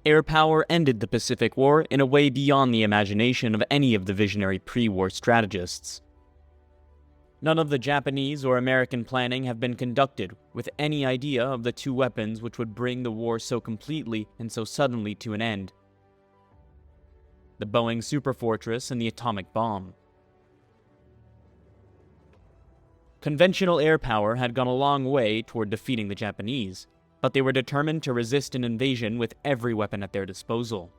Air power ended the Pacific War in a way beyond the imagination of any of the visionary pre-war strategists. None of the Japanese or American planning have been conducted with any idea of the two weapons which would bring the war so completely and so suddenly to an end: the Boeing Superfortress and the atomic bomb. Conventional air power had gone a long way toward defeating the Japanese, but they were determined to resist an invasion with every weapon at their disposal.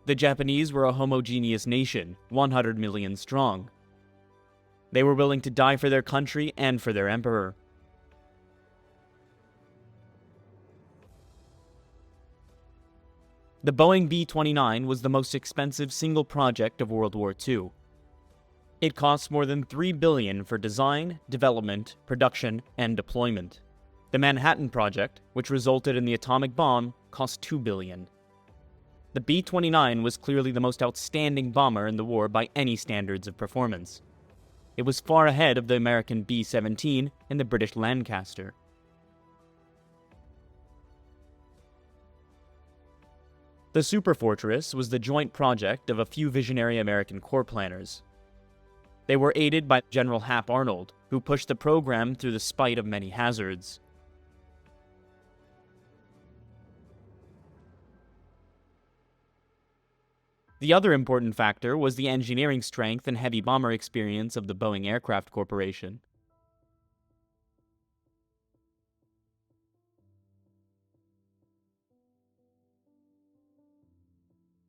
The Japanese were a homogeneous nation, 100 million strong. They were willing to die for their country and for their emperor. The Boeing B-29 was the most expensive single project of World War II. It cost more than $3 billion for design, development, production, and deployment. The Manhattan Project, which resulted in the atomic bomb, cost $2 billion. The B-29 was clearly the most outstanding bomber in the war by any standards of performance. It was far ahead of the American B-17 and the British Lancaster. The Superfortress was the joint project of a few visionary American corps planners. They were aided by General Hap Arnold, who pushed the program through the spite of many hazards. The other important factor was the engineering strength and heavy bomber experience of the Boeing Aircraft Corporation.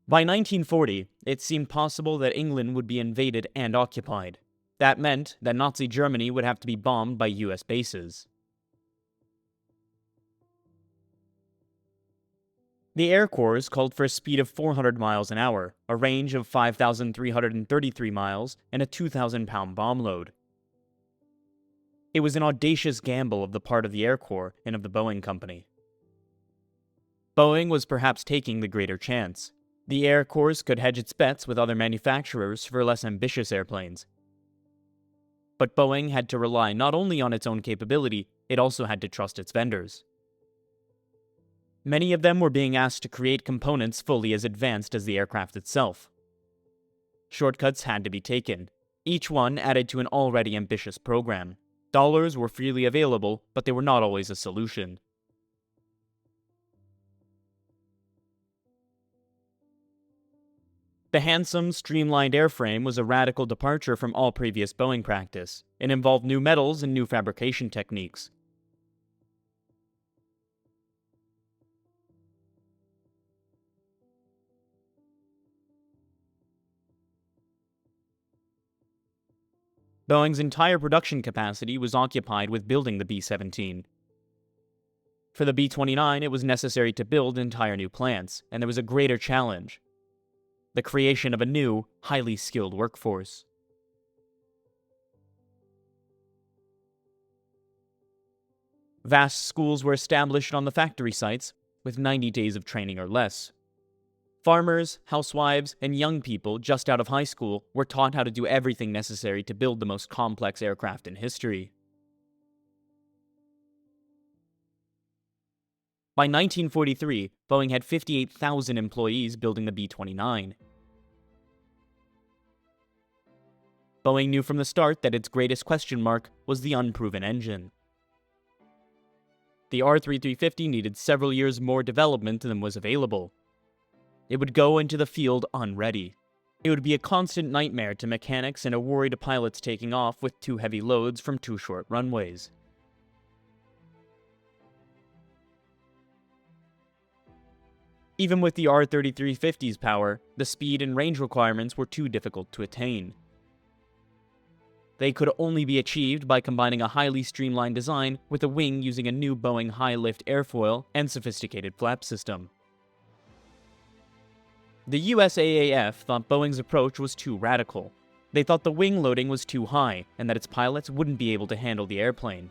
By 1940, it seemed possible that England would be invaded and occupied. That meant that Nazi Germany would have to be bombed by U.S. bases. The Air Corps called for a speed of 400 miles an hour, a range of 5,333 miles, and a 2,000-pound bomb load. It was an audacious gamble of the part of the Air Corps and of the Boeing Company. Boeing was perhaps taking the greater chance. The Air Corps could hedge its bets with other manufacturers for less ambitious airplanes. But Boeing had to rely not only on its own capability, it also had to trust its vendors. Many of them were being asked to create components fully as advanced as the aircraft itself. Shortcuts had to be taken. Each one added to an already ambitious program. Dollars were freely available, but they were not always a solution. The handsome, streamlined airframe was a radical departure from all previous Boeing practice. It involved new metals and new fabrication techniques. Boeing's entire production capacity was occupied with building the B-17. For the B-29, it was necessary to build entire new plants, and there was a greater challenge: the creation of a new, highly skilled workforce. Vast schools were established on the factory sites, with 90 days of training or less. Farmers, housewives, and young people just out of high school were taught how to do everything necessary to build the most complex aircraft in history. By 1943, Boeing had 58,000 employees building the B-29. Boeing knew from the start that its greatest question mark was the unproven engine. The R-3350 needed several years more development than was available. It would go into the field unready. It would be a constant nightmare to mechanics and a worry to pilots taking off with too heavy loads from too short runways. Even with the R-3350's power, the speed and range requirements were too difficult to attain. They could only be achieved by combining a highly streamlined design with a wing using a new Boeing high-lift airfoil and sophisticated flap system. The USAAF thought Boeing's approach was too radical. They thought the wing loading was too high and that its pilots wouldn't be able to handle the airplane.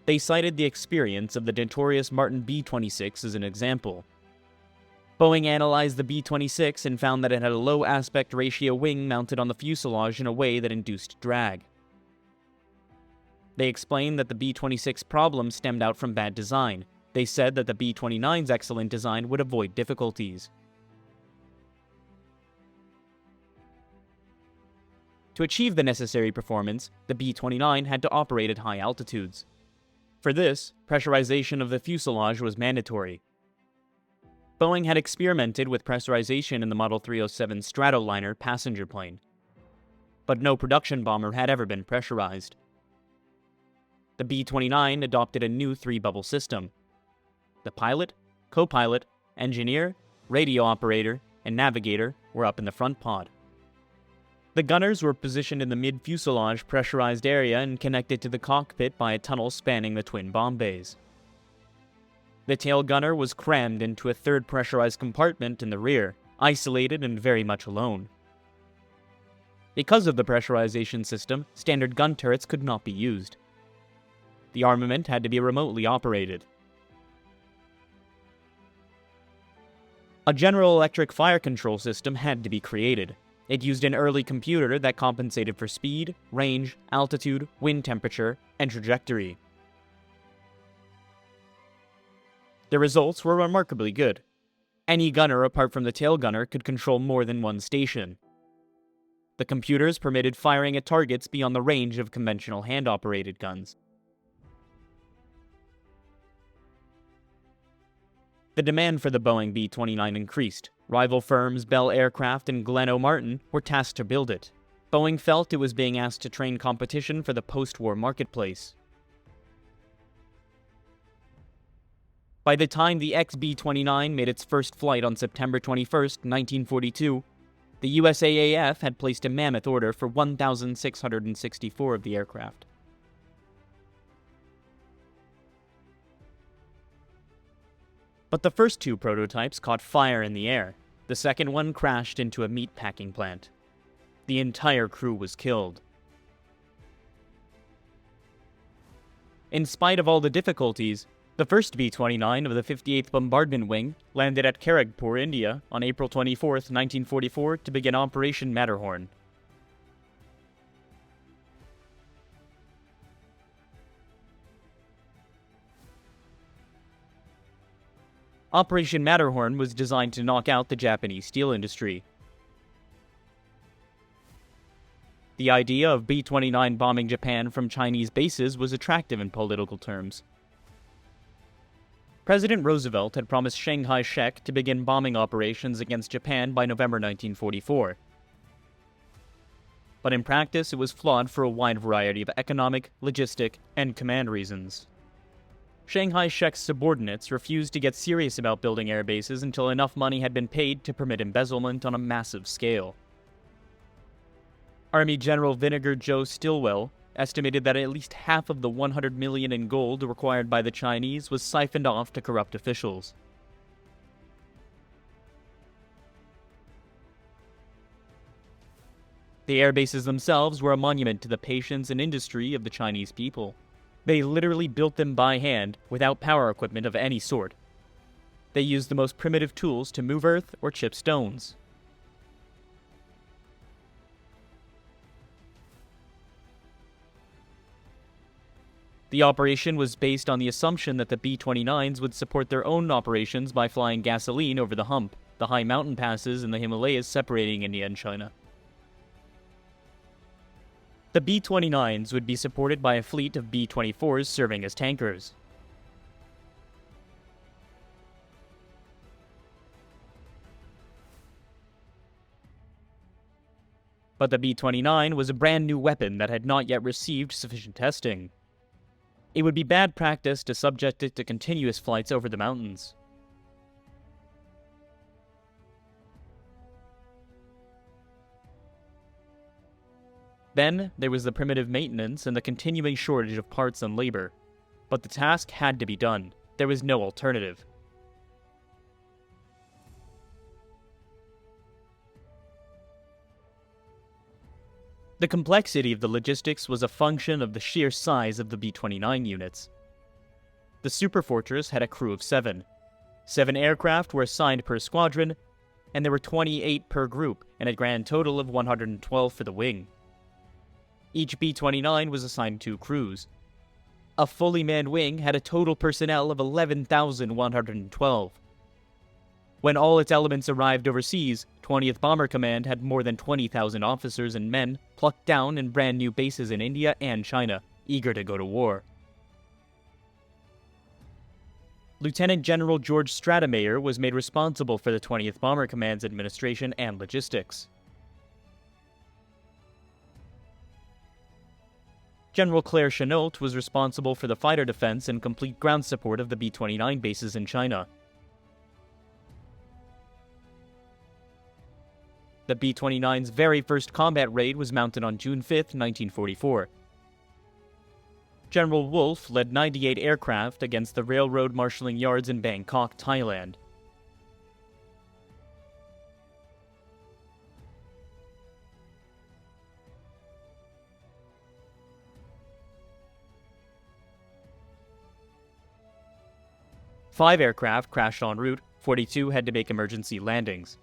They cited the experience of the notorious Martin B-26 as an example. Boeing analyzed the B-26 and found that it had a low aspect ratio wing mounted on the fuselage in a way that induced drag. They explained that the B-26 problem stemmed out from bad design. They said that the B-29's excellent design would avoid difficulties. To achieve the necessary performance, the B-29 had to operate at high altitudes. For this, pressurization of the fuselage was mandatory. Boeing had experimented with pressurization in the Model 307 Stratoliner passenger plane, but no production bomber had ever been pressurized. The B-29 adopted a new three-bubble system. The pilot, co-pilot, engineer, radio operator, and navigator were up in the front pod. The gunners were positioned in the mid-fuselage pressurized area and connected to the cockpit by a tunnel spanning the twin bomb bays. The tail gunner was crammed into a third pressurized compartment in the rear, isolated and very much alone. Because of the pressurization system, standard gun turrets could not be used. The armament had to be remotely operated. A General Electric fire control system had to be created. It used an early computer that compensated for speed, range, altitude, wind temperature, and trajectory. The results were remarkably good. Any gunner apart from the tail gunner could control more than one station. The computers permitted firing at targets beyond the range of conventional hand-operated guns. The demand for the Boeing B-29 increased. Rival firms Bell Aircraft and Glenn Martin were tasked to build it. Boeing felt it was being asked to train competition for the post-war marketplace. By the time the XB-29 made its first flight on September 21, 1942, the USAAF had placed a mammoth order for 1,664 of the aircraft. But the first two prototypes caught fire in the air. The second one crashed into a meat packing plant. The entire crew was killed. In spite of all the difficulties, the first B-29 of the 58th Bombardment Wing landed at Kharagpur, India on April 24, 1944 to begin Operation Matterhorn. Operation Matterhorn was designed to knock out the Japanese steel industry. The idea of B-29 bombing Japan from Chinese bases was attractive in political terms. President Roosevelt had promised Chiang Kai-shek to begin bombing operations against Japan by November 1944. But in practice, it was flawed for a wide variety of economic, logistic, and command reasons. Chiang Kai-shek's subordinates refused to get serious about building air bases until enough money had been paid to permit embezzlement on a massive scale. Army General Vinegar Joe Stilwell estimated that at least half of the $100 million in gold required by the Chinese was siphoned off to corrupt officials. The air bases themselves were a monument to the patience and industry of the Chinese people. They literally built them by hand, without power equipment of any sort. They used the most primitive tools to move earth or chip stones. The operation was based on the assumption that the B-29s would support their own operations by flying gasoline over the hump, the high mountain passes in the Himalayas separating India and China. The B-29s would be supported by a fleet of B-24s serving as tankers. But the B-29 was a brand new weapon that had not yet received sufficient testing. It would be bad practice to subject it to continuous flights over the mountains. Then, there was the primitive maintenance and the continuing shortage of parts and labor. But the task had to be done. There was no alternative. The complexity of the logistics was a function of the sheer size of the B-29 units. The Superfortress had a crew of 7. 7 aircraft were assigned per squadron, and there were 28 per group, and a grand total of 112 for the wing. Each B-29 was assigned 2 crews. A fully manned wing had a total personnel of 11,112. When all its elements arrived overseas, 20th Bomber Command had more than 20,000 officers and men plucked down in brand new bases in India and China, eager to go to war. Lieutenant General George Stratemeyer was made responsible for the 20th Bomber Command's administration and logistics. General Claire Chennault was responsible for the fighter defense and complete ground support of the B-29 bases in China. The B-29's very first combat raid was mounted on June 5, 1944. General Wolfe led 98 aircraft against the railroad marshalling yards in Bangkok, Thailand. Five aircraft crashed en route, 42 had to make emergency landings.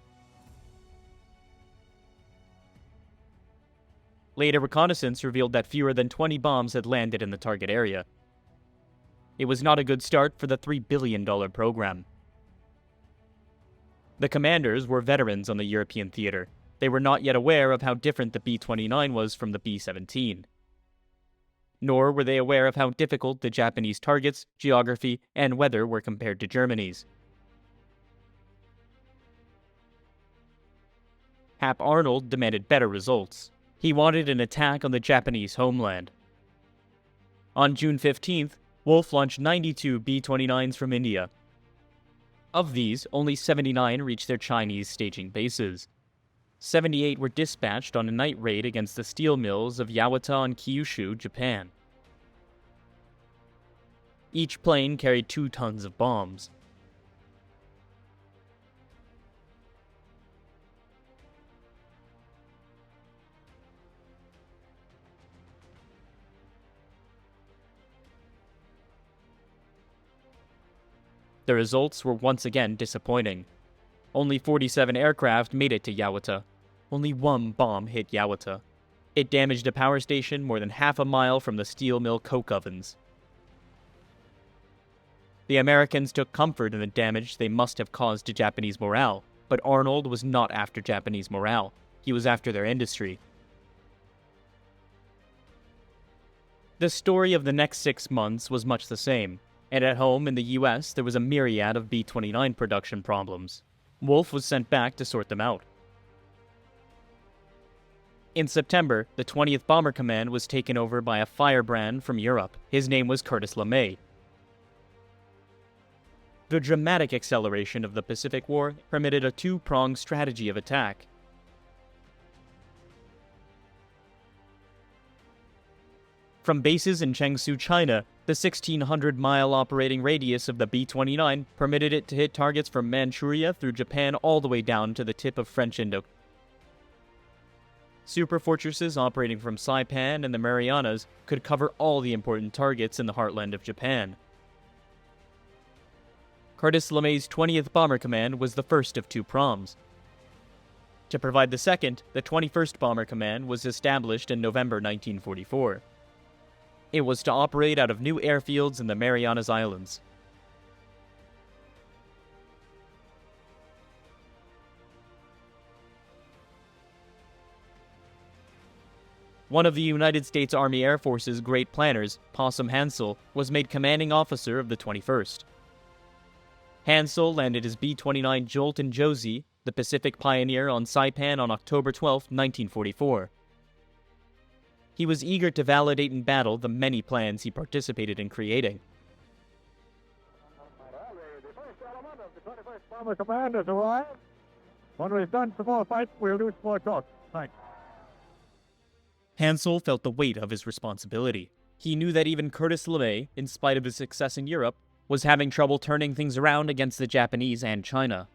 Later reconnaissance revealed that fewer than 20 bombs had landed in the target area. It was not a good start for the $3 billion program. The commanders were veterans on the European theater. They were not yet aware of how different the B-29 was from the B-17. Nor were they aware of how difficult the Japanese targets, geography, and weather were compared to Germany's. Hap Arnold demanded better results. He wanted an attack on the Japanese homeland. On June 15th, Wolfe launched 92 B-29s from India. Of these, only 79 reached their Chinese staging bases. 78 were dispatched on a night raid against the steel mills of Yawata and Kyushu, Japan. Each plane carried 2 tons of bombs. The results were once again disappointing. Only 47 aircraft made it to Yawata. Only one bomb hit Yawata. It damaged a power station more than half a mile from the steel mill coke ovens. The Americans took comfort in the damage they must have caused to Japanese morale, but Arnold was not after Japanese morale. He was after their industry. The story of the next 6 months was much the same. And at home in the U.S., there was a myriad of B-29 production problems. Wolfe was sent back to sort them out. In September, the 20th Bomber Command was taken over by a firebrand from Europe. His name was Curtis LeMay. The dramatic acceleration of the Pacific War permitted a two-pronged strategy of attack. From bases in Chengsu, China, the 1,600-mile operating radius of the B-29 permitted it to hit targets from Manchuria through Japan all the way down to the tip of French Indochina. Superfortresses operating from Saipan and the Marianas could cover all the important targets in the heartland of Japan. Curtis LeMay's 20th Bomber Command was the first of 2 proms. To provide the second, the 21st Bomber Command was established in November 1944. It was to operate out of new airfields in the Marianas Islands. One of the United States Army Air Force's great planners, Possum Hansell, was made commanding officer of the 21st. Hansell landed his B-29 Jolt in Josie, the Pacific Pioneer, on Saipan on October 12, 1944. He was eager to validate in battle the many plans he participated in creating. The first element of the 21st Bomber Command has arrived. When we've done some more fights, we'll do some more talk. Thanks. Hansell felt the weight of his responsibility. He knew that even Curtis LeMay, in spite of his success in Europe, was having trouble turning things around against the Japanese and China.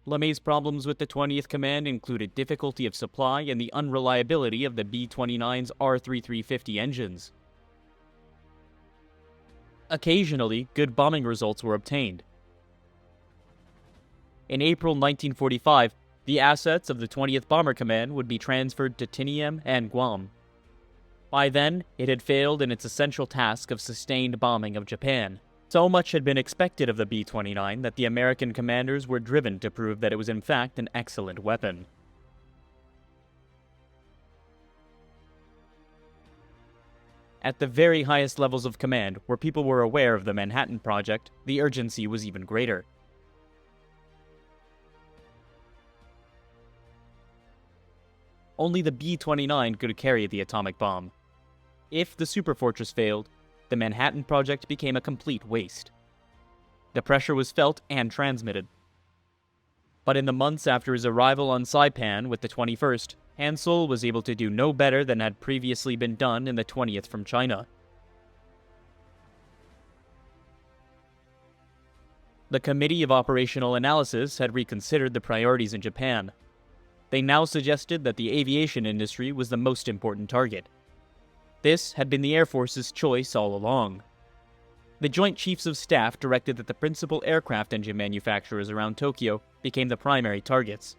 LeMay's problems with the 20th Command included difficulty of supply and the unreliability of the B-29's R-3350 engines. Occasionally, good bombing results were obtained. In April 1945, the assets of the 20th Bomber Command would be transferred to Tinian and Guam. By then, it had failed in its essential task of sustained bombing of Japan. So much had been expected of the B-29 that the American commanders were driven to prove that it was in fact an excellent weapon. At the very highest levels of command, where people were aware of the Manhattan Project, the urgency was even greater. Only the B-29 could carry the atomic bomb. If the Superfortress failed, the Manhattan Project became a complete waste. The pressure was felt and transmitted. But in the months after his arrival on Saipan with the 21st, Hansell was able to do no better than had previously been done in the 20th from China. The Committee of Operational Analysis had reconsidered the priorities in Japan. They now suggested that the aviation industry was the most important target. This had been the Air Force's choice all along. The Joint Chiefs of Staff directed that the principal aircraft engine manufacturers around Tokyo became the primary targets.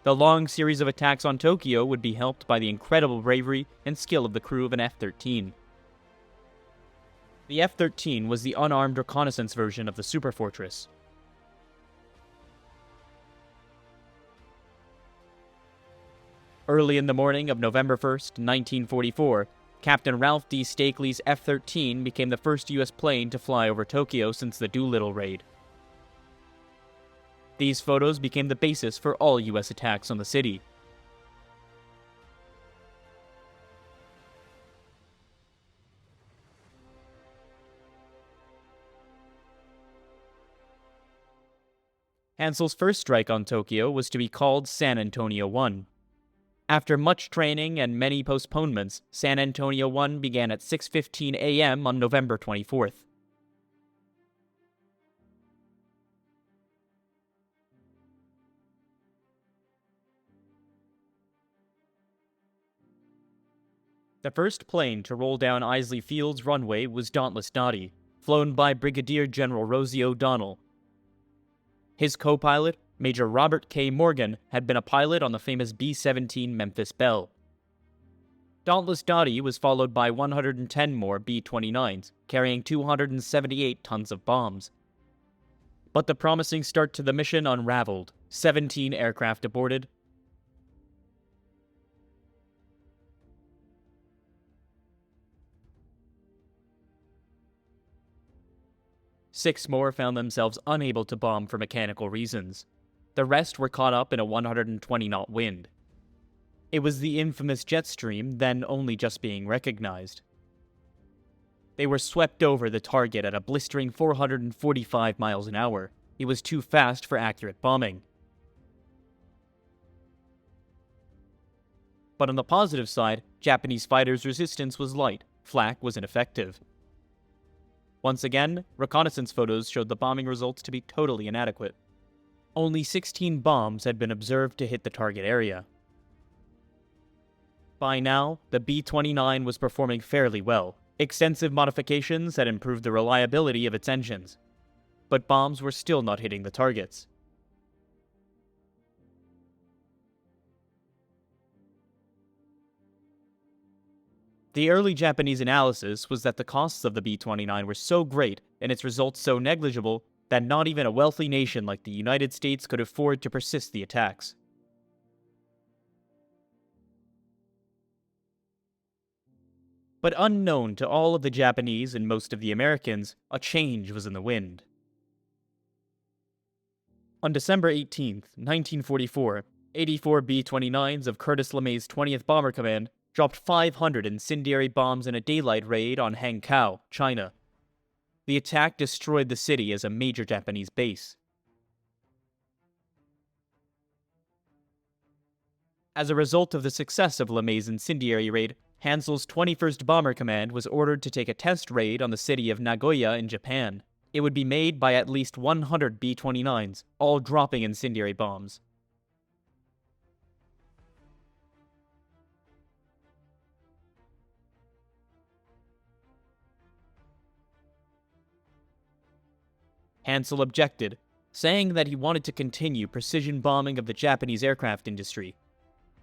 The long series of attacks on Tokyo would be helped by the incredible bravery and skill of the crew of an F-13. The F-13 was the unarmed reconnaissance version of the Superfortress. Early in the morning of November 1st, 1944, Captain Ralph D. Stakely's F-13 became the first U.S. plane to fly over Tokyo since the Doolittle raid. These photos became the basis for all U.S. attacks on the city. Hansell's first strike on Tokyo was to be called San Antonio 1. After much training and many postponements, San Antonio 1 began at 6:15 a.m. on November 24th. The first plane to roll down Isley Field's runway was Dauntless Dottie, flown by Brigadier General Rosie O'Donnell. His co-pilot, Major Robert K. Morgan, had been a pilot on the famous B-17 Memphis Belle. Dauntless Dottie was followed by 110 more B-29s, carrying 278 tons of bombs. But the promising start to the mission unraveled. 17 aircraft aborted. Six more found themselves unable to bomb for mechanical reasons. The rest were caught up in a 120-knot wind. It was the infamous jet stream, then only just being recognized. They were swept over the target at a blistering 445 miles an hour. It was too fast for accurate bombing. But on the positive side, Japanese fighters' resistance was light. Flak was ineffective. Once again, reconnaissance photos showed the bombing results to be totally inadequate. Only 16 bombs had been observed to hit the target area. By now, the B-29 was performing fairly well. Extensive modifications had improved the reliability of its engines. But bombs were still not hitting the targets. The early Japanese analysis was that the costs of the B-29 were so great and its results so negligible that not even a wealthy nation like the United States could afford to persist the attacks. But unknown to all of the Japanese and most of the Americans, a change was in the wind. On December 18, 1944, 84 B-29s of Curtis LeMay's 20th Bomber Command dropped 500 incendiary bombs in a daylight raid on Hankow, China. The attack destroyed the city as a major Japanese base. As a result of the success of LeMay's incendiary raid, Hansell's 21st Bomber Command was ordered to take a test raid on the city of Nagoya in Japan. It would be made by at least 100 B-29s, all dropping incendiary bombs. Hansell objected, saying that he wanted to continue precision bombing of the Japanese aircraft industry.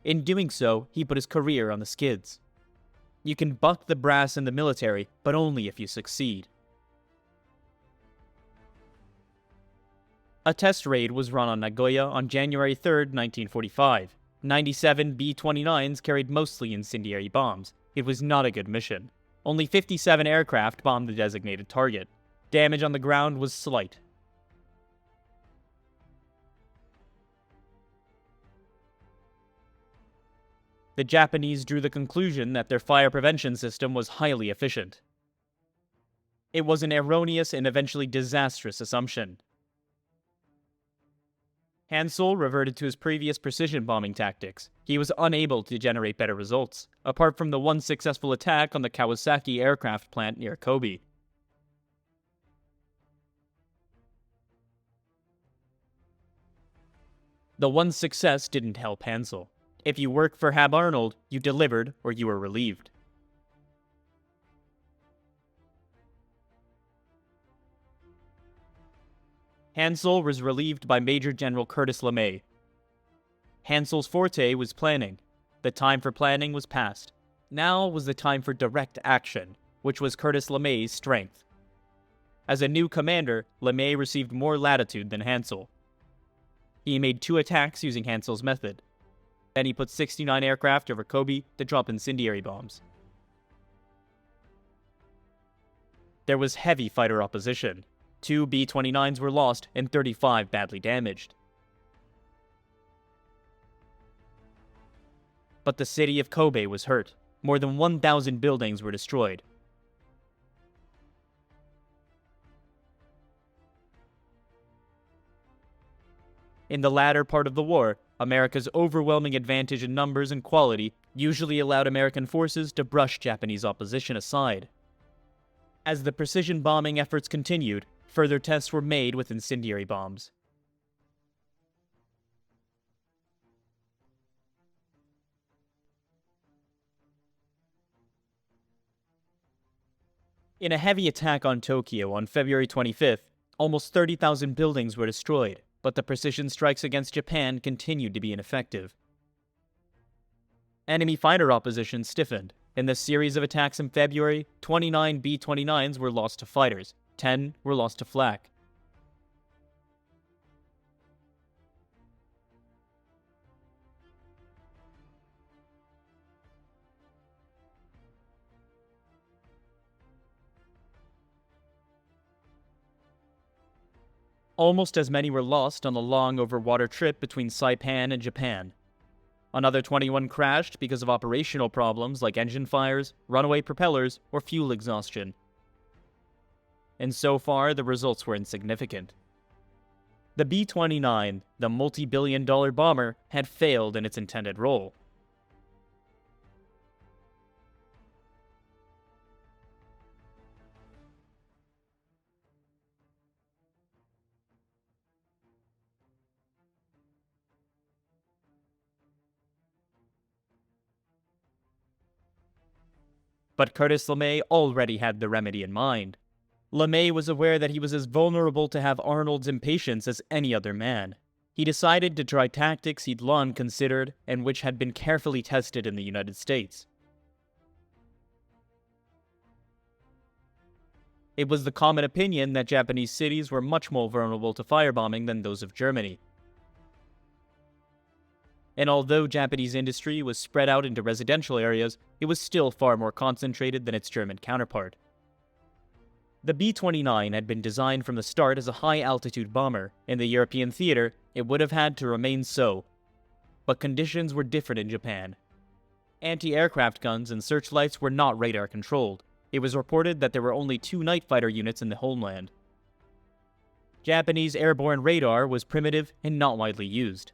In doing so, he put his career on the skids. You can buck the brass in the military, but only if you succeed. A test raid was run on Nagoya on January 3, 1945. 97 B-29s carried mostly incendiary bombs. It was not a good mission. Only 57 aircraft bombed the designated target. Damage on the ground was slight. The Japanese drew the conclusion that their fire prevention system was highly efficient. It was an erroneous and eventually disastrous assumption. Hansell reverted to his previous precision bombing tactics. He was unable to generate better results, apart from the one successful attack on the Kawasaki aircraft plant near Kobe. The one success didn't help Hansell. If you worked for Hab Arnold, you delivered or you were relieved. Hansell was relieved by Major General Curtis LeMay. Hansell's forte was planning. The time for planning was past. Now was the time for direct action, which was Curtis LeMay's strength. As a new commander, LeMay received more latitude than Hansell. He made 2 attacks using Hansell's method. Then he put 69 aircraft over Kobe to drop incendiary bombs. There was heavy fighter opposition. 2 B-29s were lost and 35 badly damaged. But the city of Kobe was hurt. More than 1,000 buildings were destroyed. In the latter part of the war, America's overwhelming advantage in numbers and quality usually allowed American forces to brush Japanese opposition aside. As the precision bombing efforts continued, further tests were made with incendiary bombs. In a heavy attack on Tokyo on February 25th, almost 30,000 buildings were destroyed, but the precision strikes against Japan continued to be ineffective. Enemy fighter opposition stiffened. In the series of attacks in February, 29 B-29s were lost to fighters, 10 were lost to flak. Almost as many were lost on the long overwater trip between Saipan and Japan. Another 21 crashed because of operational problems like engine fires, runaway propellers, or fuel exhaustion. And so far, the results were insignificant. The B-29, the multi-billion-dollar bomber, had failed in its intended role. But Curtis LeMay already had the remedy in mind. LeMay was aware that he was as vulnerable to have Arnold's impatience as any other man. He decided to try tactics he'd long considered and which had been carefully tested in the United States. It was the common opinion that Japanese cities were much more vulnerable to firebombing than those of Germany. And although Japanese industry was spread out into residential areas, it was still far more concentrated than its German counterpart. The B-29 had been designed from the start as a high-altitude bomber. In the European theater, it would have had to remain so. But conditions were different in Japan. Anti-aircraft guns and searchlights were not radar-controlled. It was reported that there were only 2 night fighter units in the homeland. Japanese airborne radar was primitive and not widely used.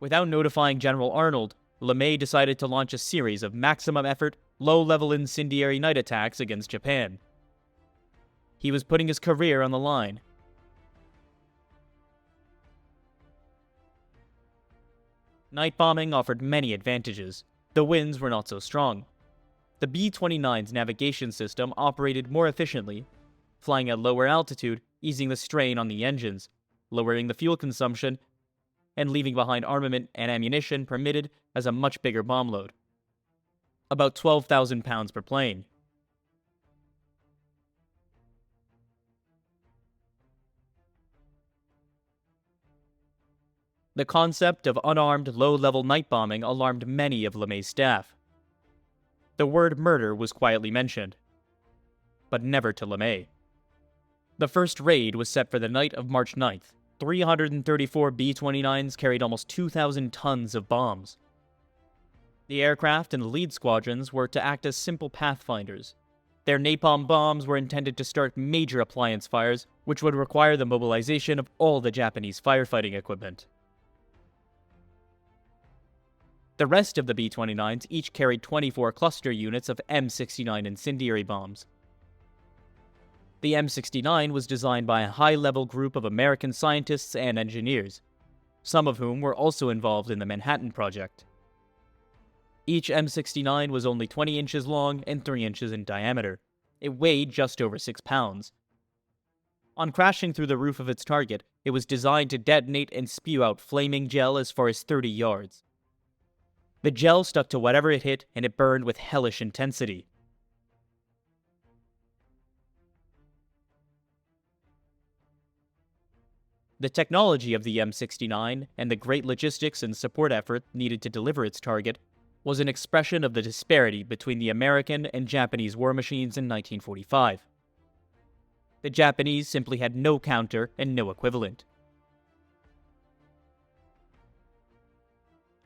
Without notifying General Arnold, LeMay decided to launch a series of maximum-effort, low-level incendiary night attacks against Japan. He was putting his career on the line. Night bombing offered many advantages. The winds were not so strong. The B-29's navigation system operated more efficiently, flying at lower altitude, easing the strain on the engines, lowering the fuel consumption, and leaving behind armament and ammunition permitted as a much bigger bomb load. About 12,000 pounds per plane. The concept of unarmed, low-level night bombing alarmed many of LeMay's staff. The word murder was quietly mentioned, but never to LeMay. The first raid was set for the night of March 9th. 334 B-29s carried almost 2,000 tons of bombs. The aircraft and the lead squadrons were to act as simple pathfinders. Their napalm bombs were intended to start major appliance fires, which would require the mobilization of all the Japanese firefighting equipment. The rest of the B-29s each carried 24 cluster units of M69 incendiary bombs. The M69 was designed by a high-level group of American scientists and engineers, some of whom were also involved in the Manhattan Project. Each M69 was only 20 inches long and 3 inches in diameter. It weighed just over 6 pounds. On crashing through the roof of its target, it was designed to detonate and spew out flaming gel as far as 30 yards. The gel stuck to whatever it hit, and it burned with hellish intensity. The technology of the M69 and the great logistics and support effort needed to deliver its target was an expression of the disparity between the American and Japanese war machines in 1945. The Japanese simply had no counter and no equivalent.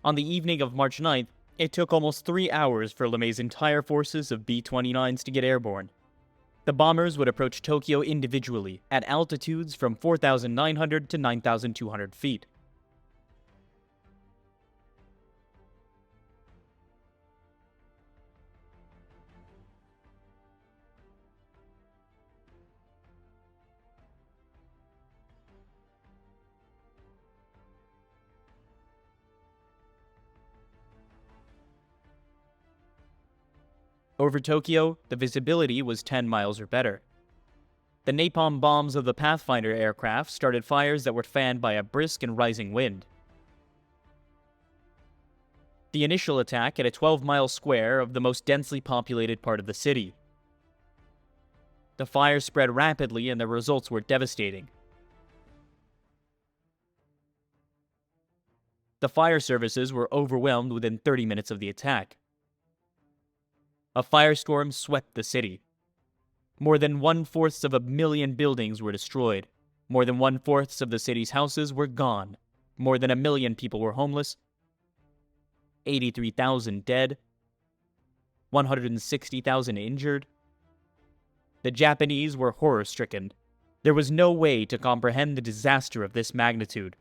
On the evening of March 9th, it took almost 3 hours for LeMay's entire forces of B-29s to get airborne. The bombers would approach Tokyo individually at altitudes from 4,900 to 9,200 feet. Over Tokyo, the visibility was 10 miles or better. The napalm bombs of the Pathfinder aircraft started fires that were fanned by a brisk and rising wind. The initial attack hit a 12-mile square of the most densely populated part of the city. The fire spread rapidly and the results were devastating. The fire services were overwhelmed within 30 minutes of the attack. A firestorm swept the city. More than 1/4 of a million buildings were destroyed. More than 1/4 of the city's houses were gone. More than 1 million people were homeless. 83,000 dead. 160,000 injured. The Japanese were horror-stricken. There was no way to comprehend the disaster of this magnitude.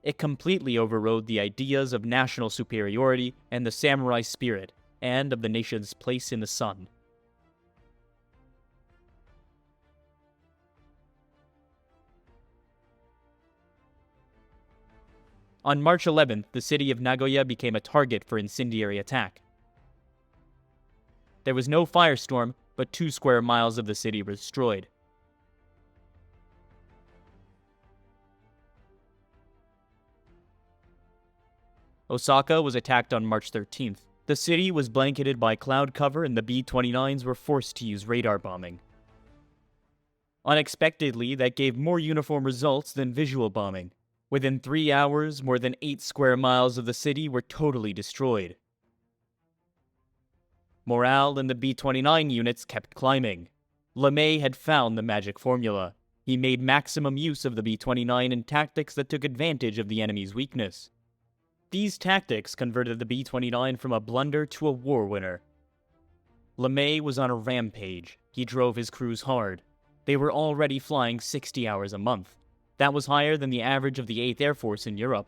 It completely overrode the ideas of national superiority and the samurai spirit, and of the nation's place in the sun. On March 11th, the city of Nagoya became a target for incendiary attack. There was no firestorm, but 2 square miles of the city were destroyed. Osaka was attacked on March 13th. The city was blanketed by cloud cover and the B-29s were forced to use radar bombing. Unexpectedly, that gave more uniform results than visual bombing. Within 3 hours, more than 8 square miles of the city were totally destroyed. Morale in the B-29 units kept climbing. LeMay had found the magic formula. He made maximum use of the B-29 in tactics that took advantage of the enemy's weakness. These tactics converted the B-29 from a blunder to a war winner. LeMay was on a rampage. He drove his crews hard. They were already flying 60 hours a month. That was higher than the average of the 8th Air Force in Europe.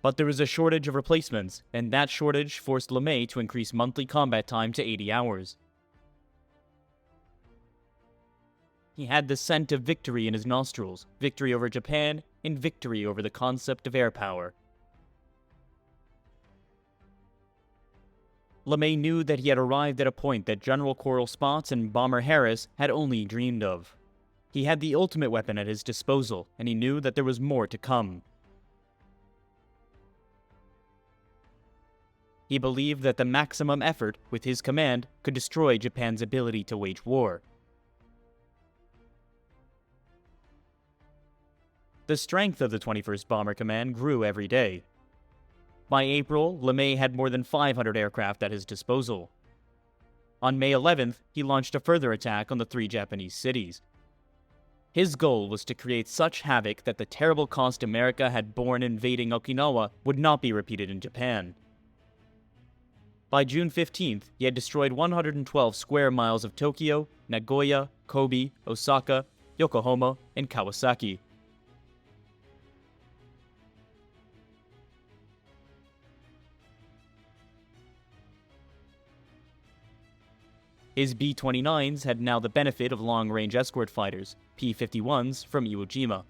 But there was a shortage of replacements, and that shortage forced LeMay to increase monthly combat time to 80 hours. He had the scent of victory in his nostrils, victory over Japan, and victory over the concept of air power. LeMay knew that he had arrived at a point that General Coral Spots and Bomber Harris had only dreamed of. He had the ultimate weapon at his disposal, and he knew that there was more to come. He believed that the maximum effort with his command could destroy Japan's ability to wage war. The strength of the 21st Bomber Command grew every day. By April, LeMay had more than 500 aircraft at his disposal. On May 11th, he launched a further attack on the 3 Japanese cities. His goal was to create such havoc that the terrible cost America had borne invading Okinawa would not be repeated in Japan. By June 15th, he had destroyed 112 square miles of Tokyo, Nagoya, Kobe, Osaka, Yokohama, and Kawasaki. His B-29s had now the benefit of long-range escort fighters, P-51s from Iwo Jima.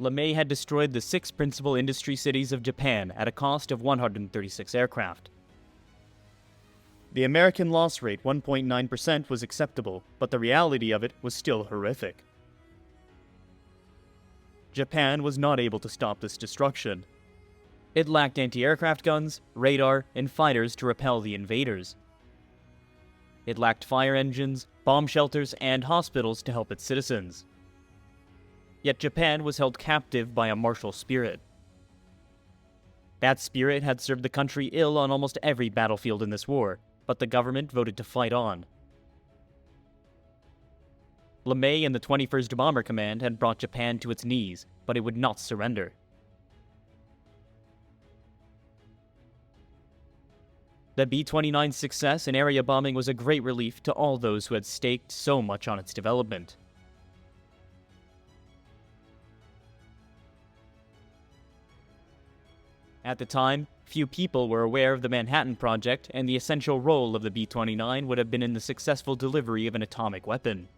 LeMay had destroyed the 6 principal industry cities of Japan at a cost of 136 aircraft. The American loss rate, 1.9%, was acceptable, but the reality of it was still horrific. Japan was not able to stop this destruction. It lacked anti-aircraft guns, radar, and fighters to repel the invaders. It lacked fire engines, bomb shelters, and hospitals to help its citizens. Yet Japan was held captive by a martial spirit. That spirit had served the country ill on almost every battlefield in this war, but the government voted to fight on. LeMay and the 21st Bomber Command had brought Japan to its knees, but it would not surrender. The B-29's success in area bombing was a great relief to all those who had staked so much on its development. At the time, few people were aware of the Manhattan Project, and the essential role of the B-29 would have been in the successful delivery of an atomic weapon.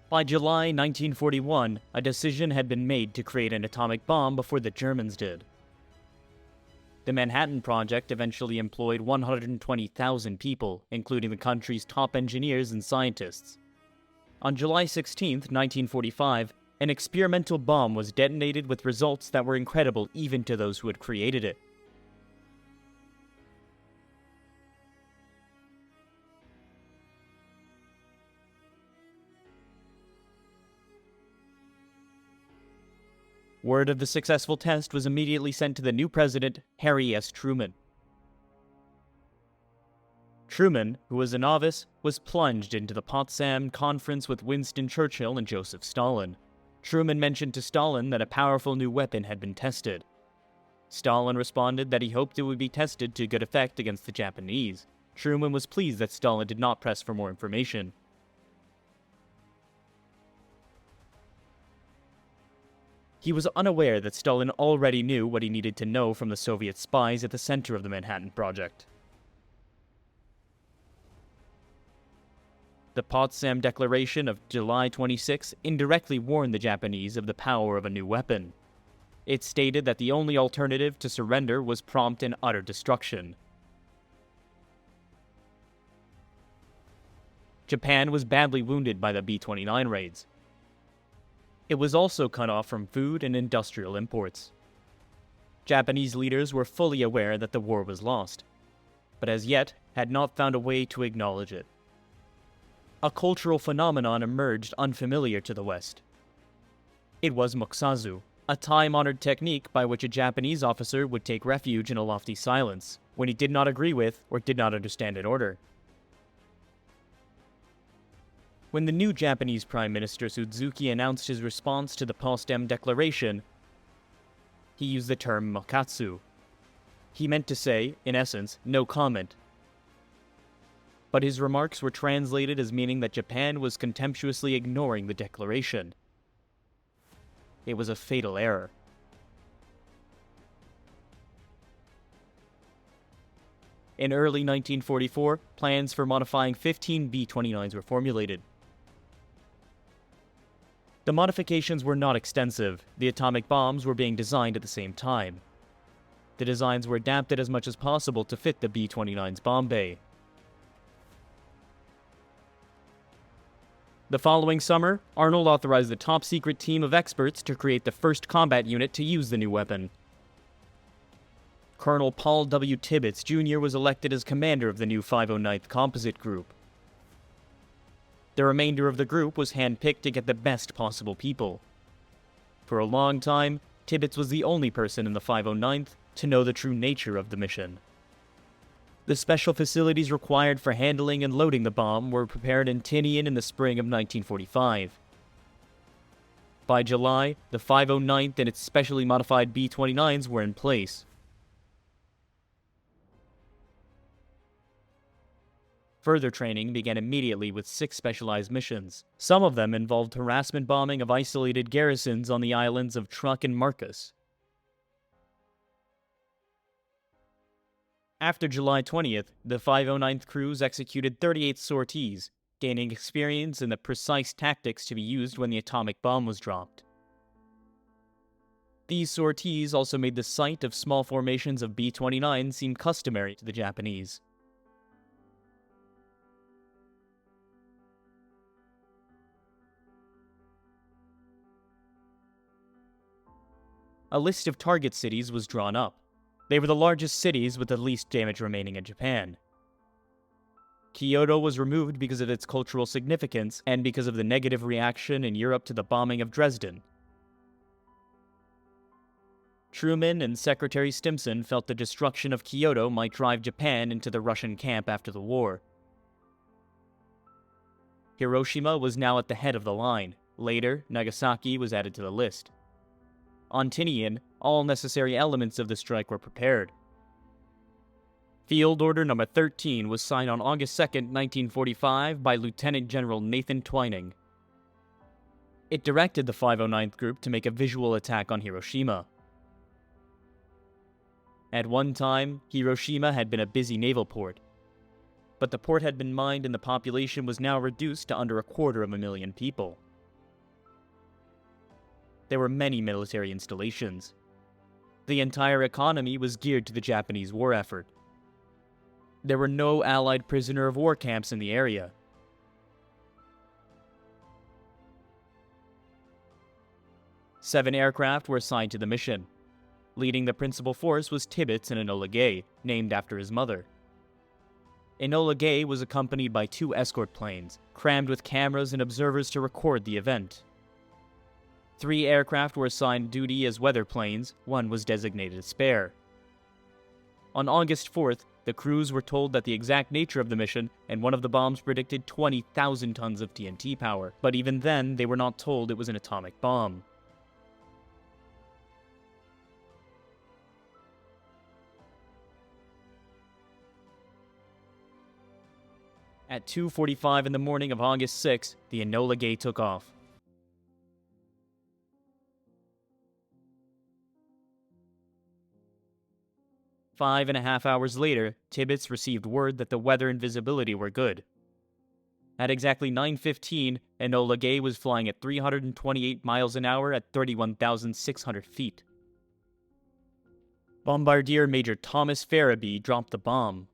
By July 1941, a decision had been made to create an atomic bomb before the Germans did. The Manhattan Project eventually employed 120,000 people, including the country's top engineers and scientists. On July 16, 1945, an experimental bomb was detonated with results that were incredible even to those who had created it. Word of the successful test was immediately sent to the new president, Harry S. Truman. Truman, who was a novice, was plunged into the Potsdam Conference with Winston Churchill and Joseph Stalin. Truman mentioned to Stalin that a powerful new weapon had been tested. Stalin responded that he hoped it would be tested to good effect against the Japanese. Truman was pleased that Stalin did not press for more information. He was unaware that Stalin already knew what he needed to know from the Soviet spies at the center of the Manhattan Project. The Potsdam Declaration of July 26 indirectly warned the Japanese of the power of a new weapon. It stated that the only alternative to surrender was prompt and utter destruction. Japan was badly wounded by the B-29 raids. It was also cut off from food and industrial imports. Japanese leaders were fully aware that the war was lost, but as yet had not found a way to acknowledge it. A cultural phenomenon emerged unfamiliar to the West. It was mokusazu, a time-honored technique by which a Japanese officer would take refuge in a lofty silence when he did not agree with or did not understand an order. When the new Japanese Prime Minister Suzuki announced his response to the Potsdam Declaration, he used the term mokatsu. He meant to say, in essence, no comment. But his remarks were translated as meaning that Japan was contemptuously ignoring the declaration. It was a fatal error. In early 1944, plans for modifying 15 B-29s were formulated. The modifications were not extensive. The atomic bombs were being designed at the same time. The designs were adapted as much as possible to fit the B-29's bomb bay. The following summer, Arnold authorized the top-secret team of experts to create the first combat unit to use the new weapon. Colonel Paul W. Tibbets, Jr. was elected as commander of the new 509th Composite Group. The remainder of the group was handpicked to get the best possible people. For a long time, Tibbets was the only person in the 509th to know the true nature of the mission. The special facilities required for handling and loading the bomb were prepared in Tinian in the spring of 1945. By July, the 509th and its specially modified B-29s were in place. Further training began immediately with 6 specialized missions. Some of them involved harassment bombing of isolated garrisons on the islands of Truk and Marcus. After July 20th, the 509th crews executed 38 sorties, gaining experience in the precise tactics to be used when the atomic bomb was dropped. These sorties also made the sight of small formations of B-29 seem customary to the Japanese. A list of target cities was drawn up. They were the largest cities with the least damage remaining in Japan. Kyoto was removed because of its cultural significance and because of the negative reaction in Europe to the bombing of Dresden. Truman and Secretary Stimson felt the destruction of Kyoto might drive Japan into the Russian camp after the war. Hiroshima was now at the head of the line. Later, Nagasaki was added to the list. On Tinian, all necessary elements of the strike were prepared. Field Order No. 13 was signed on August 2, 1945 by Lieutenant General Nathan Twining. It directed the 509th Group to make a visual attack on Hiroshima. At one time, Hiroshima had been a busy naval port, but the port had been mined and the population was now reduced to under 250,000 people. There were many military installations. The entire economy was geared to the Japanese war effort. There were no Allied prisoner of war camps in the area. Seven aircraft were assigned to the mission. Leading the principal force was Tibbets and Enola Gay, named after his mother. Enola Gay was accompanied by 2 escort planes, crammed with cameras and observers to record the event. 3 aircraft were assigned duty as weather planes, 1 was designated spare. On August 4th, the crews were told that the exact nature of the mission, and one of the bombs predicted 20,000 tons of TNT power, but even then they were not told it was an atomic bomb. At 2:45 in the morning of August 6th, the Enola Gay took off. Five and a half hours later, Tibbets received word that the weather and visibility were good. At exactly 9:15, Enola Gay was flying at 328 miles an hour at 31,600 feet. Bombardier Major Thomas Farabee dropped the bomb.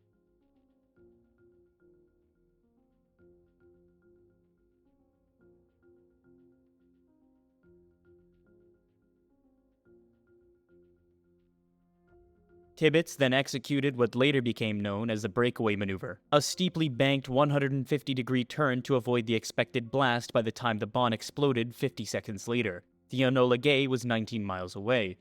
Tibbets then executed what later became known as the breakaway maneuver, a steeply banked 150-degree turn to avoid the expected blast by the time the bomb exploded 50 seconds later. The Enola Gay was 19 miles away.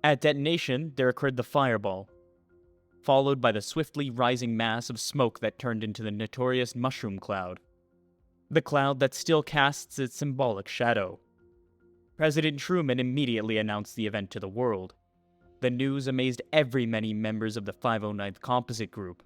At detonation, there occurred the fireball, followed by the swiftly rising mass of smoke that turned into the notorious mushroom cloud. The cloud that still casts its symbolic shadow. President Truman immediately announced the event to the world. The news amazed many members of the 509th Composite Group.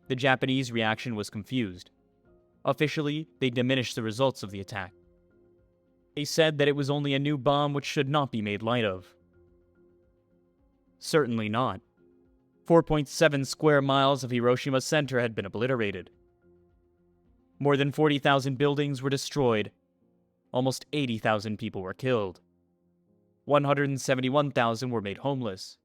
The Japanese reaction was confused. Officially, they diminished the results of the attack. They said that it was only a new bomb which should not be made light of. Certainly not. 4.7 square miles of Hiroshima center had been obliterated. More than 40,000 buildings were destroyed. Almost 80,000 people were killed. 171,000 were made homeless.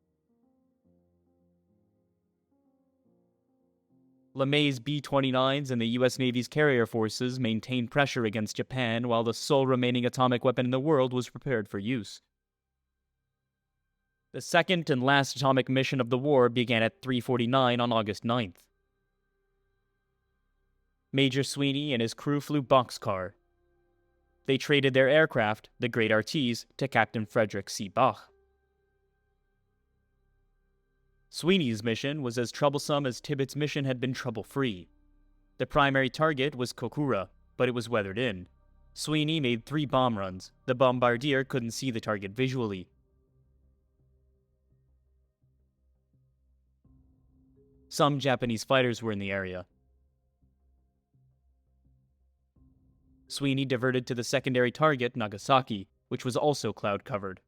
LeMay's B-29s and the U.S. Navy's carrier forces maintained pressure against Japan while the sole remaining atomic weapon in the world was prepared for use. The second and last atomic mission of the war began at 3:49 on August 9th. Major Sweeney and his crew flew boxcar. They traded their aircraft, the Great Artise, to Captain Frederick C. Bach. Sweeney's mission was as troublesome as Tibbets' mission had been trouble-free. The primary target was Kokura, but it was weathered in. Sweeney made 3 bomb runs. The bombardier couldn't see the target visually. Some Japanese fighters were in the area. Sweeney diverted to the secondary target, Nagasaki, which was also cloud-covered.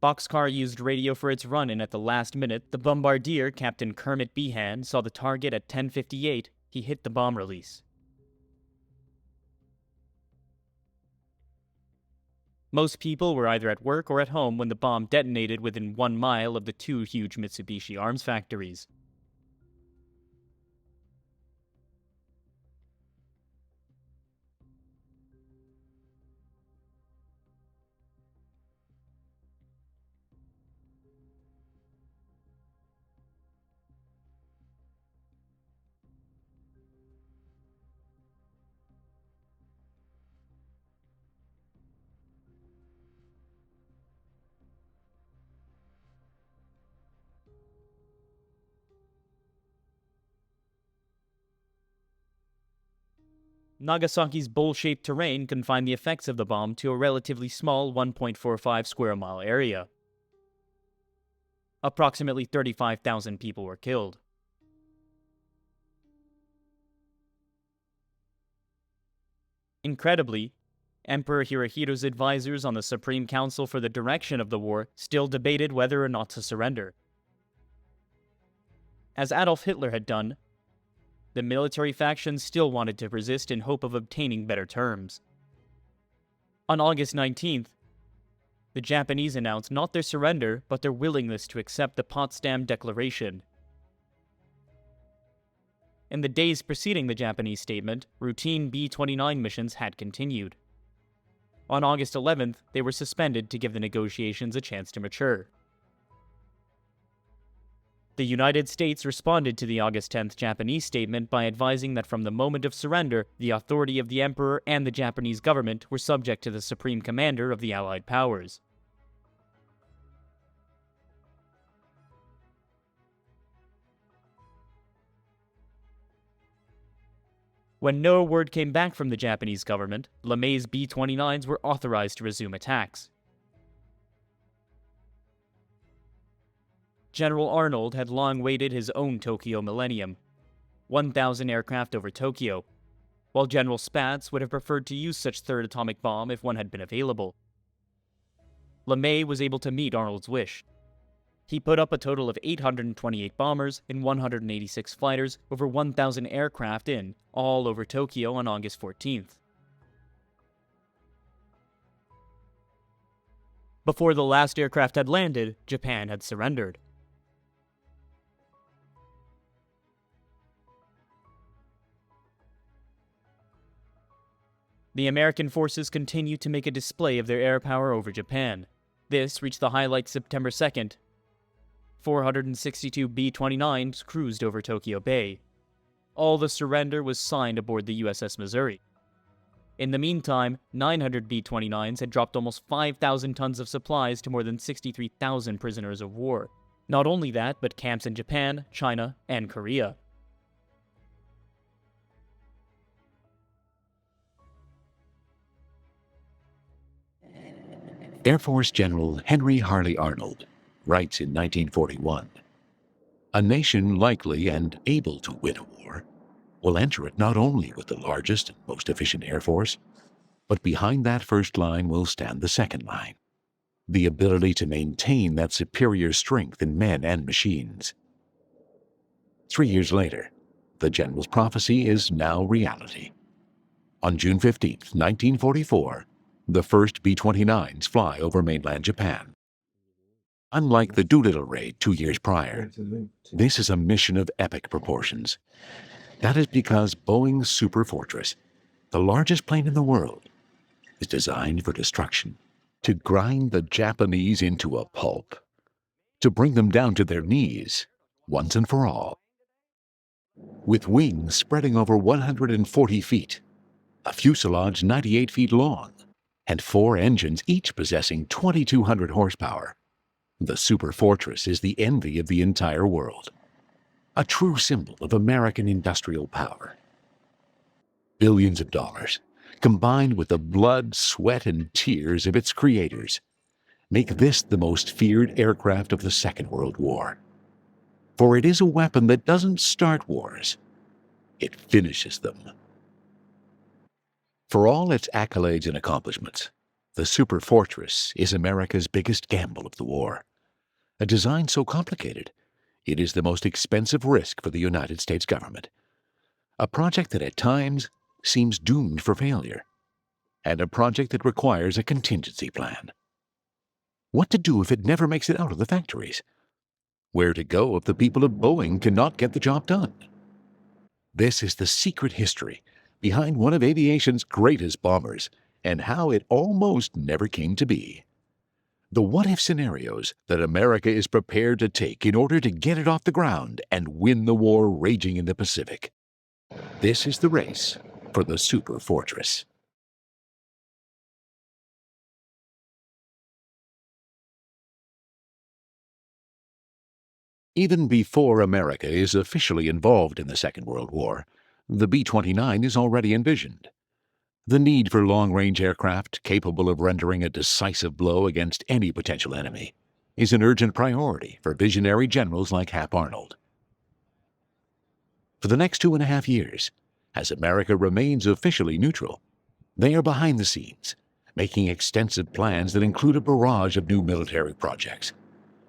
Boxcar used radio for its run-in at the last minute. The bombardier, Captain Kermit Behan, saw the target at 10:58. He hit the bomb release. Most people were either at work or at home when the bomb detonated within 1 mile of the 2 huge Mitsubishi arms factories. Nagasaki's bowl-shaped terrain confined the effects of the bomb to a relatively small 1.45 square mile area. Approximately 35,000 people were killed. Incredibly, Emperor Hirohito's advisors on the Supreme Council for the direction of the war still debated whether or not to surrender. As Adolf Hitler had done, the military factions still wanted to resist in hope of obtaining better terms. On August 19th, the Japanese announced not their surrender, but their willingness to accept the Potsdam Declaration. In the days preceding the Japanese statement, routine B-29 missions had continued. On August 11th, they were suspended to give the negotiations a chance to mature. The United States responded to the August 10th Japanese statement by advising that from the moment of surrender, the authority of the Emperor and the Japanese government were subject to the Supreme Commander of the Allied powers. When no word came back from the Japanese government, LeMay's B-29s were authorized to resume attacks. General Arnold had long waited his own Tokyo Millennium, 1,000 aircraft over Tokyo, while General Spaatz would have preferred to use such third atomic bomb if one had been available. LeMay was able to meet Arnold's wish. He put up a total of 828 bombers and 186 fighters over 1,000 aircraft all over Tokyo on August 14th. Before the last aircraft had landed, Japan had surrendered. The American forces continued to make a display of their air power over Japan. This reached the highlight September 2nd. 462 B-29s cruised over Tokyo Bay. All the surrender was signed aboard the USS Missouri. In the meantime, 900 B-29s had dropped almost 5,000 tons of supplies to more than 63,000 prisoners of war. Not only that, but camps in Japan, China, and Korea. Air Force General Henry Harley Arnold, writes in 1941, "A nation likely and able to win a war will enter it not only with the largest and most efficient air force, but behind that first line will stand the second line, the ability to maintain that superior strength in men and machines." 3 years later, the general's prophecy is now reality. On June 15, 1944, the first B-29s fly over mainland Japan. Unlike the Doolittle raid 2 years prior, this is a mission of epic proportions. That is because Boeing's Superfortress, the largest plane in the world, is designed for destruction, to grind the Japanese into a pulp, to bring them down to their knees once and for all. With wings spreading over 140 feet, a fuselage 98 feet long, and 4 engines each possessing 2,200 horsepower, the Superfortress is the envy of the entire world, a true symbol of American industrial power. Billions of dollars, combined with the blood, sweat, and tears of its creators, make this the most feared aircraft of the Second World War. For it is a weapon that doesn't start wars, it finishes them. For all its accolades and accomplishments, the Superfortress is America's biggest gamble of the war. A design so complicated, it is the most expensive risk for the United States government. A project that at times seems doomed for failure, and a project that requires a contingency plan. What to do if it never makes it out of the factories? Where to go if the people of Boeing cannot get the job done? This is the secret history behind one of aviation's greatest bombers, and how it almost never came to be. The what-if scenarios that America is prepared to take in order to get it off the ground and win the war raging in the Pacific. This is the race for the Superfortress. Even before America is officially involved in the Second World War, the B-29 is already envisioned. The need for long-range aircraft capable of rendering a decisive blow against any potential enemy is an urgent priority for visionary generals like Hap Arnold. For the next 2.5 years, as America remains officially neutral, they are behind the scenes, making extensive plans that include a barrage of new military projects,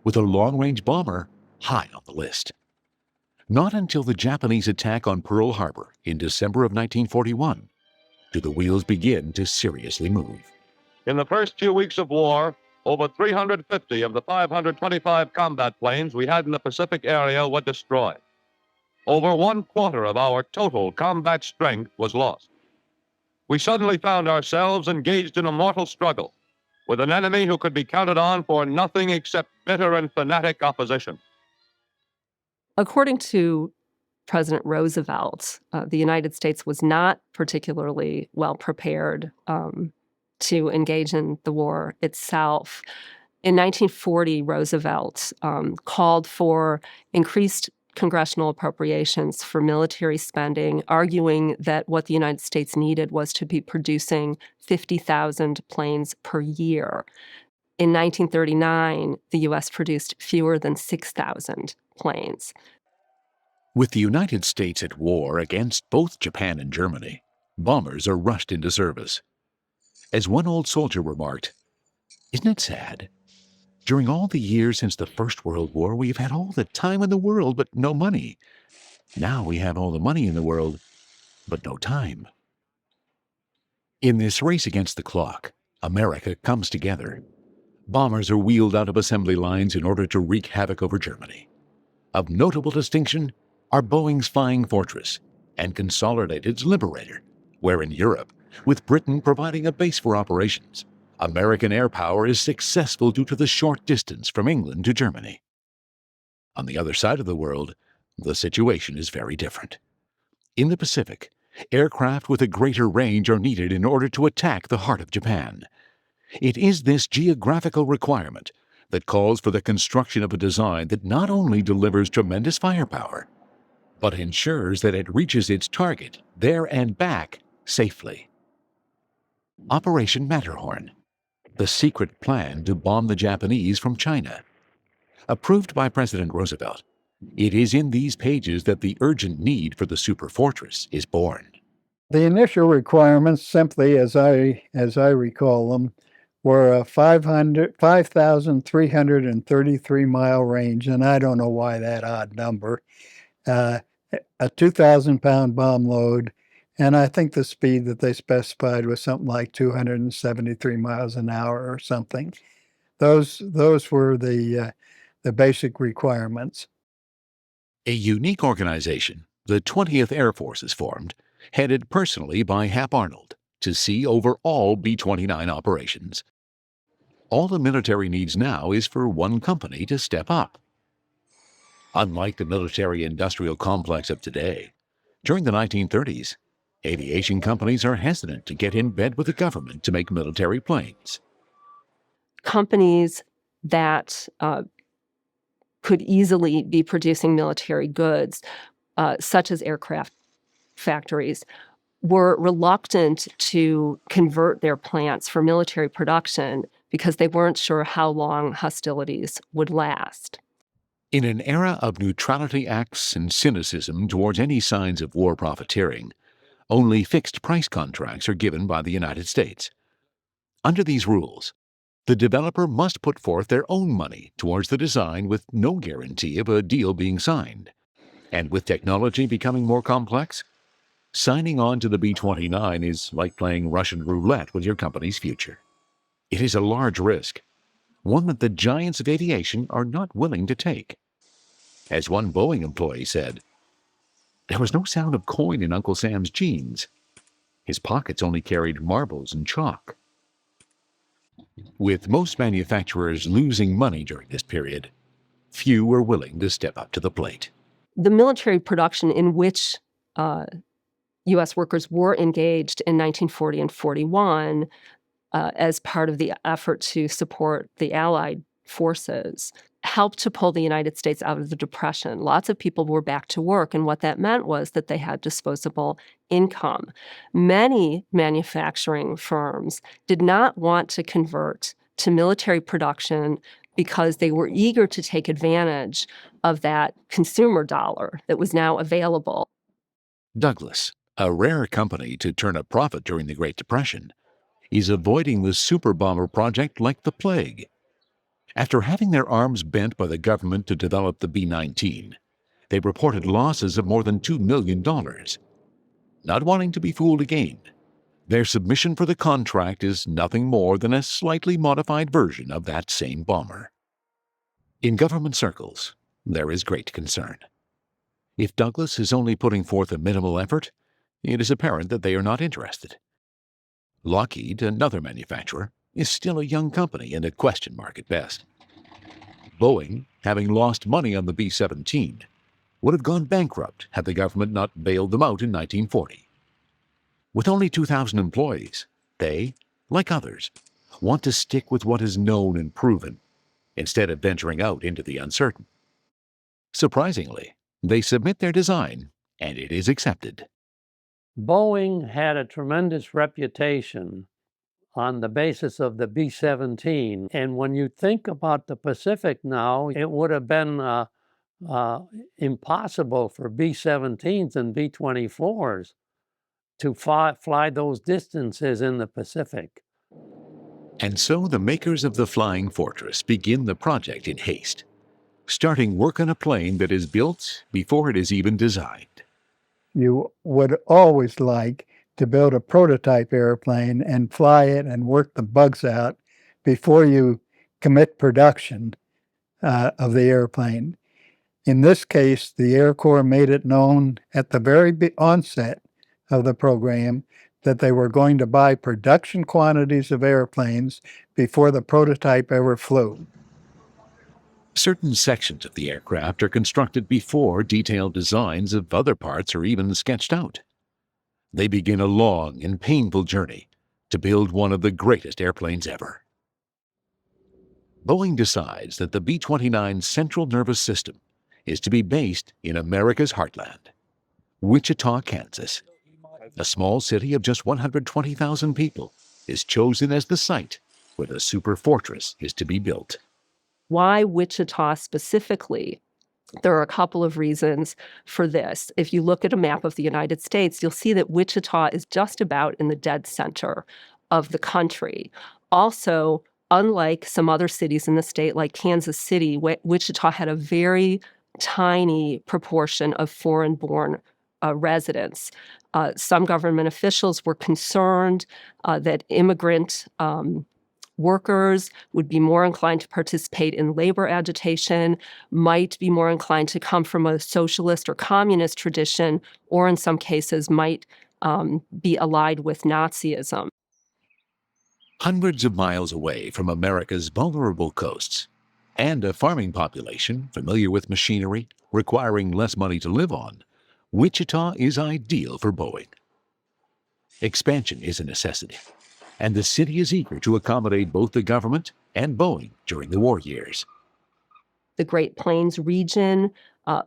with a long-range bomber high on the list. Not until the Japanese attack on Pearl Harbor in December of 1941 do the wheels begin to seriously move. In the first few weeks of war, over 350 of the 525 combat planes we had in the Pacific area were destroyed. Over 1/4 of our total combat strength was lost. We suddenly found ourselves engaged in a mortal struggle with an enemy who could be counted on for nothing except bitter and fanatic opposition. According to President Roosevelt, the United States was not particularly well prepared to engage in the war itself. In 1940, Roosevelt called for increased congressional appropriations for military spending, arguing that what the United States needed was to be producing 50,000 planes per year. In 1939, the U.S. produced fewer than 6,000 planes. With the United States at war against both Japan and Germany, bombers are rushed into service. As one old soldier remarked, "Isn't it sad? During all the years since the First World War, we've had all the time in the world, but no money. Now we have all the money in the world, but no time." In this race against the clock, America comes together. Bombers are wheeled out of assembly lines in order to wreak havoc over Germany. Of notable distinction are Boeing's Flying Fortress and Consolidated's Liberator, where in Europe, with Britain providing a base for operations, American air power is successful due to the short distance from England to Germany. On the other side of the world, the situation is very different. In the Pacific, aircraft with a greater range are needed in order to attack the heart of Japan. It is this geographical requirement that calls for the construction of a design that not only delivers tremendous firepower, but ensures that it reaches its target there and back safely. Operation Matterhorn, the secret plan to bomb the Japanese from China. Approved by President Roosevelt, it is in these pages that the urgent need for the Superfortress is born. The initial requirements, simply as I recall them, were a 5,333 mile range, and I don't know why that odd number, a 2,000-pound bomb load, and I think the speed that they specified was something like 273 miles an hour or something. Those were the basic requirements. A unique organization, the 20th Air Force, is formed, headed personally by Hap Arnold, to see over all B-29 operations. All the military needs now is for one company to step up. Unlike the military-industrial complex of today, during the 1930s, aviation companies are hesitant to get in bed with the government to make military planes. Companies that could easily be producing military goods, such as aircraft factories, were reluctant to convert their plants for military production because they weren't sure how long hostilities would last. In an era of neutrality acts and cynicism towards any signs of war profiteering, only fixed price contracts are given by the United States. Under these rules, the developer must put forth their own money towards the design with no guarantee of a deal being signed. And with technology becoming more complex, signing on to the B-29 is like playing Russian roulette with your company's future. It is a large risk, one that the giants of aviation are not willing to take. As one Boeing employee said, "There was no sound of coin in Uncle Sam's jeans. His pockets only carried marbles and chalk." With most manufacturers losing money during this period, few were willing to step up to the plate. The military production in which U.S. workers were engaged in 1940 and 41 as part of the effort to support the Allied forces helped to pull the United States out of the Depression. Lots of people were back to work, and what that meant was that they had disposable income. Many manufacturing firms did not want to convert to military production because they were eager to take advantage of that consumer dollar that was now available. Douglas, a rare company to turn a profit during the Great Depression, is avoiding the super bomber project like the plague. After having their arms bent by the government to develop the B-19, they reported losses of more than $2 million. Not wanting to be fooled again, their submission for the contract is nothing more than a slightly modified version of that same bomber. In government circles, there is great concern. If Douglas is only putting forth a minimal effort, it is apparent that they are not interested. Lockheed, another manufacturer, is still a young company and a question mark at best. Boeing, having lost money on the B-17, would have gone bankrupt had the government not bailed them out in 1940. With only 2,000 employees, they, like others, want to stick with what is known and proven, instead of venturing out into the uncertain. Surprisingly, they submit their design, and it is accepted. Boeing had a tremendous reputation on the basis of the B-17. And when you think about the Pacific now, it would have been impossible for B-17s and B-24s to fly those distances in the Pacific. And so the makers of the Flying Fortress begin the project in haste, starting work on a plane that is built before it is even designed. You would always like to build a prototype airplane and fly it and work the bugs out before you commit production of the airplane. In this case, the Air Corps made it known at the very onset of the program that they were going to buy production quantities of airplanes before the prototype ever flew. Certain sections of the aircraft are constructed before detailed designs of other parts are even sketched out. They begin a long and painful journey to build one of the greatest airplanes ever. Boeing decides that the B-29's central nervous system is to be based in America's heartland, Wichita, Kansas. A small city of just 120,000 people is chosen as the site where the Superfortress is to be built. Why Wichita specifically? There are a couple of reasons for this. If you look at a map of the United States, you'll see that Wichita is just about in the dead center of the country. Also, unlike some other cities in the state, like Kansas City, Wichita had a very tiny proportion of foreign-born residents. Some government officials were concerned that immigrant workers would be more inclined to participate in labor agitation, might be more inclined to come from a socialist or communist tradition, or in some cases might be allied with Nazism. Hundreds of miles away from America's vulnerable coasts, and a farming population familiar with machinery requiring less money to live on, Wichita is ideal for Boeing. Expansion is a necessity, and the city is eager to accommodate both the government and Boeing during the war years. The Great Plains region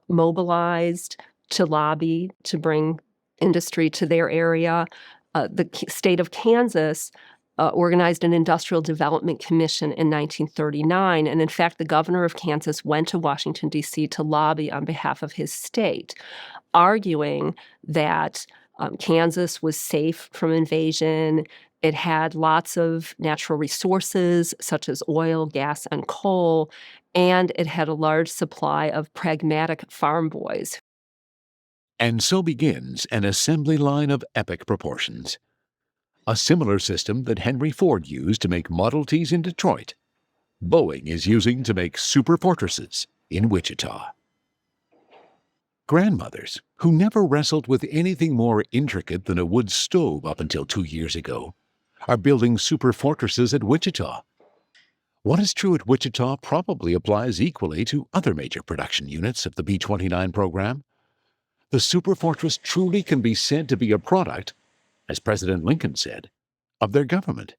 mobilized to lobby to bring industry to their area. The state of Kansas organized an Industrial Development Commission in 1939, and in fact, the governor of Kansas went to Washington, D.C. to lobby on behalf of his state, arguing that Kansas was safe from invasion. It had lots of natural resources, such as oil, gas, and coal, and it had a large supply of pragmatic farm boys. And so begins an assembly line of epic proportions. A similar system that Henry Ford used to make Model Ts in Detroit, Boeing is using to make Superfortresses in Wichita. Grandmothers, who never wrestled with anything more intricate than a wood stove up until 2 years ago, are building Superfortresses at Wichita. What is true at Wichita probably applies equally to other major production units of the B-29 program. The Superfortress truly can be said to be a product, as President Lincoln said, of their government.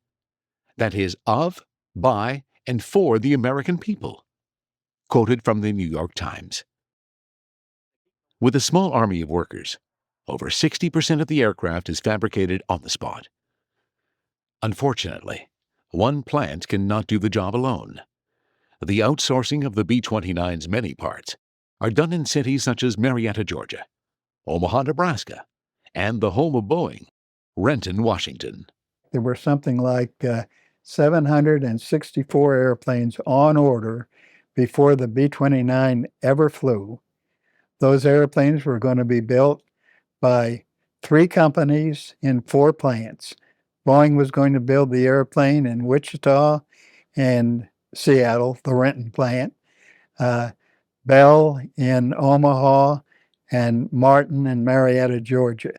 That is, of, by, and for the American people. Quoted from the New York Times. With a small army of workers, over 60% of the aircraft is fabricated on the spot. Unfortunately, one plant cannot do the job alone. The outsourcing of the B-29's many parts are done in cities such as Marietta, Georgia, Omaha, Nebraska, and the home of Boeing, Renton, Washington. There were something like 764 airplanes on order before the B-29 ever flew. Those airplanes were going to be built by 3 companies in 4 plants. Boeing was going to build the airplane in Wichita and Seattle, the Renton plant, Bell in Omaha, and Martin in Marietta, Georgia.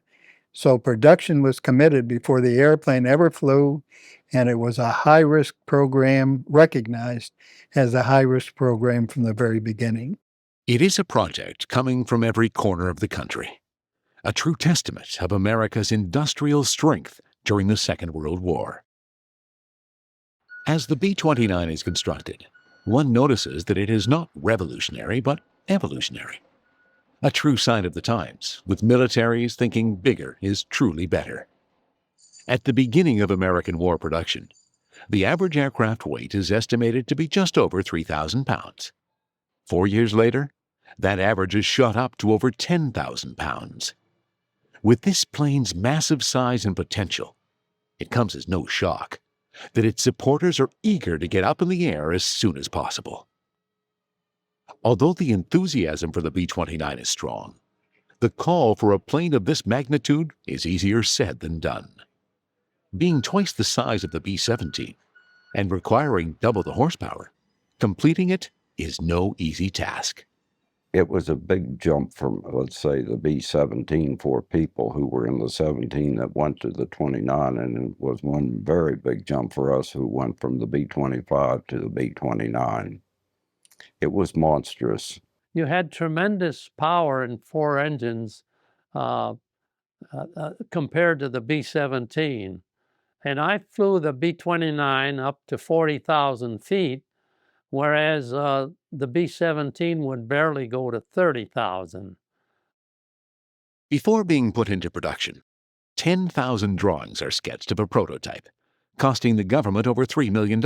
So production was committed before the airplane ever flew, and it was a high-risk program, recognized as a high-risk program from the very beginning. It is a project coming from every corner of the country, a true testament of America's industrial strength during the Second World War. As the B-29 is constructed, one notices that it is not revolutionary but evolutionary. A true sign of the times, with militaries thinking bigger is truly better. At the beginning of American war production, the average aircraft weight is estimated to be just over 3,000 pounds. 4 years later, that average is shot up to over 10,000 pounds. With this plane's massive size and potential, it comes as no shock that its supporters are eager to get up in the air as soon as possible. Although the enthusiasm for the B-29 is strong, the call for a plane of this magnitude is easier said than done. Being twice the size of the B-17 and requiring double the horsepower, completing it is no easy task. It was a big jump from, let's say, the B-17 for people who were in the 17 that went to the 29, and it was one very big jump for us who went from the B-25 to the B-29. It was monstrous. You had tremendous power in 4 engines compared to the B-17. And I flew the B-29 up to 40,000 feet, whereas the B-17 would barely go to 30,000. Before being put into production, 10,000 drawings are sketched of a prototype, costing the government over $3 million.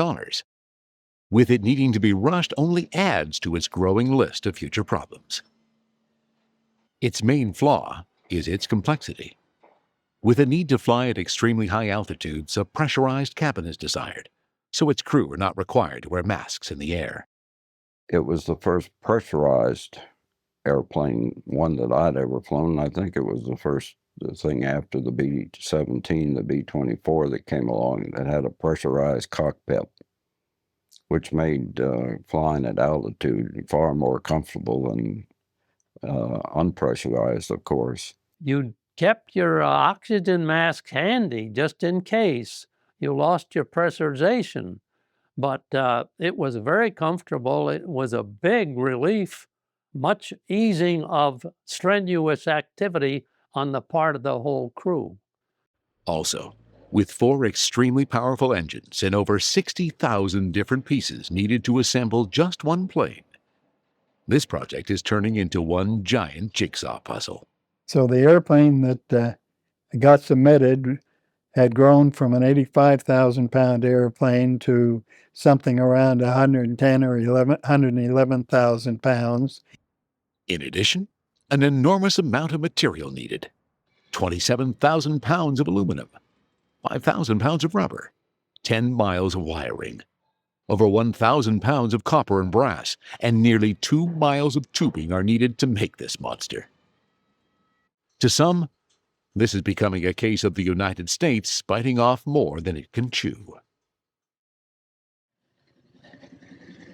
with it needing to be rushed only adds to its growing list of future problems. Its main flaw is its complexity. With a need to fly at extremely high altitudes, a pressurized cabin is desired, so its crew are not required to wear masks in the air. It was the first pressurized airplane, one that I'd ever flown. I think it was the first thing after the B-17, the B-24 that came along that had a pressurized cockpit, which made flying at altitude far more comfortable than unpressurized, of course. You kept your oxygen mask handy just in case you lost your pressurization. But it was very comfortable. It was a big relief, much easing of strenuous activity on the part of the whole crew. Also, with 4 extremely powerful engines and over 60,000 different pieces needed to assemble just one plane, this project is turning into one giant jigsaw puzzle. So the airplane that got submitted had grown from an 85,000-pound airplane to something around 110 or 111,000 pounds. In addition, an enormous amount of material needed. 27,000 pounds of aluminum, 5,000 pounds of rubber, 10 miles of wiring, over 1,000 pounds of copper and brass, and nearly 2 miles of tubing are needed to make this monster. To some, this is becoming a case of the United States biting off more than it can chew.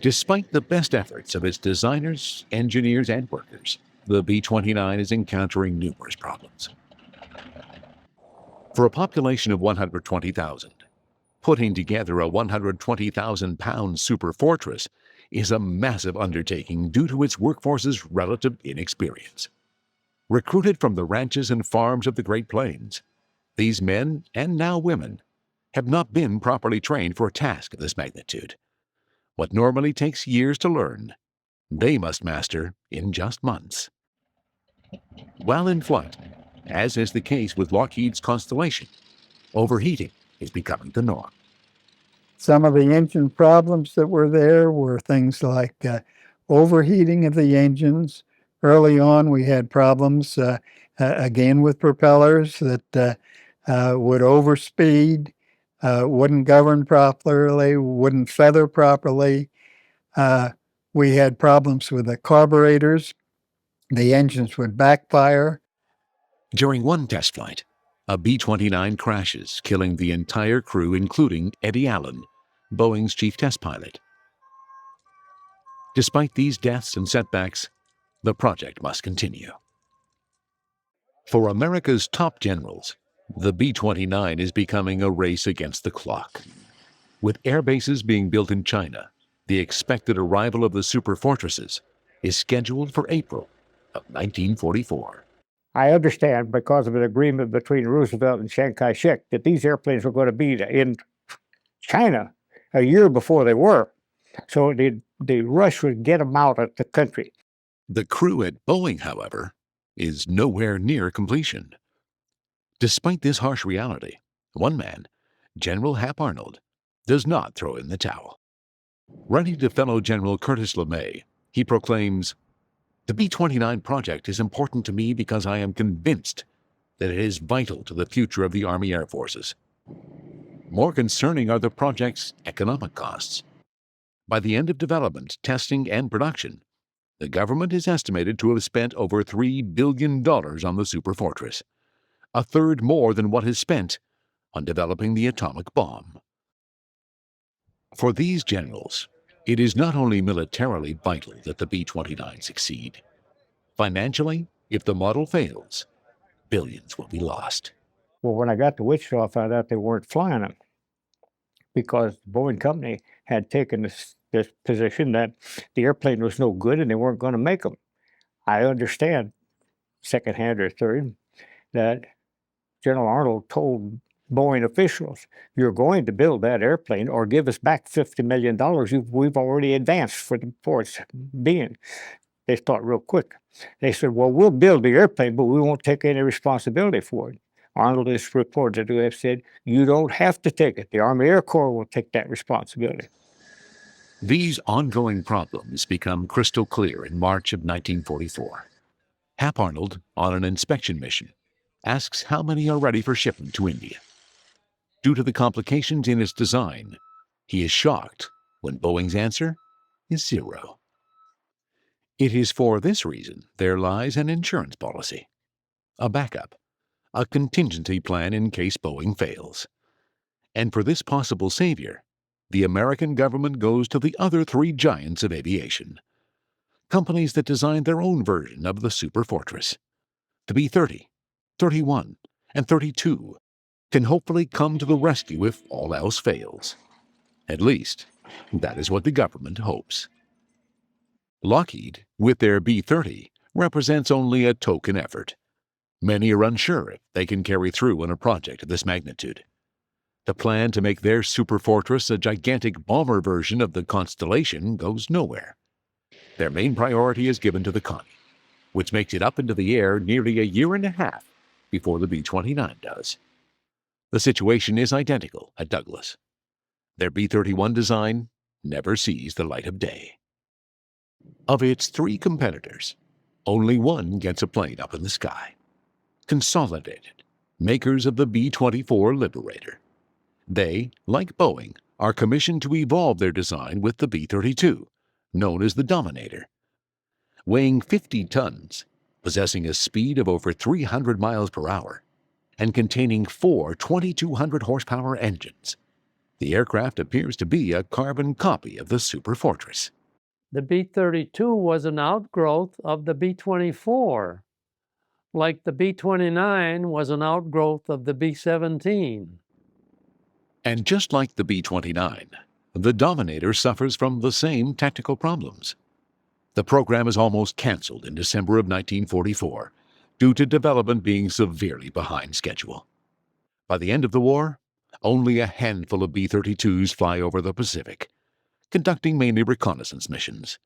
Despite the best efforts of its designers, engineers, and workers, the B-29 is encountering numerous problems. For a population of 120,000, putting together a 120,000-pound Superfortress is a massive undertaking due to its workforce's relative inexperience. Recruited from the ranches and farms of the Great Plains, these men, and now women, have not been properly trained for a task of this magnitude. What normally takes years to learn, they must master in just months. While in flight, as is the case with Lockheed's Constellation, overheating is becoming the norm. Some of the engine problems that were there were things like overheating of the engines. Early on, we had problems, again, with propellers that would overspeed, wouldn't govern properly, wouldn't feather properly. We had problems with the carburetors. The engines would backfire. During one test flight, a B-29 crashes, killing the entire crew, including Eddie Allen, Boeing's chief test pilot. Despite these deaths and setbacks, the project must continue. For America's top generals, the B-29 is becoming a race against the clock. With air bases being built in China, the expected arrival of the Superfortresses is scheduled for April of 1944. I understand, because of an agreement between Roosevelt and Chiang Kai-shek, that these airplanes were going to be in China a year before they were. So the rush would get them out of the country. The crew at Boeing, however, is nowhere near completion. Despite this harsh reality, one man, General Hap Arnold, does not throw in the towel. Writing to fellow General Curtis LeMay, he proclaims, "The B-29 project is important to me because I am convinced that it is vital to the future of the Army Air Forces. More concerning are the project's economic costs. By the end of development, testing, and production, the government is estimated to have spent over $3 billion on the Superfortress, a third more than what is spent on developing the atomic bomb." For these generals, it is not only militarily vital that the B-29 succeed. Financially, if the model fails, billions will be lost. Well, when I got to Wichita, I found out they weren't flying them because the Boeing company had taken this position that the airplane was no good and they weren't going to make them. I understand, secondhand or third, that General Arnold told Boeing officials, "You're going to build that airplane or give us back $50 million we've already advanced for its being." They thought real quick. They said, "Well, we'll build the airplane, but we won't take any responsibility for it." Arnold is reported to have said, "You don't have to take it. The Army Air Corps will take that responsibility." These ongoing problems become crystal clear in March of 1944. Hap Arnold, on an inspection mission, asks how many are ready for shipment to India. Due to the complications in its design, he is shocked when Boeing's answer is 0. It is for this reason there lies an insurance policy, a backup, a contingency plan in case Boeing fails. And for this possible savior, the American government goes to the other 3 giants of aviation, companies that designed their own version of the Superfortress. The B-30, 31, and 32 can hopefully come to the rescue if all else fails. At least, that is what the government hopes. Lockheed, with their B-30, represents only a token effort. Many are unsure if they can carry through on a project of this magnitude. The plan to make their Superfortress a gigantic bomber version of the Constellation goes nowhere. Their main priority is given to the Connie, which makes it up into the air nearly a year and a half before the B-29 does. The situation is identical at Douglas. Their B-31 design never sees the light of day. Of its 3 competitors, only one gets a plane up in the sky. Consolidated, makers of the B-24 Liberator. They, like Boeing, are commissioned to evolve their design with the B-32, known as the Dominator. Weighing 50 tons, possessing a speed of over 300 miles per hour, and containing 4 2,200 horsepower engines, the aircraft appears to be a carbon copy of the Superfortress. The B-32 was an outgrowth of the B-24, like the B-29 was an outgrowth of the B-17. And just like the B-29, the Dominator suffers from the same technical problems. The program is almost canceled in December of 1944 due to development being severely behind schedule. By the end of the war, only a handful of B-32s fly over the Pacific, conducting mainly reconnaissance missions.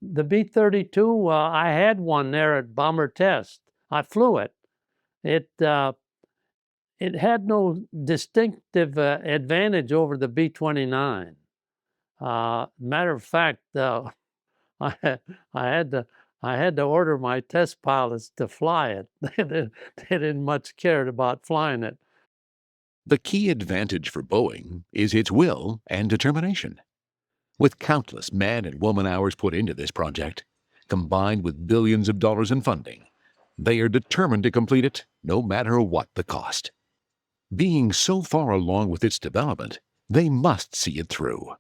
The B-32, I had one there at Bomber Test. I flew it. It had no distinctive advantage over the B-29. Matter of fact, I had to order my test pilots to fly it. They didn't much care about flying it. The key advantage for Boeing is its will and determination. With countless man and woman hours put into this project, combined with billions of dollars in funding, they are determined to complete it no matter what the cost. Being so far along with its development, they must see it through.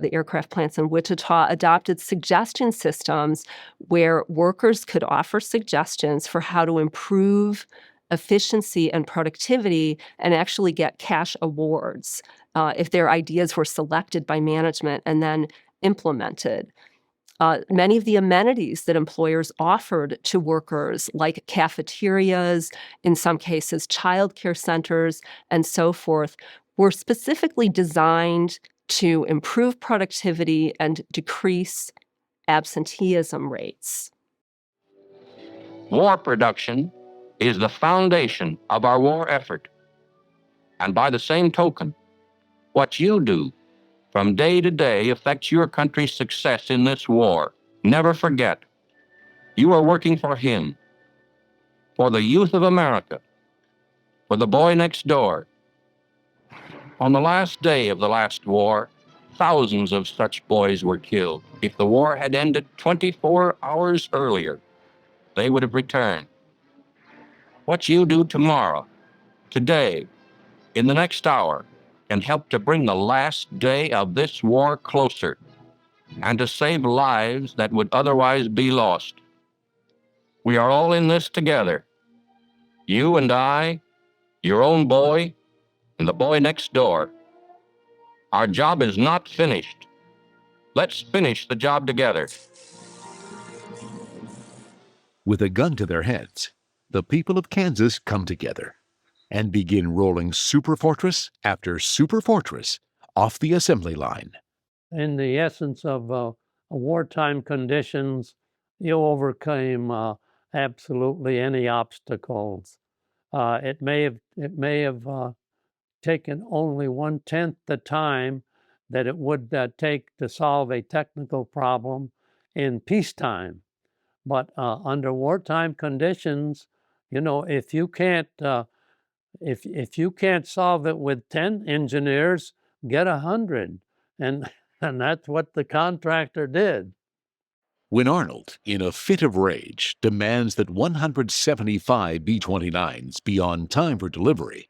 The aircraft plants in Wichita adopted suggestion systems where workers could offer suggestions for how to improve efficiency and productivity and actually get cash awards if their ideas were selected by management and then implemented. Many of the amenities that employers offered to workers, like cafeterias, in some cases child care centers, and so forth, were specifically designed to improve productivity and decrease absenteeism rates. War production is the foundation of our war effort. And by the same token, what you do from day to day affects your country's success in this war. Never forget, you are working for him, for the youth of America, for the boy next door. On the last day of the last war, thousands of such boys were killed. If the war had ended 24 hours earlier, they would have returned. What you do tomorrow, today, in the next hour, can help to bring the last day of this war closer and to save lives that would otherwise be lost. We are all in this together. You and I, your own boy, and the boy next door. Our job is not finished. Let's finish the job together. With a gun to their heads, the people of Kansas come together and begin rolling Superfortress after Superfortress off the assembly line. In the essence of wartime conditions, you overcame absolutely any obstacles. It may have taken only 1/10 the time that it would take to solve a technical problem in peacetime. But under wartime conditions, you know, if you can't solve it with 10 engineers, get 100, and that's what the contractor did. When Arnold, in a fit of rage, demands that 175 B-29s be on time for delivery,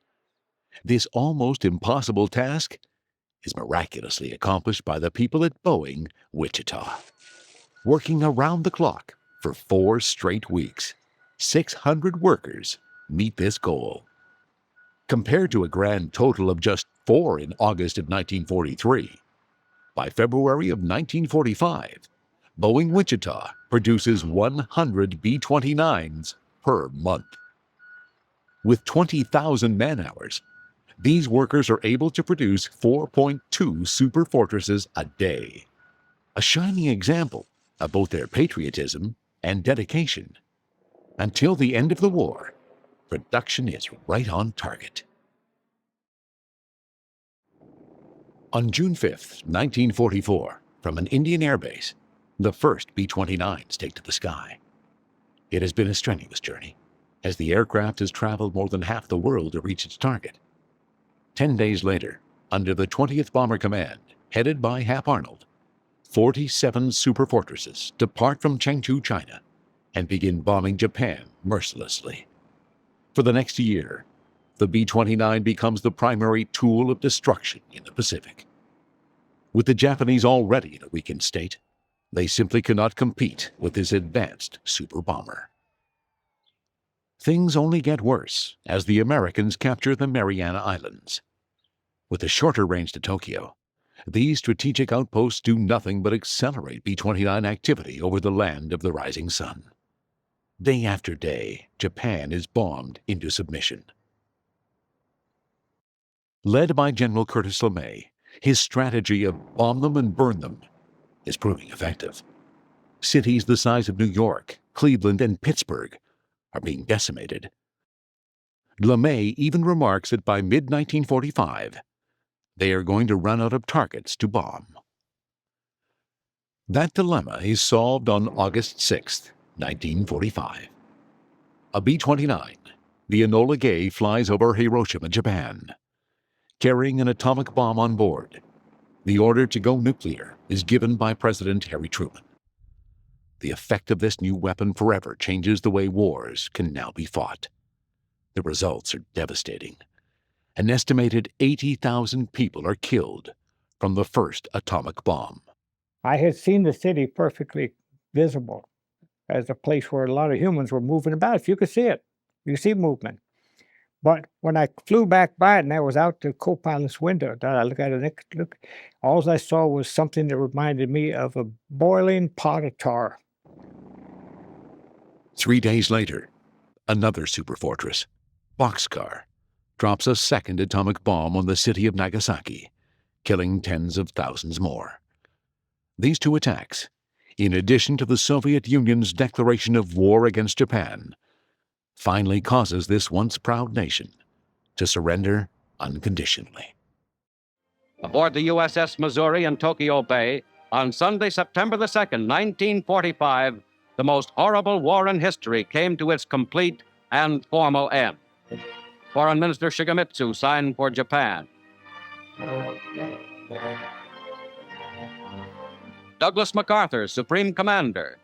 this almost impossible task is miraculously accomplished by the people at Boeing, Wichita. Working around the clock for 4 straight weeks, 600 workers meet this goal. Compared to a grand total of just 4 in August of 1943, by February of 1945, Boeing Wichita produces 100 B-29s per month. With 20,000 man-hours, these workers are able to produce 4.2 Superfortresses a day, a shining example of both their patriotism and dedication. Until the end of the war, production is right on target. On June 5, 1944, from an Indian airbase, the first B-29s take to the sky. It has been a strenuous journey, as the aircraft has traveled more than half the world to reach its target. 10 days later, under the 20th Bomber Command, headed by Hap Arnold, 47 Superfortresses depart from Chengdu, China, and begin bombing Japan mercilessly. For the next year, the B-29 becomes the primary tool of destruction in the Pacific. With the Japanese already in a weakened state, they simply cannot compete with this advanced super bomber. Things only get worse as the Americans capture the Mariana Islands. With a shorter range to Tokyo, these strategic outposts do nothing but accelerate B-29 activity over the land of the rising sun. Day after day, Japan is bombed into submission. Led by General Curtis LeMay, his strategy of bomb them and burn them is proving effective. Cities the size of New York, Cleveland, and Pittsburgh are being decimated. LeMay even remarks that by mid-1945, they are going to run out of targets to bomb. That dilemma is solved on August 6, 1945. A B-29, the Enola Gay, flies over Hiroshima, Japan, carrying an atomic bomb on board. The order to go nuclear is given by President Harry Truman. The effect of this new weapon forever changes the way wars can now be fought. The results are devastating. An estimated 80,000 people are killed from the first atomic bomb. I had seen the city perfectly visible as a place where a lot of humans were moving about. If you could see it, you could see movement. But when I flew back by it and I was out the co-pilot's window, I look at it, all I saw was something that reminded me of a boiling pot of tar. 3 days later, another superfortress, Boxcar, drops a second atomic bomb on the city of Nagasaki, killing tens of thousands more. These 2 attacks, in addition to the Soviet Union's declaration of war against Japan, finally causes this once proud nation to surrender unconditionally. Aboard the USS Missouri in Tokyo Bay, on Sunday, September the 2nd, 1945, the most horrible war in history came to its complete and formal end. Foreign Minister Shigemitsu signed for Japan. Douglas MacArthur, Supreme Commander.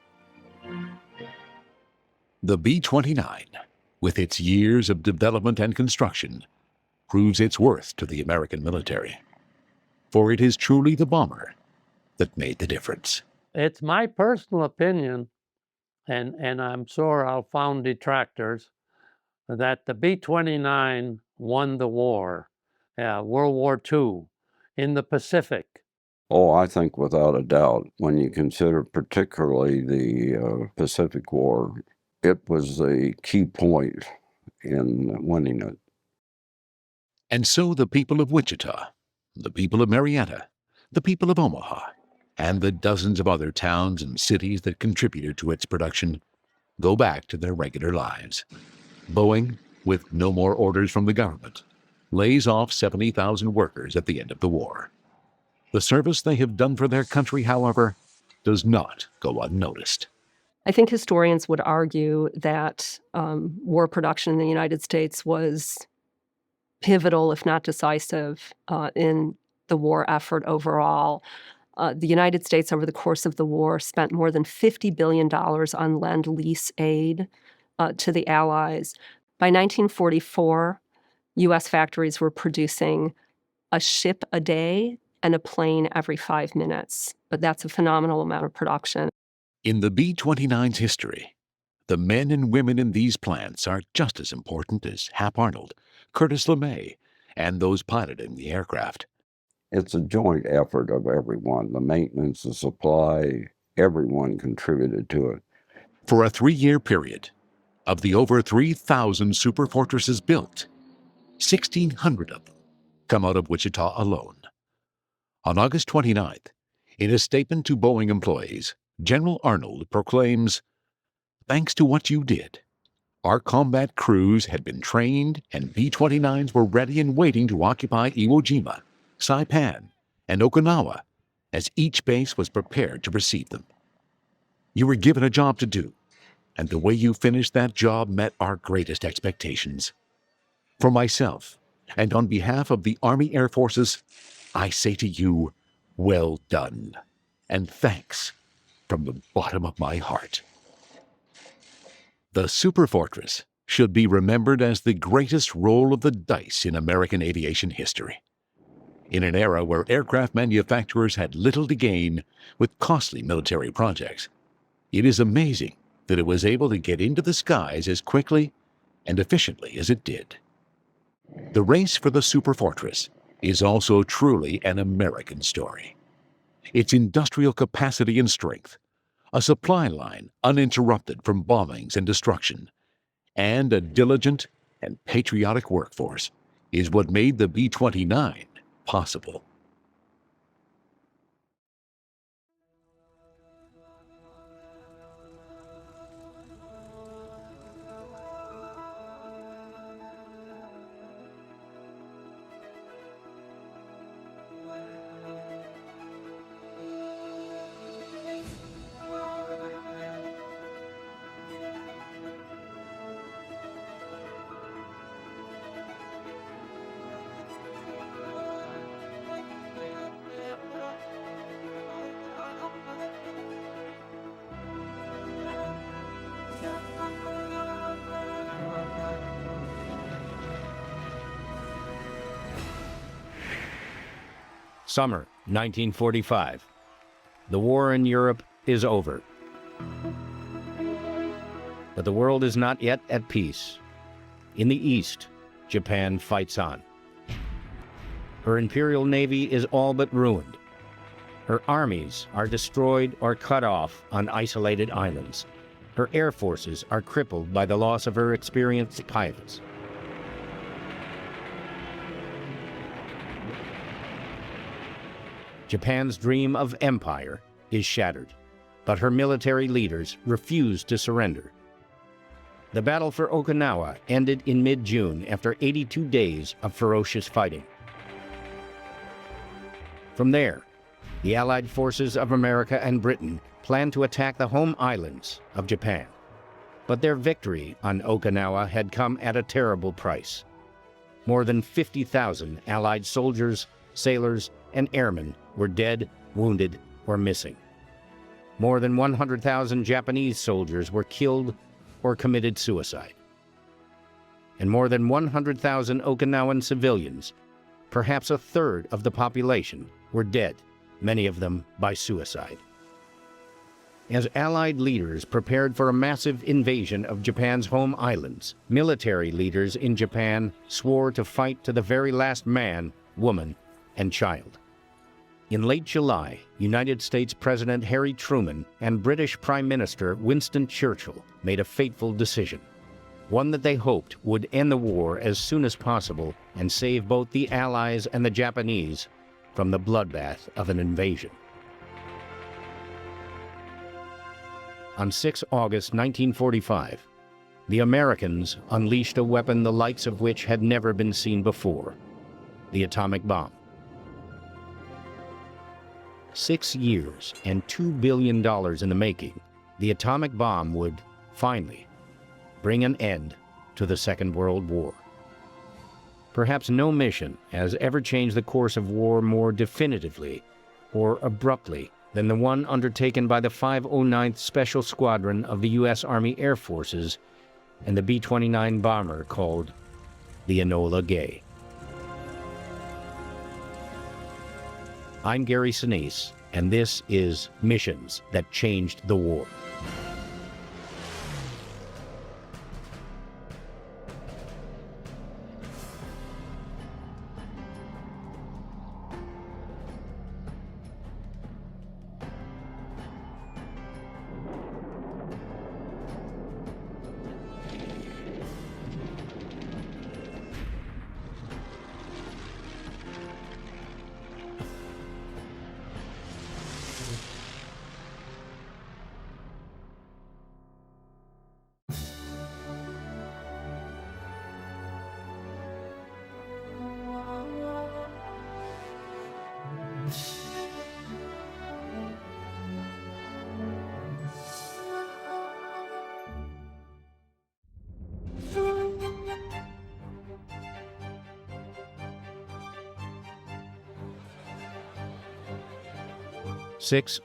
The B-29, with its years of development and construction, proves its worth to the American military. For it is truly the bomber that made the difference. It's my personal opinion, and I'm sure I'll find detractors, that the B-29 won the war, World War II, in the Pacific. Oh, I think without a doubt, when you consider particularly the Pacific War, it was a key point in winning it. And so the people of Wichita, the people of Marietta, the people of Omaha, and the dozens of other towns and cities that contributed to its production go back to their regular lives. Boeing, with no more orders from the government, lays off 70,000 workers at the end of the war. The service they have done for their country, however, does not go unnoticed. I think historians would argue that war production in the United States was pivotal, if not decisive, in the war effort overall. The United States, over the course of the war, spent more than $50 billion on Lend-Lease aid to the Allies. By 1944, U.S. factories were producing a ship a day and a plane every 5 minutes. But that's a phenomenal amount of production. In the B-29's history, the men and women in these plants are just as important as Hap Arnold, Curtis LeMay, and those piloting the aircraft. It's a joint effort of everyone. The maintenance, the supply, everyone contributed to it. For a 3-year period, of the over 3,000 Superfortresses built, 1,600 of them come out of Wichita alone. On August 29th, in a statement to Boeing employees, General Arnold proclaims, "Thanks to what you did, our combat crews had been trained and B-29s were ready and waiting to occupy Iwo Jima, Saipan, and Okinawa as each base was prepared to receive them. You were given a job to do, and the way you finished that job met our greatest expectations. For myself, and on behalf of the Army Air Forces, I say to you, well done, and thanks from the bottom of my heart." The Superfortress should be remembered as the greatest roll of the dice in American aviation history. In an era where aircraft manufacturers had little to gain with costly military projects, it is amazing that it was able to get into the skies as quickly and efficiently as it did. The race for the Superfortress is also truly an American story. Its industrial capacity and strength, a supply line uninterrupted from bombings and destruction, and a diligent and patriotic workforce is what made the B-29 possible. Summer 1945. The war in Europe is over. But the world is not yet at peace. In the East, Japan fights on. Her Imperial Navy is all but ruined. Her armies are destroyed or cut off on isolated islands. Her air forces are crippled by the loss of her experienced pilots. Japan's dream of empire is shattered, but her military leaders refuse to surrender. The battle for Okinawa ended in mid-June after 82 days of ferocious fighting. From there, the Allied forces of America and Britain planned to attack the home islands of Japan. But their victory on Okinawa had come at a terrible price. More than 50,000 Allied soldiers, sailors, and airmen were dead, wounded, or missing. More than 100,000 Japanese soldiers were killed or committed suicide. And more than 100,000 Okinawan civilians, perhaps a third of the population, were dead, many of them by suicide. As Allied leaders prepared for a massive invasion of Japan's home islands, military leaders in Japan swore to fight to the very last man, woman, and child. In late July, United States President Harry Truman and British Prime Minister Winston Churchill made a fateful decision, one that they hoped would end the war as soon as possible and save both the Allies and the Japanese from the bloodbath of an invasion. On 6 August 1945, the Americans unleashed a weapon the likes of which had never been seen before, the atomic bomb. 6 years and $2 billion in the making, the atomic bomb would, finally, bring an end to the Second World War. Perhaps no mission has ever changed the course of war more definitively or abruptly than the one undertaken by the 509th Special Squadron of the U.S. Army Air Forces and the B-29 bomber called the Enola Gay. I'm Gary Sinise, and this is Missions That Changed the War.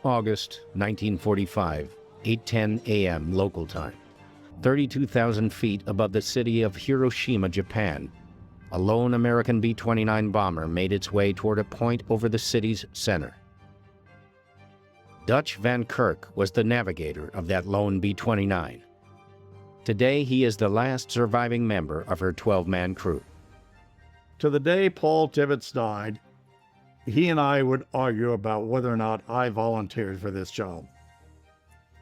August 1945, 8:10 a.m. local time. 32,000 feet above the city of Hiroshima, Japan, a lone American B-29 bomber made its way toward a point over the city's center. Dutch Van Kirk was the navigator of that lone B-29. Today, he is the last surviving member of her 12-man crew. To the day Paul Tibbets died, he and I would argue about whether or not I volunteered for this job.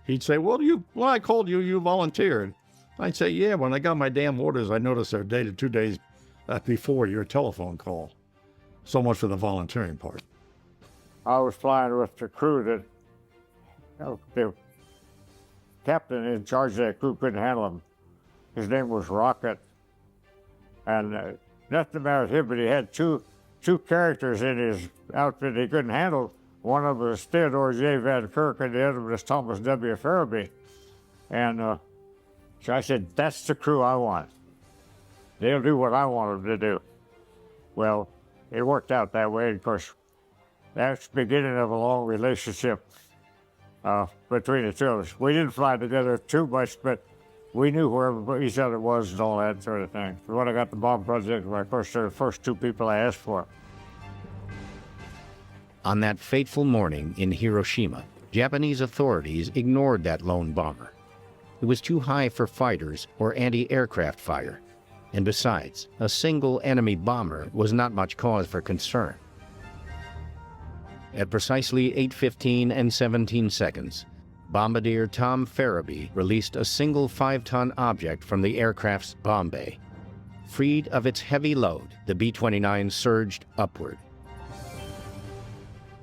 He'd say, well, I called you, you volunteered. I'd say, yeah, when I got my damn orders, I noticed they're dated 2 days before your telephone call. So much for the volunteering part. I was flying with the crew that, the captain in charge of that crew couldn't handle him. His name was Rocket. And nothing the matter with him, but he had two characters in his outfit he couldn't handle. One of them was Theodore J. Van Kirk, and the other was Thomas W. Farabee. And so I said, that's the crew I want. They'll do what I want them to do. Well, it worked out that way. Of course, that's the beginning of a long relationship between the two of us. We didn't fly together too much, but we knew where each other was and all that sort of thing. When I got the bomb project, of course, they're the first two people I asked for. On that fateful morning in Hiroshima, Japanese authorities ignored that lone bomber. It was too high for fighters or anti-aircraft fire. And besides, a single enemy bomber was not much cause for concern. At precisely 8:15 and 17 seconds, Bombardier Tom Farabee released a single 5-ton object from the aircraft's bomb bay. Freed of its heavy load, the B-29 surged upward.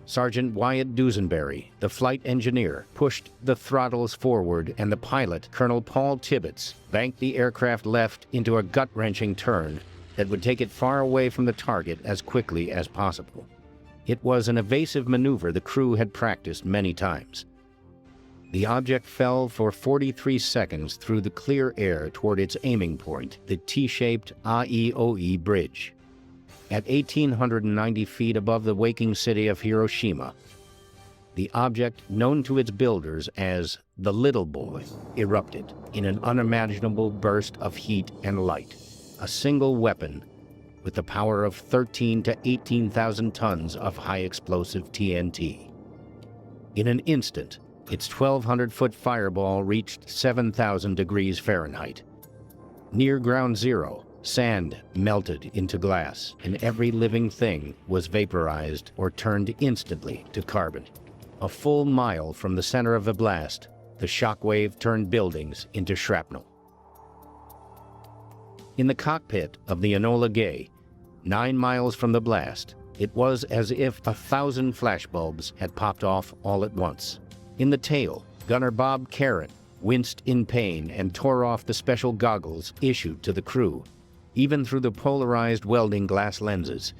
Sergeant Wyatt Dusenberry, the flight engineer, pushed the throttles forward, and the pilot, Colonel Paul Tibbets, banked the aircraft left into a gut-wrenching turn that would take it far away from the target as quickly as possible. It was an evasive maneuver the crew had practiced many times. The object fell for 43 seconds through the clear air toward its aiming point, the T-shaped Aeoi Bridge. At 1,890 feet above the waking city of Hiroshima, the object, known to its builders as the Little Boy, erupted in an unimaginable burst of heat and light, a single weapon with the power of 13 to 18,000 tons of high-explosive TNT. In an instant, its 1,200-foot fireball reached 7,000 degrees Fahrenheit. Near ground zero, sand melted into glass, and every living thing was vaporized or turned instantly to carbon. A full mile from the center of the blast, the shockwave turned buildings into shrapnel. In the cockpit of the Enola Gay, 9 miles from the blast, it was as if 1,000 flashbulbs had popped off all at once. In the tail, Gunner Bob Caron winced in pain and tore off the special goggles issued to the crew. Even through the polarized welding glass lenses,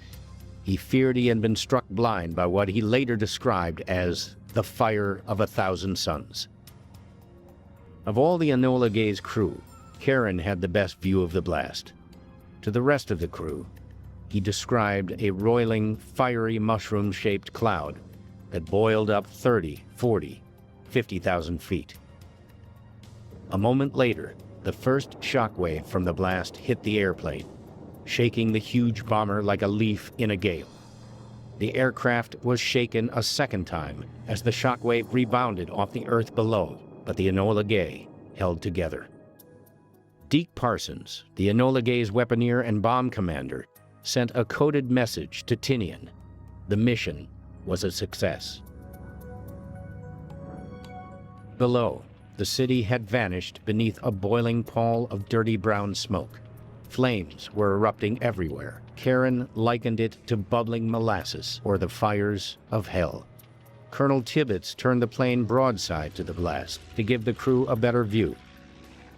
He feared he had been struck blind by what he later described as the fire of 1,000 suns. Of all the Enola Gay's crew, Karen had the best view of the blast. To the rest of the crew, he described a roiling, fiery mushroom-shaped cloud that boiled up 30, 40, 50,000 feet. A moment later, the first shockwave from the blast hit the airplane, shaking the huge bomber like a leaf in a gale. The aircraft was shaken a second time as the shockwave rebounded off the earth below, but the Enola Gay held together. Deke Parsons, the Enola Gay's weaponeer and bomb commander, sent a coded message to Tinian. The mission was a success. Below, the city had vanished beneath a boiling pall of dirty brown smoke. Flames were erupting everywhere. Karen likened it to bubbling molasses or the fires of hell. Colonel Tibbets turned the plane broadside to the blast to give the crew a better view.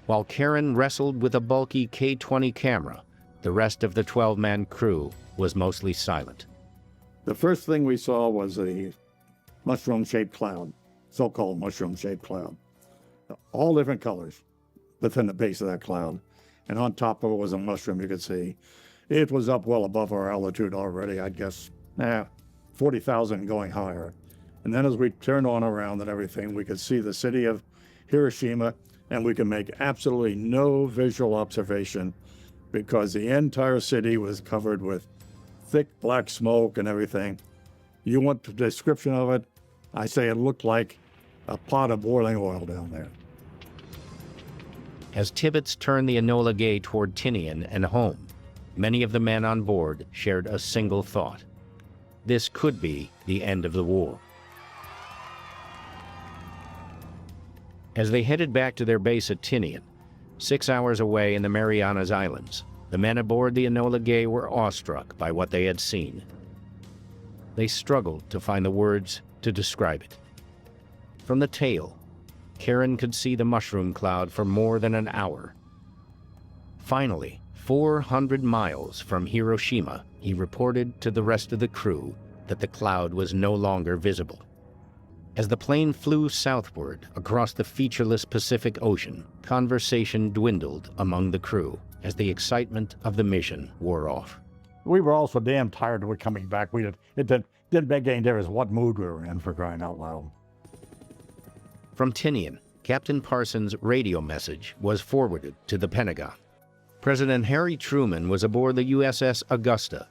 While Karen wrestled with a bulky K-20 camera, the rest of the 12-man crew was mostly silent. The first thing we saw was a mushroom-shaped cloud, so-called mushroom-shaped cloud. All different colors within the base of that cloud. And on top of it was a mushroom you could see. It was up well above our altitude already, I'd guess, 40,000 going higher. And then as we turned on around and everything, we could see the city of Hiroshima, and we could make absolutely no visual observation because the entire city was covered with thick black smoke and everything. You want the description of it? I say it looked like a pot of boiling oil down there. As Tibbets turned the Enola Gay toward Tinian and home, many of the men on board shared a single thought. This could be the end of the war. As they headed back to their base at Tinian, 6 hours away in the Marianas Islands, the men aboard the Enola Gay were awestruck by what they had seen. They struggled to find the words to describe it. From the tail, Karen could see the mushroom cloud for more than an hour. Finally, 400 miles from Hiroshima, he reported to the rest of the crew that the cloud was no longer visible. As the plane flew southward across the featureless Pacific Ocean, conversation dwindled among the crew as the excitement of the mission wore off. We were also damn tired of it coming back. It didn't make any difference what mood we were in, for crying out loud. From Tinian, Captain Parsons' radio message was forwarded to the Pentagon. President Harry Truman was aboard the USS Augusta,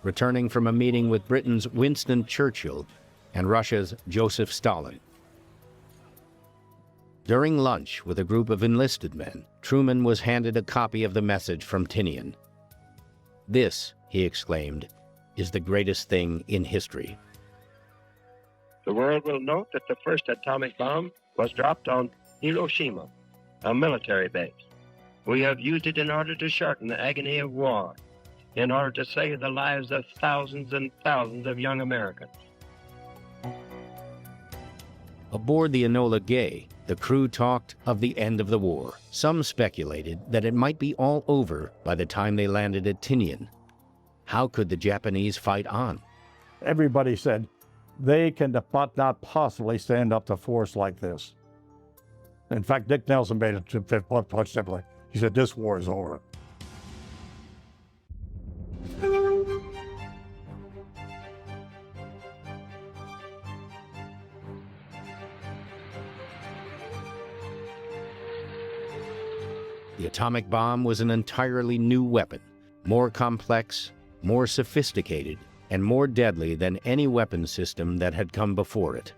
returning from a meeting with Britain's Winston Churchill and Russia's Joseph Stalin. During lunch with a group of enlisted men, Truman was handed a copy of the message from Tinian. "This," he exclaimed, "is the greatest thing in history." The world will note that the first atomic bomb was dropped on Hiroshima, a military base. We have used it in order to shorten the agony of war, in order to save the lives of thousands and thousands of young Americans. Aboard the Enola Gay, the crew talked of the end of the war. Some speculated that it might be all over by the time they landed at Tinian. How could the Japanese fight on? Everybody said they can not possibly stand up to force like this. In fact, Dick Nelson made it quite simply. He said, "This war is over." The atomic bomb was an entirely new weapon, more complex, more sophisticated, and more deadly than any weapon system that had come before it.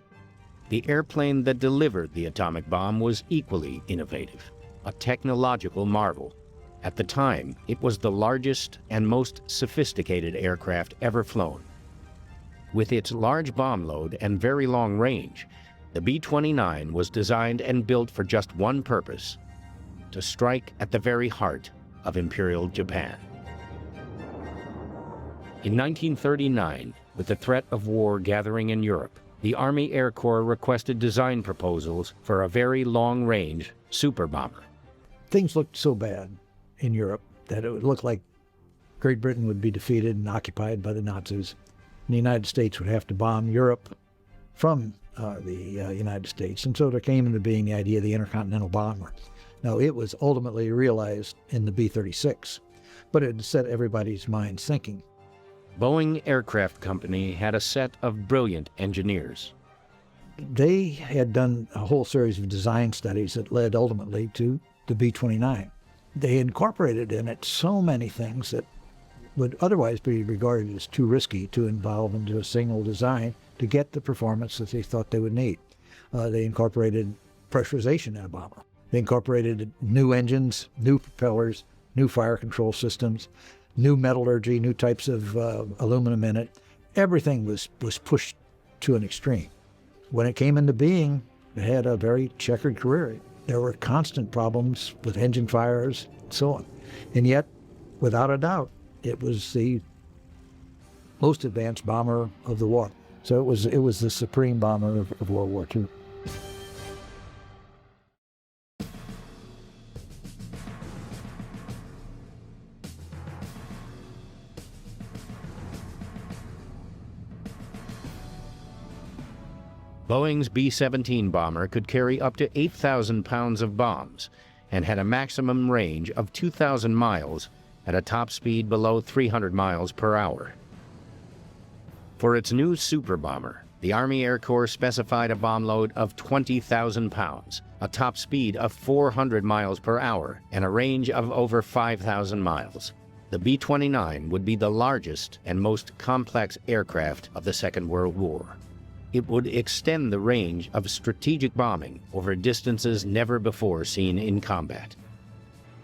The airplane that delivered the atomic bomb was equally innovative, a technological marvel. At the time, it was the largest and most sophisticated aircraft ever flown. With its large bomb load and very long range, the B-29 was designed and built for just one purpose: to strike at the very heart of Imperial Japan. In 1939, with the threat of war gathering in Europe, the Army Air Corps requested design proposals for a very long-range super bomber. Things looked so bad in Europe that it would look like Great Britain would be defeated and occupied by the Nazis. And the United States would have to bomb Europe from the United States. And so there came into being the idea of the intercontinental bomber. Now, it was ultimately realized in the B-36, but it set everybody's minds thinking. Boeing Aircraft Company had a set of brilliant engineers. They had done a whole series of design studies that led ultimately to the B-29. They incorporated in it so many things that would otherwise be regarded as too risky to involve into a single design to get the performance that they thought they would need. They incorporated pressurization in a bomber. They incorporated new engines, new propellers, new fire control systems, new metallurgy, new types of aluminum in it. Everything was pushed to an extreme. When it came into being, it had a very checkered career. There were constant problems with engine fires and so on. And yet, without a doubt, it was the most advanced bomber of the war. So it was the supreme bomber of World War II. Boeing's B-17 bomber could carry up to 8,000 pounds of bombs and had a maximum range of 2,000 miles at a top speed below 300 miles per hour. For its new super bomber, the Army Air Corps specified a bomb load of 20,000 pounds, a top speed of 400 miles per hour, and a range of over 5,000 miles. The B-29 would be the largest and most complex aircraft of the Second World War. It would extend the range of strategic bombing over distances never before seen in combat.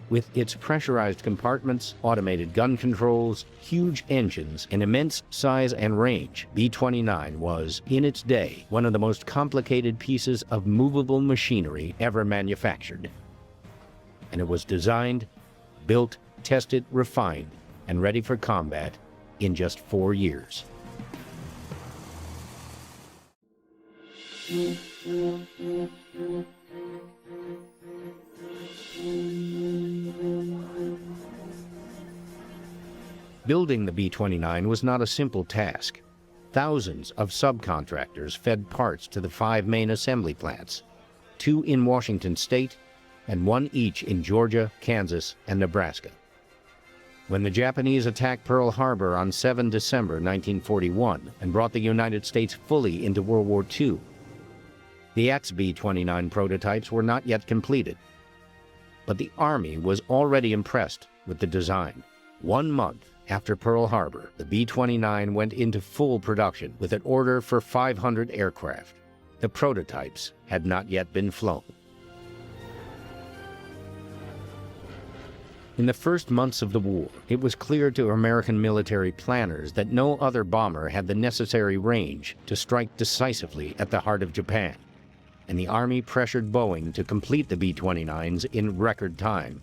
With its pressurized compartments, automated gun controls, huge engines, and immense size and range, B-29 was, in its day, one of the most complicated pieces of movable machinery ever manufactured. And it was designed, built, tested, refined, and ready for combat in just 4 years. Building the B-29 was not a simple task. Thousands of subcontractors fed parts to the 5 main assembly plants, 2 in Washington state and 1 each in Georgia, Kansas, and Nebraska. When the Japanese attacked Pearl Harbor on 7 December 1941 and brought the United States fully into World War II, the ex-B-29 prototypes were not yet completed. But the Army was already impressed with the design. 1 month after Pearl Harbor, the B-29 went into full production with an order for 500 aircraft. The prototypes had not yet been flown. In the first months of the war, it was clear to American military planners that no other bomber had the necessary range to strike decisively at the heart of Japan, and the Army pressured Boeing to complete the B-29s in record time.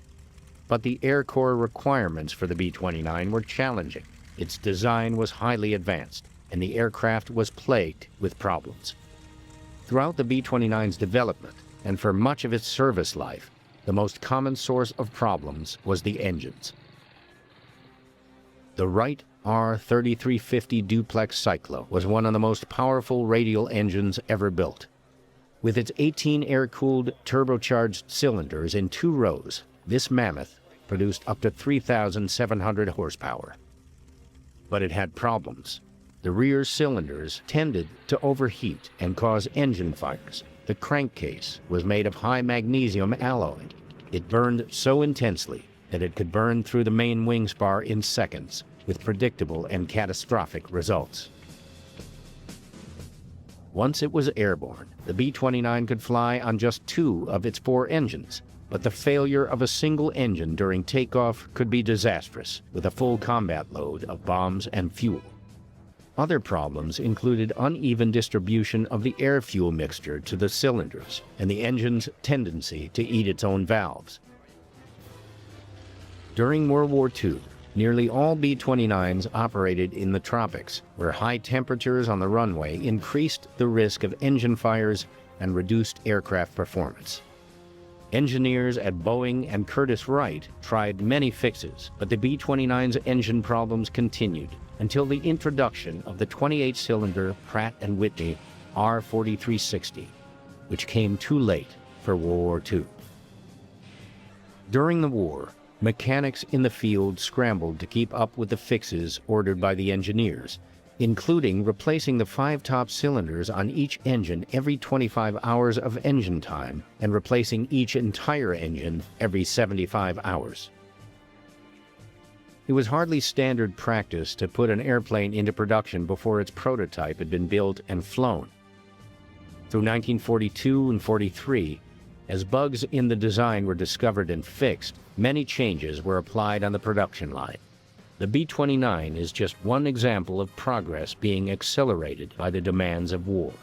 But the Air Corps requirements for the B-29 were challenging. Its design was highly advanced, and the aircraft was plagued with problems. Throughout the B-29's development, and for much of its service life, the most common source of problems was the engines. The Wright R-3350 duplex cyclo was one of the most powerful radial engines ever built. With its 18 air-cooled turbocharged cylinders in 2 rows, this mammoth produced up to 3,700 horsepower. But it had problems. The rear cylinders tended to overheat and cause engine fires. The crankcase was made of high magnesium alloy. It burned so intensely that it could burn through the main wing spar in seconds, with predictable and catastrophic results. Once it was airborne, the B-29 could fly on just 2 of its 4 engines, but the failure of a single engine during takeoff could be disastrous, with a full combat load of bombs and fuel. Other problems included uneven distribution of the air-fuel mixture to the cylinders and the engine's tendency to eat its own valves. During World War II, nearly all B-29s operated in the tropics, where high temperatures on the runway increased the risk of engine fires and reduced aircraft performance. Engineers at Boeing and Curtiss-Wright tried many fixes, but the B-29's engine problems continued until the introduction of the 28-cylinder Pratt & Whitney R-4360, which came too late for World War II. During the war, mechanics in the field scrambled to keep up with the fixes ordered by the engineers, including replacing the 5 top cylinders on each engine every 25 hours of engine time and replacing each entire engine every 75 hours. It was hardly standard practice to put an airplane into production before its prototype had been built and flown. Through 1942 and 43, as bugs in the design were discovered and fixed, many changes were applied on the production line. The B-29 is just one example of progress being accelerated by the demands of war.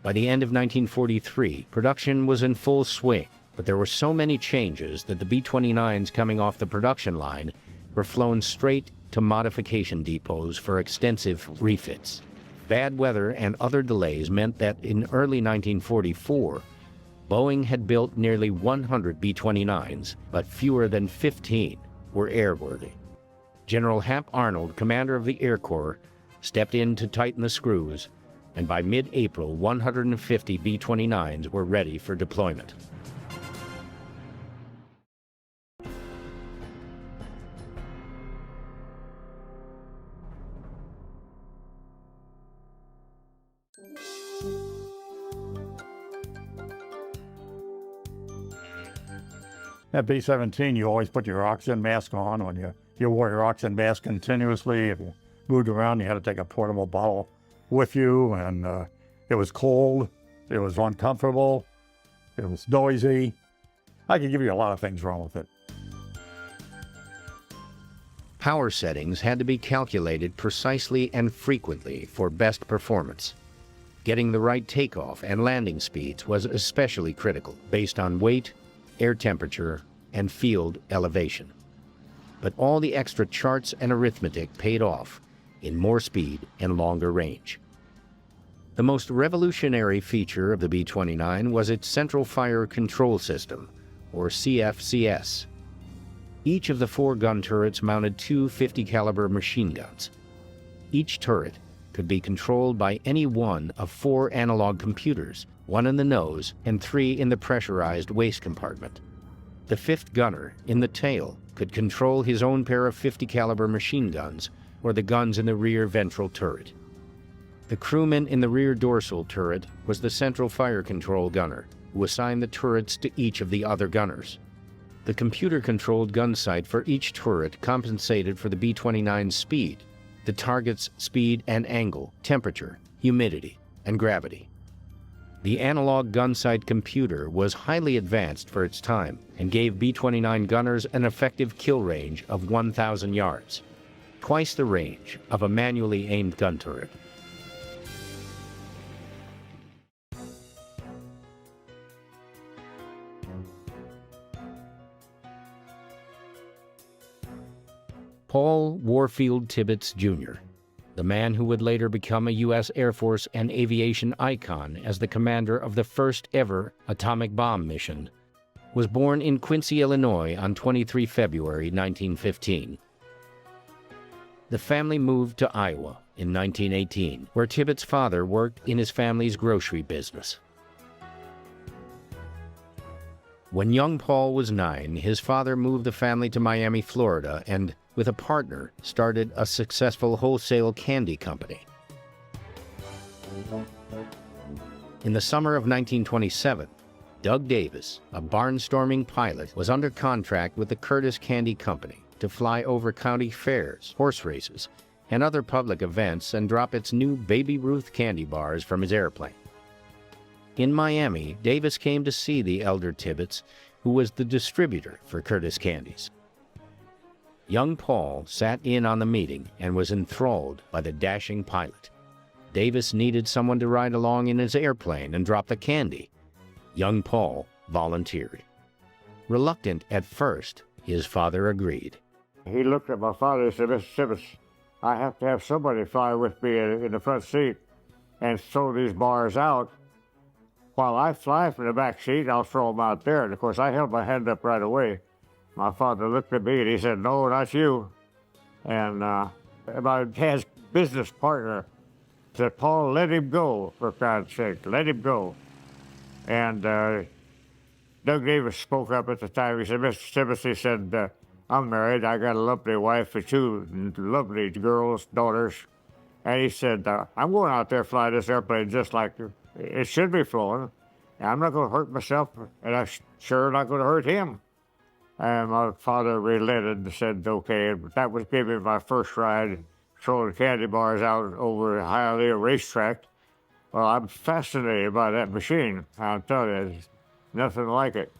By the end of 1943, production was in full swing, but there were so many changes that the B-29s coming off the production line were flown straight to modification depots for extensive refits. Bad weather and other delays meant that in early 1944, Boeing had built nearly 100 B-29s, but fewer than 15 were airworthy. General Hap Arnold, commander of the Air Corps, stepped in to tighten the screws, and by mid-April, 150 B-29s were ready for deployment. At B-17, you always put your oxygen mask on when you wore your oxygen mask continuously. If you moved around, you had to take a portable bottle with you, and it was cold, it was uncomfortable, it was noisy. I could give you a lot of things wrong with it. Power settings had to be calculated precisely and frequently for best performance. Getting the right takeoff and landing speeds was especially critical, based on weight, air temperature, and field elevation. But all the extra charts and arithmetic paid off in more speed and longer range. The most revolutionary feature of the B-29 was its Central Fire Control System, or CFCS. Each of the 4 gun turrets mounted 2 50-caliber machine guns. Each turret could be controlled by any one of 4 analog computers, 1 in the nose and 3 in the pressurized waist compartment. The 5th gunner, in the tail, could control his own pair of 50-caliber machine guns or the guns in the rear ventral turret. The crewman in the rear dorsal turret was the central fire control gunner, who assigned the turrets to each of the other gunners. The computer-controlled gun sight for each turret compensated for the B-29's speed, the target's speed and angle, temperature, humidity, and gravity. The analog gun sight computer was highly advanced for its time and gave B-29 gunners an effective kill range of 1,000 yards, twice the range of a manually aimed gun turret. Paul Warfield Tibbets, Jr., the man who would later become a U.S. Air Force and aviation icon as the commander of the first ever atomic bomb mission, was born in Quincy, Illinois on 23 February 1915. The family moved to Iowa in 1918, where Tibbets' father worked in his family's grocery business. When young Paul was 9, his father moved the family to Miami, Florida, and with a partner, started a successful wholesale candy company. In the summer of 1927, Doug Davis, a barnstorming pilot, was under contract with the Curtiss Candy Company to fly over county fairs, horse races, and other public events and drop its new Baby Ruth candy bars from his airplane. In Miami, Davis came to see the elder Tibbets, who was the distributor for Curtiss Candies. Young Paul sat in on the meeting and was enthralled by the dashing pilot. Davis needed someone to ride along in his airplane and drop the candy. Young Paul volunteered. Reluctant at first, his father agreed. He looked at my father and said, "Mr. Tibbets, I have to have somebody fly with me in the front seat and throw these bars out While I fly from the back seat, I'll throw them out there. And of course, I held my hand up right away. My father looked at me and he said, "No, not you." And my dad's business partner said, "Paul, let him go, for God's sake, let him go." And Doug Davis spoke up at the time. He said, "Mr. Tibbets," he said, "I'm married. I got a lovely wife and two lovely girls, daughters." And he said, "I'm going out there fly this airplane just like it should be flown. And I'm not going to hurt myself, and I'm sure not going to hurt him." And my father relented and said, "Okay." That was giving me my first ride, throwing candy bars out over Hialeah racetrack. Well, I'm fascinated by that machine. I'll tell you, there's nothing like it.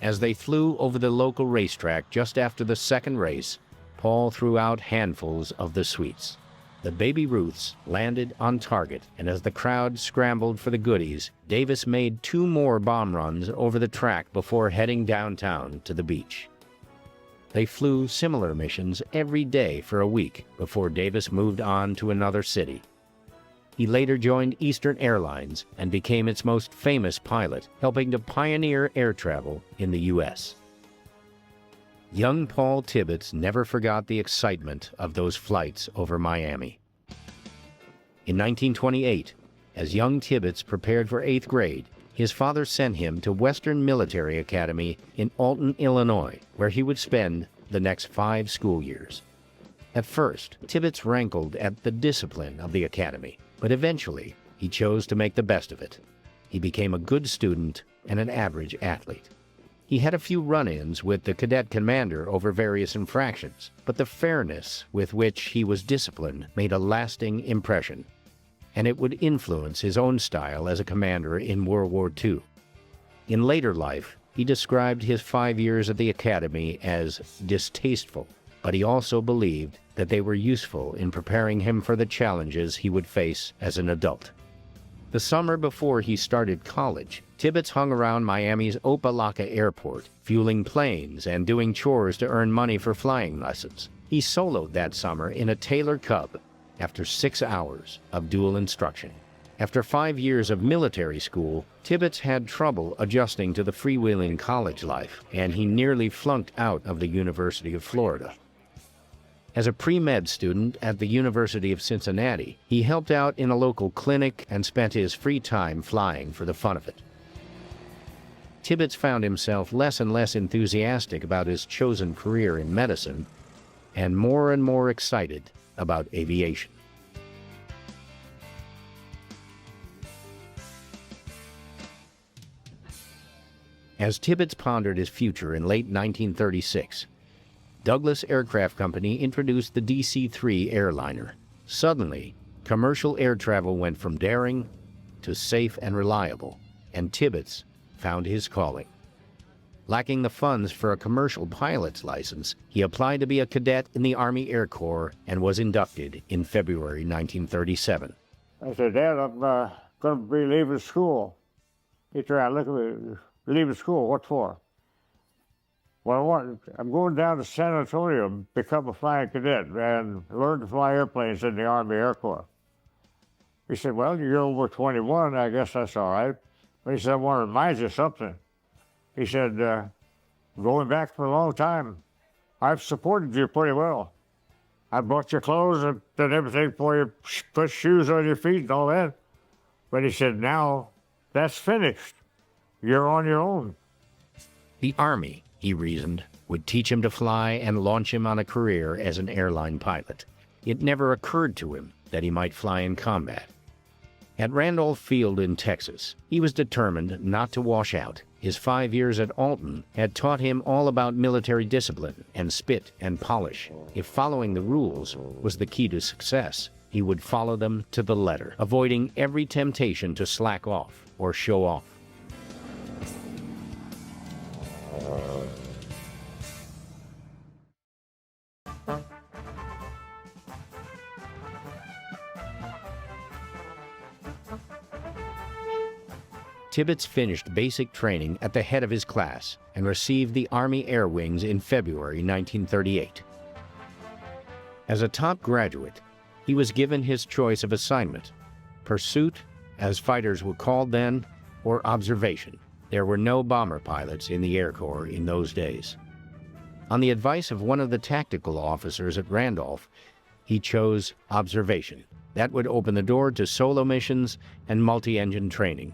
As they flew over the local racetrack just after the second race, Paul threw out handfuls of the sweets. The Baby Ruths landed on target, and as the crowd scrambled for the goodies, Davis made 2 more bomb runs over the track before heading downtown to the beach. They flew similar missions every day for a week before Davis moved on to another city. He later joined Eastern Airlines and became its most famous pilot, helping to pioneer air travel in the U.S. Young Paul Tibbets never forgot the excitement of those flights over Miami. In 1928, as young Tibbets prepared for 8th grade, his father sent him to Western Military Academy in Alton, Illinois, where he would spend the next 5 school years. At first, Tibbets rankled at the discipline of the academy, but eventually he chose to make the best of it. He became a good student and an average athlete. He had a few run-ins with the cadet commander over various infractions, but the fairness with which he was disciplined made a lasting impression, and it would influence his own style as a commander in World War II. In later life, he described his 5 years at the academy as distasteful, but he also believed that they were useful in preparing him for the challenges he would face as an adult. The summer before he started college, Tibbets hung around Miami's Opa-locka Airport, fueling planes and doing chores to earn money for flying lessons. He soloed that summer in a Taylor Cub after 6 hours of dual instruction. After 5 years of military school, Tibbets had trouble adjusting to the freewheeling college life, and he nearly flunked out of the University of Florida. As a pre-med student at the University of Cincinnati, he helped out in a local clinic and spent his free time flying for the fun of it. Tibbets found himself less and less enthusiastic about his chosen career in medicine, and more excited about aviation. As Tibbets pondered his future in late 1936, Douglas Aircraft Company introduced the DC-3 airliner. Suddenly, commercial air travel went from daring to safe and reliable, and Tibbets found his calling. Lacking the funds for a commercial pilot's license, he applied to be a cadet in the Army Air Corps and was inducted in February 1937. I said, "Dad, I'm going to be leaving school." He tried, "Look at me, leaving school, what for?" "Well, I'm going down to San Antonio to become a flying cadet and learn to fly airplanes in the Army Air Corps." He said, "Well, you're over 21, I guess that's all right." But he said, "I want to remind you of something." He said, "Going back for a long time, I've supported you pretty well. I bought your clothes and done everything for you, put shoes on your feet and all that." But he said, "Now that's finished. You're on your own." The Army, he reasoned, would teach him to fly and launch him on a career as an airline pilot. It never occurred to him that he might fly in combat. At Randolph Field in Texas, he was determined not to wash out. His 5 years at Alton had taught him all about military discipline and spit and polish. If following the rules was the key to success, he would follow them to the letter, avoiding every temptation to slack off or show off. Tibbets finished basic training at the head of his class and received the Army Air Wings in February 1938. As a top graduate, he was given his choice of assignment: pursuit, as fighters were called then, or observation. There were no bomber pilots in the Air Corps in those days. On the advice of one of the tactical officers at Randolph, he chose observation. That would open the door to solo missions and multi-engine training.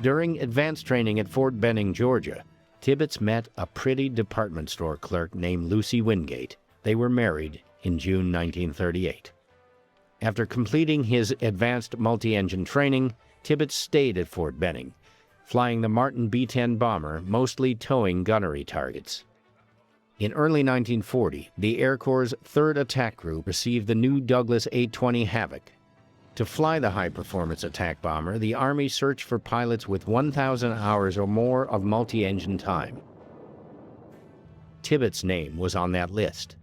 During advanced training at Fort Benning, Georgia, Tibbets met a pretty department store clerk named Lucy Wingate. They were married in June 1938. After completing his advanced multi-engine training, Tibbets stayed at Fort Benning, flying the Martin B-10 bomber, mostly towing gunnery targets. In early 1940, the Air Corps' 3rd Attack Group received the new Douglas A-20 Havoc. To fly the high-performance attack bomber, the Army searched for pilots with 1,000 hours or more of multi-engine time. Tibbets' name was on that list.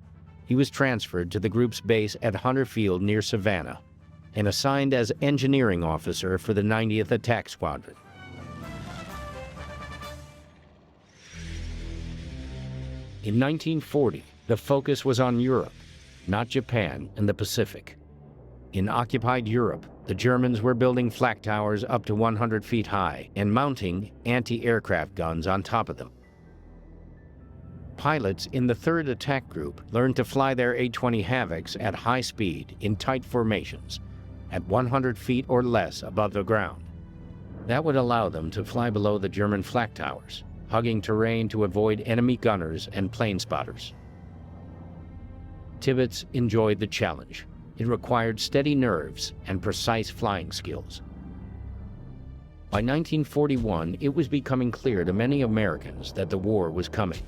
He was transferred to the group's base at Hunter Field near Savannah and assigned as engineering officer for the 90th Attack Squadron. In 1940, the focus was on Europe, not Japan and the Pacific. In occupied Europe, the Germans were building flak towers up to 100 feet high and mounting anti-aircraft guns on top of them. Pilots in the 3rd Attack Group learned to fly their A-20 Havocs at high speed in tight formations, at 100 feet or less above the ground. That would allow them to fly below the German flak towers, hugging terrain to avoid enemy gunners and plane spotters. Tibbets enjoyed the challenge. It required steady nerves and precise flying skills. By 1941, it was becoming clear to many Americans that the war was coming.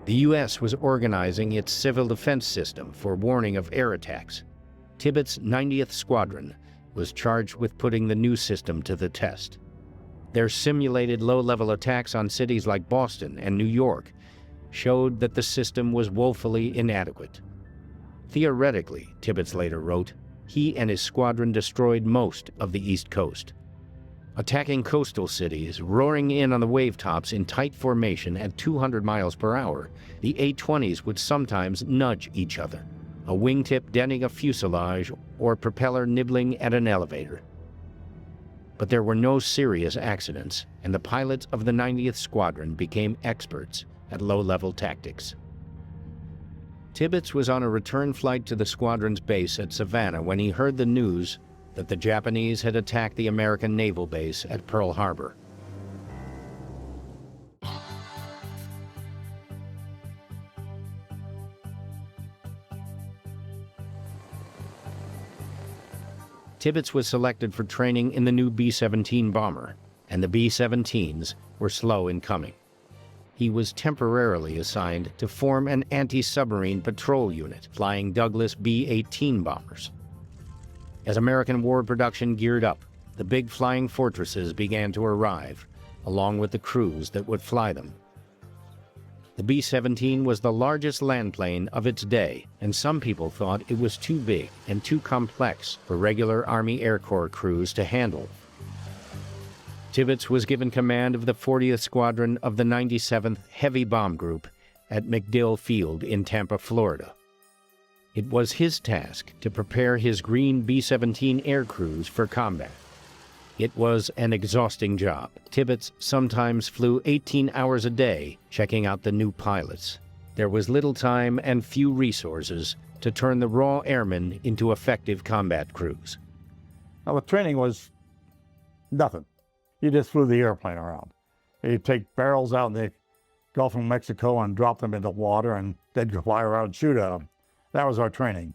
The U.S. was organizing its civil defense system for warning of air attacks. Tibbets' 90th Squadron was charged with putting the new system to the test. Their simulated low-level attacks on cities like Boston and New York showed that the system was woefully inadequate. Theoretically, Tibbets later wrote, he and his squadron destroyed most of the East Coast. Attacking coastal cities, roaring in on the wave tops in tight formation at 200 miles per hour, the A-20s would sometimes nudge each other, a wingtip denting a fuselage or propeller nibbling at an elevator. But there were no serious accidents, and the pilots of the 90th Squadron became experts at low-level tactics. Tibbets was on a return flight to the squadron's base at Savannah when he heard the news that the Japanese had attacked the American naval base at Pearl Harbor. Tibbets was selected for training in the new B-17 bomber, and the B-17s were slow in coming. He was temporarily assigned to form an anti-submarine patrol unit flying Douglas B-18 bombers. As American war production geared up, the big flying fortresses began to arrive, along with the crews that would fly them. The B-17 was the largest land plane of its day, and some people thought it was too big and too complex for regular Army Air Corps crews to handle. Tibbets was given command of the 40th Squadron of the 97th Heavy Bomb Group at MacDill Field in Tampa, Florida. It was his task to prepare his green B-17 air crews for combat. It was an exhausting job. Tibbets sometimes flew 18 hours a day checking out the new pilots. There was little time and few resources to turn the raw airmen into effective combat crews. Now, the training was nothing. You just flew the airplane around. You'd take barrels out in the Gulf of Mexico and drop them into water, and they'd fly around and shoot at them. That was our training.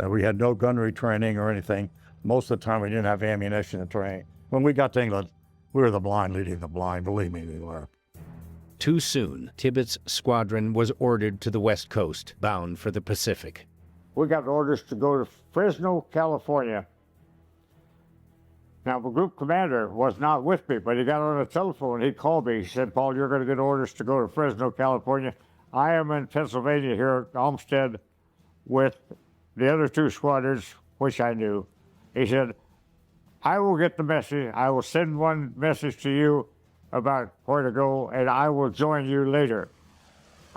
We had no gunnery training or anything. Most of the time, we didn't have ammunition to train. When we got to England, we were the blind leading the blind. Believe me, we were. Too soon, Tibbets' squadron was ordered to the West Coast, bound for the Pacific. We got orders to go to Fresno, California. Now, the group commander was not with me, but he got on the telephone. He called me. He said, Paul, you're going to get orders to go to Fresno, California. I am in Pennsylvania here at Olmsted with the other two squadrons, which I knew. He said, I will get the message. I will send one message to you about where to go, and I will join you later.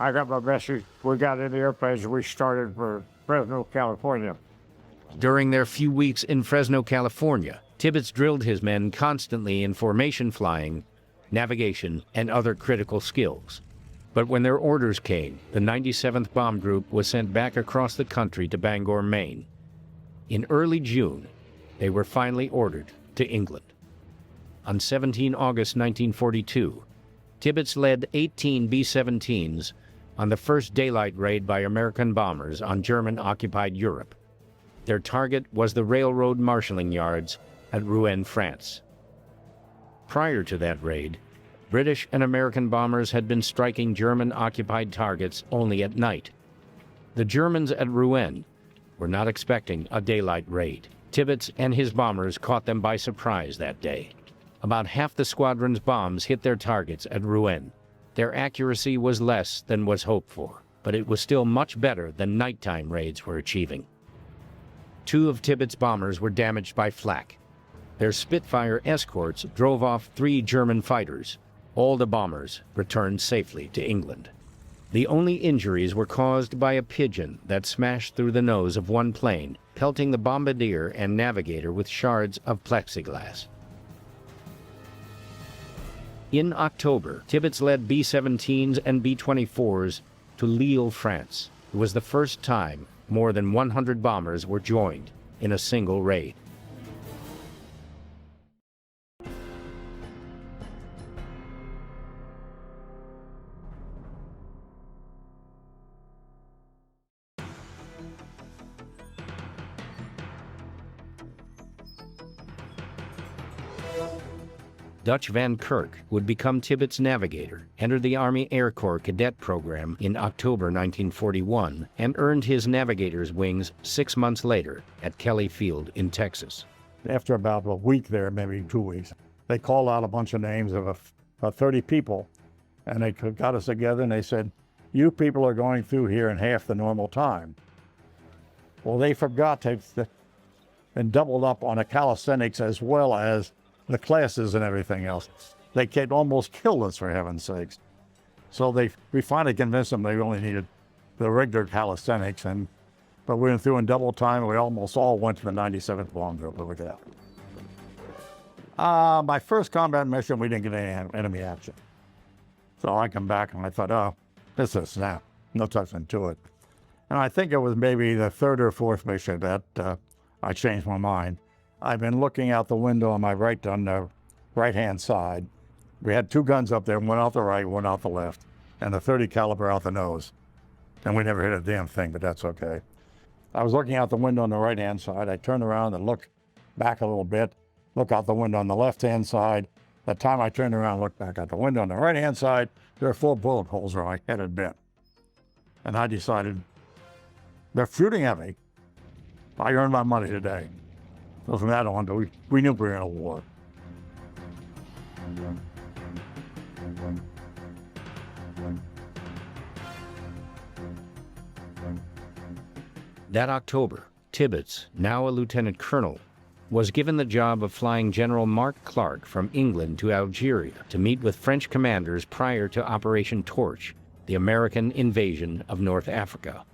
I got my message. We got in the airplanes and we started for Fresno, California. During their few weeks in Fresno, California, Tibbets drilled his men constantly in formation flying, navigation, and other critical skills. But when their orders came, the 97th Bomb Group was sent back across the country to Bangor, Maine. In early June, they were finally ordered to England. On 17 August 1942, Tibbets led 18 B-17s on the first daylight raid by American bombers on German-occupied Europe. Their target was the railroad marshalling yards at Rouen, France. Prior to that raid, British and American bombers had been striking German-occupied targets only at night. The Germans at Rouen were not expecting a daylight raid. Tibbets and his bombers caught them by surprise that day. About half the squadron's bombs hit their targets at Rouen. Their accuracy was less than was hoped for, but it was still much better than nighttime raids were achieving. 2 of Tibbets' bombers were damaged by flak. Their Spitfire escorts drove off 3 German fighters. All the bombers returned safely to England. The only injuries were caused by a pigeon that smashed through the nose of one plane, pelting the bombardier and navigator with shards of plexiglass. In October, Tibbets led B-17s and B-24s to Lille, France. It was the first time more than 100 bombers were joined in a single raid. Dutch Van Kirk would become Tibbets' navigator, entered the Army Air Corps cadet program in October 1941, and earned his navigator's wings 6 months later at Kelly Field in Texas. After about a week there, maybe 2 weeks, they called out a bunch of names of 30 people, and they got us together and they said, "You people are going through here in half the normal time." Well, they forgot to and doubled up on the calisthenics as well as the classes and everything else. They almost killed us, for heaven's sakes. So we finally convinced them they only needed the regular calisthenics, but we went through in double time, and we almost all went to the 97th Bomb Group over there. My first combat mission, we didn't get any enemy action. So I come back and I thought, oh, this is a snap. No touching to it. And I think it was maybe the 3rd or 4th mission that I changed my mind. I've been looking out the window on the right-hand side. We had 2 guns up there, one out the right, one out the left, and a 30 caliber out the nose. And we never hit a damn thing, but that's okay. I was looking out the window on the right-hand side. I turned around and looked back a little bit, look out the window on the left-hand side. By the time I turned around and looked back out the window on the right-hand side, there were 4 bullet holes where my head had been. And I decided, they're shooting at me. I earned my money today. So from that on, we knew we were in a war. That October, Tibbets, now a lieutenant colonel, was given the job of flying General Mark Clark from England to Algeria to meet with French commanders prior to Operation Torch, the American invasion of North Africa.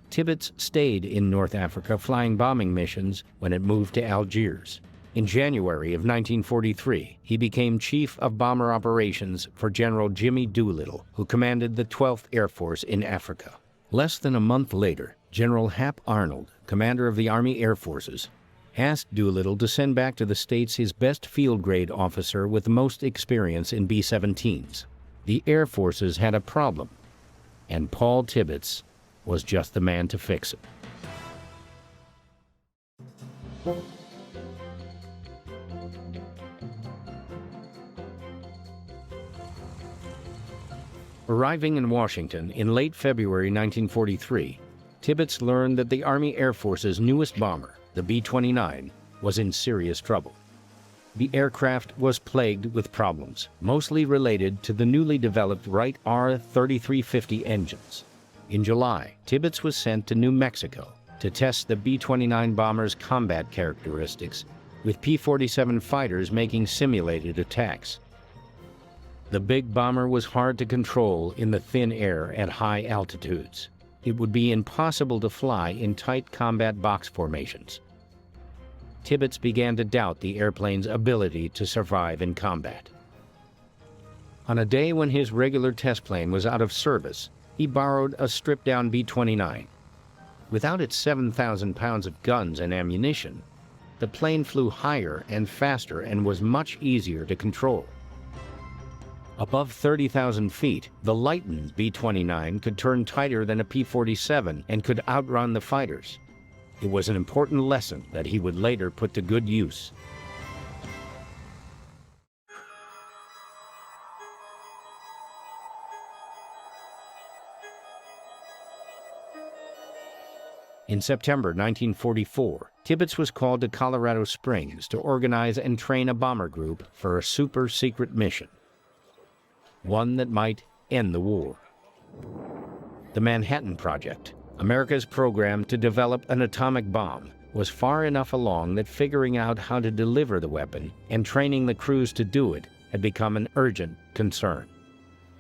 Tibbets stayed in North Africa flying bombing missions when it moved to Algiers. In January of 1943, he became Chief of Bomber Operations for General Jimmy Doolittle, who commanded the 12th Air Force in Africa. Less than a month later, General Hap Arnold, commander of the Army Air Forces, asked Doolittle to send back to the States his best field grade officer with the most experience in B-17s. The Air Forces had a problem, and Paul Tibbets was just the man to fix it. Arriving in Washington in late February 1943, Tibbets learned that the Army Air Force's newest bomber, the B-29, was in serious trouble. The aircraft was plagued with problems, mostly related to the newly developed Wright R-3350 engines. In July, Tibbets was sent to New Mexico to test the B-29 bomber's combat characteristics, with P-47 fighters making simulated attacks. The big bomber was hard to control in the thin air at high altitudes. It would be impossible to fly in tight combat box formations. Tibbets began to doubt the airplane's ability to survive in combat. On a day when his regular test plane was out of service, he borrowed a stripped-down B-29. Without its 7,000 pounds of guns and ammunition, the plane flew higher and faster and was much easier to control. Above 30,000 feet, the lightened B-29 could turn tighter than a P-47 and could outrun the fighters. It was an important lesson that he would later put to good use. In September 1944, Tibbets was called to Colorado Springs to organize and train a bomber group for a super-secret mission, one that might end the war. The Manhattan Project, America's program to develop an atomic bomb, was far enough along that figuring out how to deliver the weapon and training the crews to do it had become an urgent concern.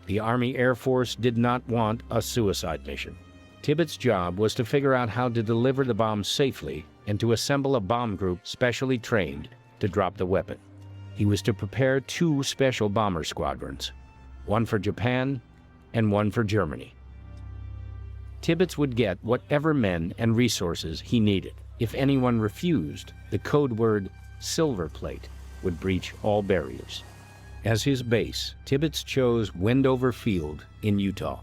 The Army Air Force did not want a suicide mission. Tibbets' job was to figure out how to deliver the bomb safely and to assemble a bomb group specially trained to drop the weapon. He was to prepare 2 special bomber squadrons, one for Japan and one for Germany. Tibbets would get whatever men and resources he needed. If anyone refused, the code word "silver plate" would breach all barriers. As his base, Tibbets chose Wendover Field in Utah.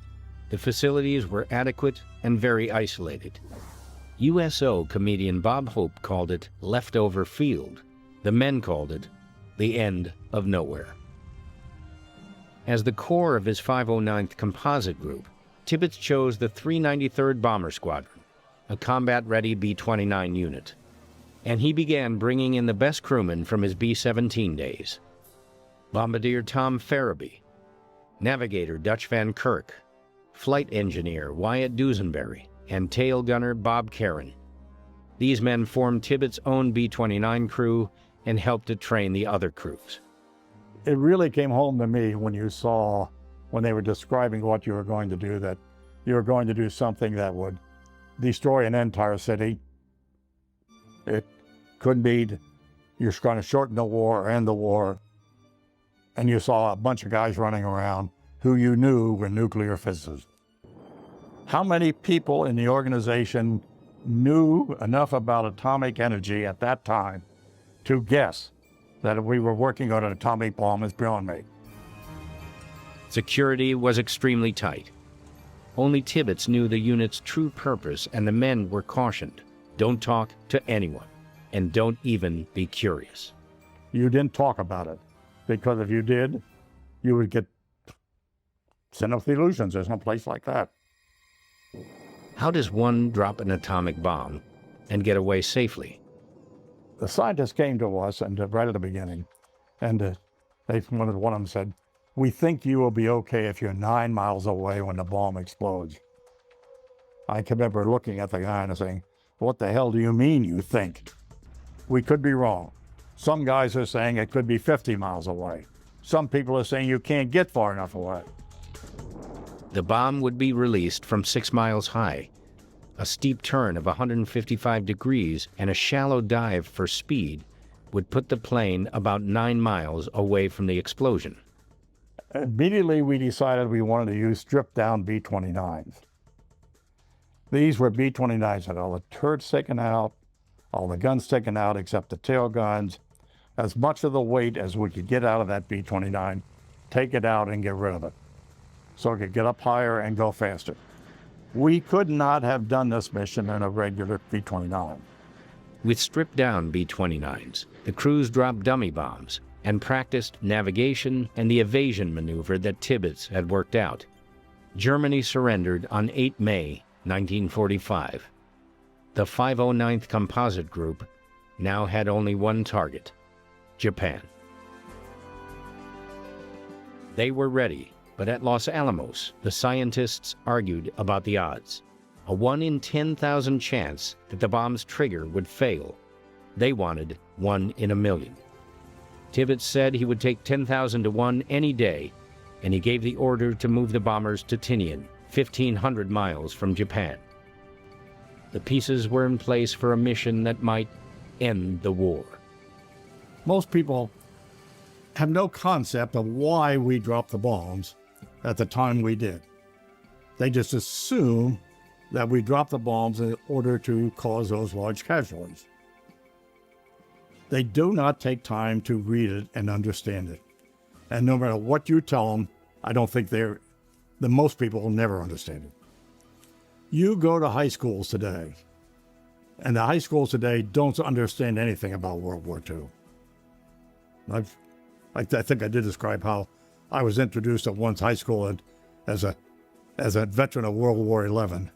The facilities were adequate and very isolated. U.S.A. comedian Bob Hope called it leftover field. The men called it the end of nowhere. As the core of his 509th Composite Group, Tibbets chose the 393rd Bomber Squadron, a combat-ready B-29 unit, and he began bringing in the best crewmen from his B-17 days. Bombardier Tom Farabee, navigator Dutch Van Kirk, flight engineer Wyatt Dusenberry, and tail gunner Bob Karen. These men formed Tibbets' own B-29 crew and helped to train the other crews. It really came home to me when you saw, when they were describing what you were going to do, that you were going to do something that would destroy an entire city. It could be you're going to shorten the war or end the war. And you saw a bunch of guys running around who you knew were nuclear physicists. How many people in the organization knew enough about atomic energy at that time to guess that we were working on an atomic bomb as beyond me? Security was extremely tight. Only Tibbets knew the unit's true purpose, and the men were cautioned. Don't talk to anyone, and don't even be curious. You didn't talk about it, because if you did, you would get sent off the illusions or some place like that. How does one drop an atomic bomb and get away safely? The scientists came to us and right at the beginning, and one of them said, "We think you will be okay if you're 9 miles away when the bomb explodes." I can remember looking at the guy and saying, "What the hell do you mean you think?" We could be wrong. Some guys are saying it could be 50 miles away. Some people are saying you can't get far enough away. The bomb would be released from 6 miles high. A steep turn of 155 degrees and a shallow dive for speed would put the plane about 9 miles away from the explosion. Immediately we decided we wanted to use stripped-down B-29s. These were B-29s that had all the turrets taken out, all the guns taken out except the tail guns, as much of the weight as we could get out of that B-29, take it out and get rid of it, so it could get up higher and go faster. We could not have done this mission in a regular B-29. With stripped-down B-29s, the crews dropped dummy bombs and practiced navigation and the evasion maneuver that Tibbets had worked out. Germany surrendered on 8 May 1945. The 509th Composite Group now had only one target: Japan. They were ready, but at Los Alamos, the scientists argued about the odds. A 1 in 10,000 chance that the bomb's trigger would fail. They wanted 1 in a million. Tibbets said he would take 10,000 to 1 any day and he gave the order to move the bombers to Tinian, 1,500 miles from Japan. The pieces were in place for a mission that might end the war. Most people have no concept of why we dropped the bombs at the time we did. They just assume that we dropped the bombs in order to cause those large casualties. They do not take time to read it and understand it. And no matter what you tell them, I don't think most people will never understand it. You go to high schools today, and the high schools today don't understand anything about World War II. I think I did describe how I was introduced at one's high school as a veteran of World War XI.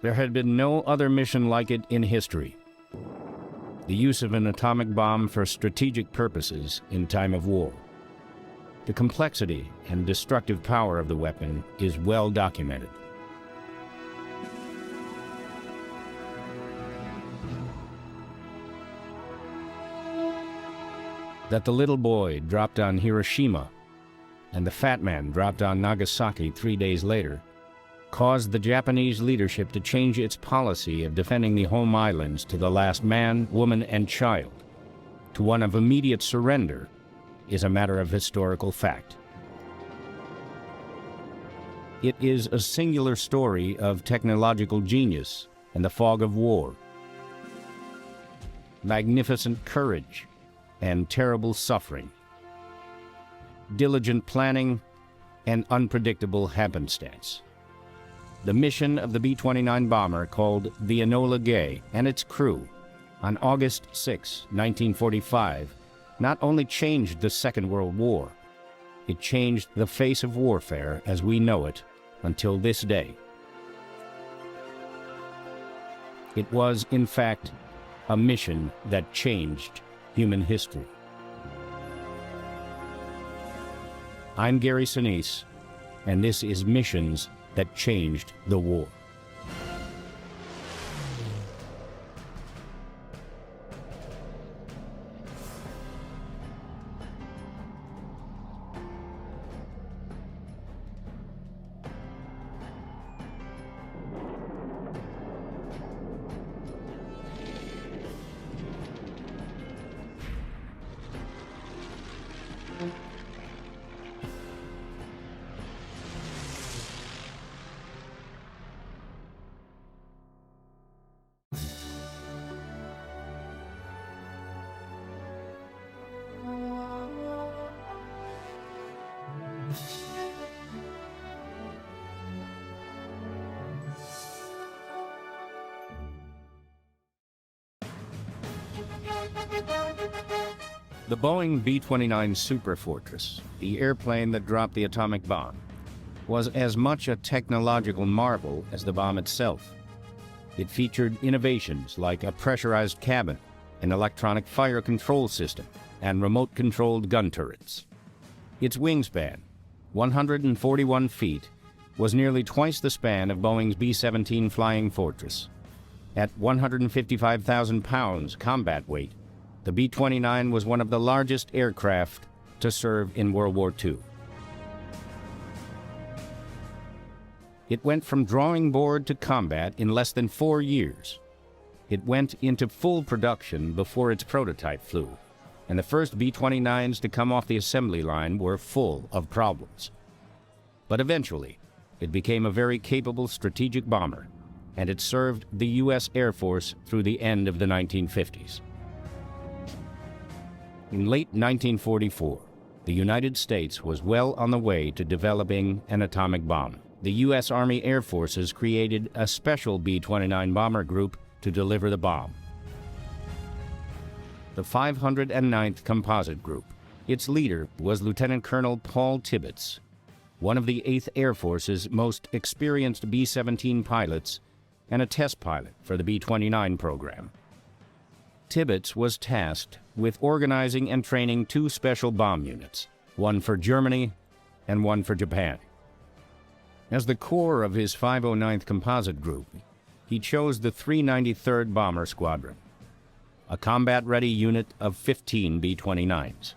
There had been no other mission like it in history. The use of an atomic bomb for strategic purposes in time of war. The complexity and destructive power of the weapon is well documented. That the little boy dropped on Hiroshima and the fat man dropped on Nagasaki 3 days later caused the Japanese leadership to change its policy of defending the home islands to the last man, woman, and child to one of immediate surrender is a matter of historical fact. It is a singular story of technological genius and the fog of war, magnificent courage and terrible suffering, diligent planning and unpredictable happenstance. The mission of the B-29 bomber called the Enola Gay and its crew on August 6, 1945, not only changed the Second World War, it changed the face of warfare as we know it until this day. It was, in fact, a mission that changed human history. I'm Gary Sinise, and this is Missions that Changed the War. The Boeing B-29 Superfortress, the airplane that dropped the atomic bomb, was as much a technological marvel as the bomb itself. It featured innovations like a pressurized cabin, an electronic fire control system, and remote-controlled gun turrets. Its wingspan, 141 feet, was nearly twice the span of Boeing's B-17 Flying Fortress. At 155,000 pounds combat weight, the B-29 was one of the largest aircraft to serve in World War II. It went from drawing board to combat in less than 4 years. It went into full production before its prototype flew, and the first B-29s to come off the assembly line were full of problems. But eventually, it became a very capable strategic bomber, and it served the U.S. Air Force through the end of the 1950s. In late 1944, the United States was well on the way to developing an atomic bomb. the U.S. Army Air Forces created a special B-29 bomber group to deliver the bomb. The 509th Composite Group. Its leader was Lieutenant Colonel Paul Tibbets, one of the 8th Air Force's most experienced B-17 pilots and a test pilot for the B-29 program. Tibbets was tasked with organizing and training 2 special bomb units, one for Germany and one for Japan. As the core of his 509th Composite Group, he chose the 393rd Bomber Squadron, a combat-ready unit of 15 B-29s.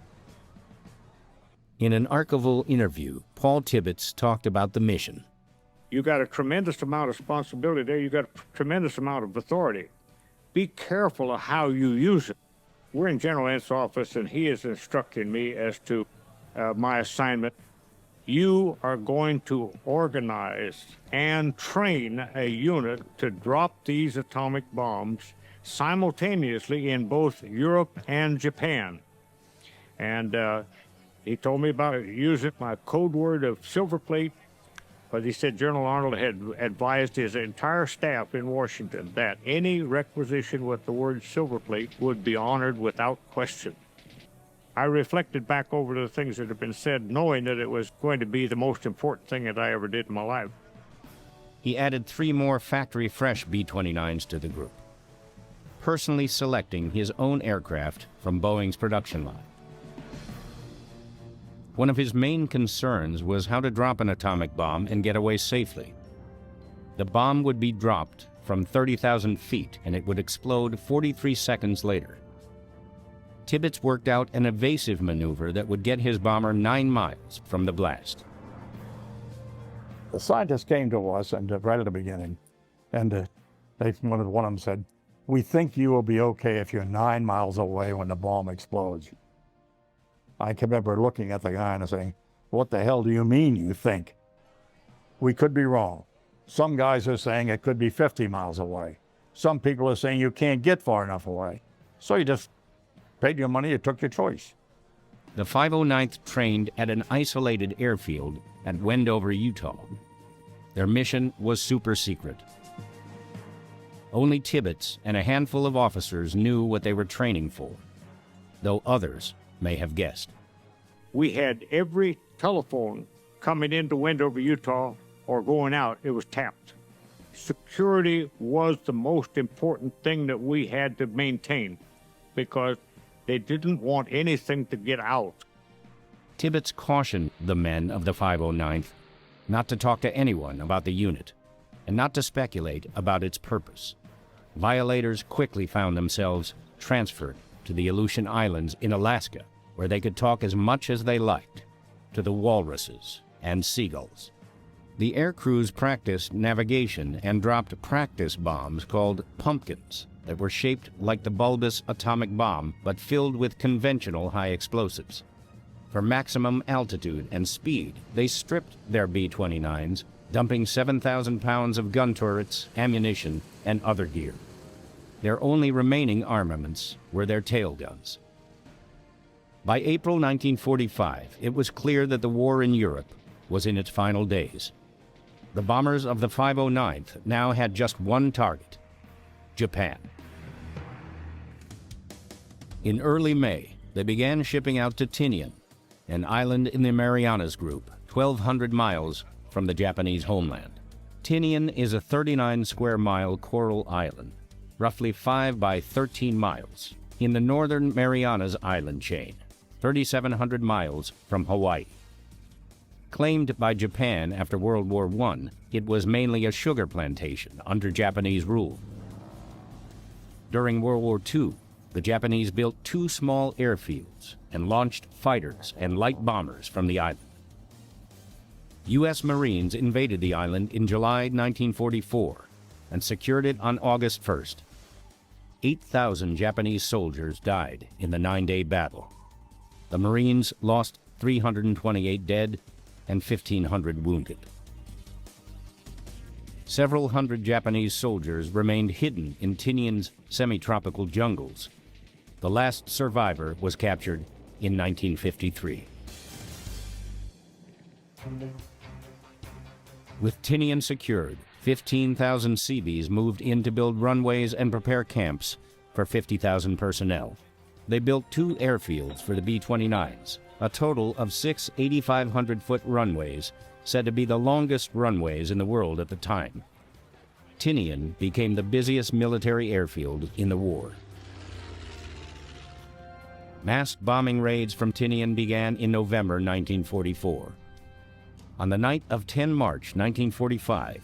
In an archival interview, Paul Tibbets talked about the mission. You got a tremendous amount of responsibility there. You got a tremendous amount of authority. Be careful of how you use it. We're in General Ent's office, and he is instructing me as to my assignment. You are going to organize and train a unit to drop these atomic bombs simultaneously in both Europe and Japan. And he told me about using my code word of silver plate, but he said General Arnold had advised his entire staff in Washington that any requisition with the word silver plate would be honored without question. I reflected back over the things that had been said, knowing that it was going to be the most important thing that I ever did in my life. He added 3 more factory-fresh B-29s to the group, personally selecting his own aircraft from Boeing's production line. One of his main concerns was how to drop an atomic bomb and get away safely. The bomb would be dropped from 30,000 feet and it would explode 43 seconds later. Tibbets worked out an evasive maneuver that would get his bomber 9 miles from the blast. The scientists came to us and right at the beginning, and one of them said, "We think you will be okay if you're 9 miles away when the bomb explodes." I can remember looking at the guy and saying, "What the hell do you mean you think?" We could be wrong. Some guys are saying it could be 50 miles away. Some people are saying you can't get far enough away. So you just paid your money, you took your choice. The 509th trained at an isolated airfield at Wendover, Utah. Their mission was super secret. Only Tibbets and a handful of officers knew what they were training for, though others may have guessed. We had every telephone coming into Wendover, Utah, or going out, it was tapped. Security was the most important thing that we had to maintain because they didn't want anything to get out. Tibbets cautioned the men of the 509th not to talk to anyone about the unit and not to speculate about its purpose. Violators quickly found themselves transferred to the Aleutian Islands in Alaska, where they could talk as much as they liked to the walruses and seagulls. The air crews practiced navigation and dropped practice bombs called pumpkins that were shaped like the bulbous atomic bomb but filled with conventional high explosives. For maximum altitude and speed, they stripped their B-29s, dumping 7,000 pounds of gun turrets, ammunition, and other gear. Their only remaining armaments were their tail guns. By April 1945, it was clear that the war in Europe was in its final days. The bombers of the 509th now had just one target: Japan. In early May, they began shipping out to Tinian, an island in the Marianas Group, 1,200 miles from the Japanese homeland. Tinian is a 39-square-mile coral island, roughly 5 by 13 miles, in the northern Marianas island chain, 3,700 miles from Hawaii. Claimed by Japan after World War I, it was mainly a sugar plantation under Japanese rule. During World War II, the Japanese built 2 small airfields and launched fighters and light bombers from the island. U.S. Marines invaded the island in July 1944 and secured it on August 1st. 8,000 Japanese soldiers died in the 9-day battle. The Marines lost 328 dead and 1,500 wounded. Several hundred Japanese soldiers remained hidden in Tinian's semi-tropical jungles. The last survivor was captured in 1953. With Tinian secured, 15,000 Seabees moved in to build runways and prepare camps for 50,000 personnel. They built 2 airfields for the B-29s, a total of 6 8,500-foot runways, said to be the longest runways in the world at the time. Tinian became the busiest military airfield in the war. Massed bombing raids from Tinian began in November 1944. On the night of 10 March 1945,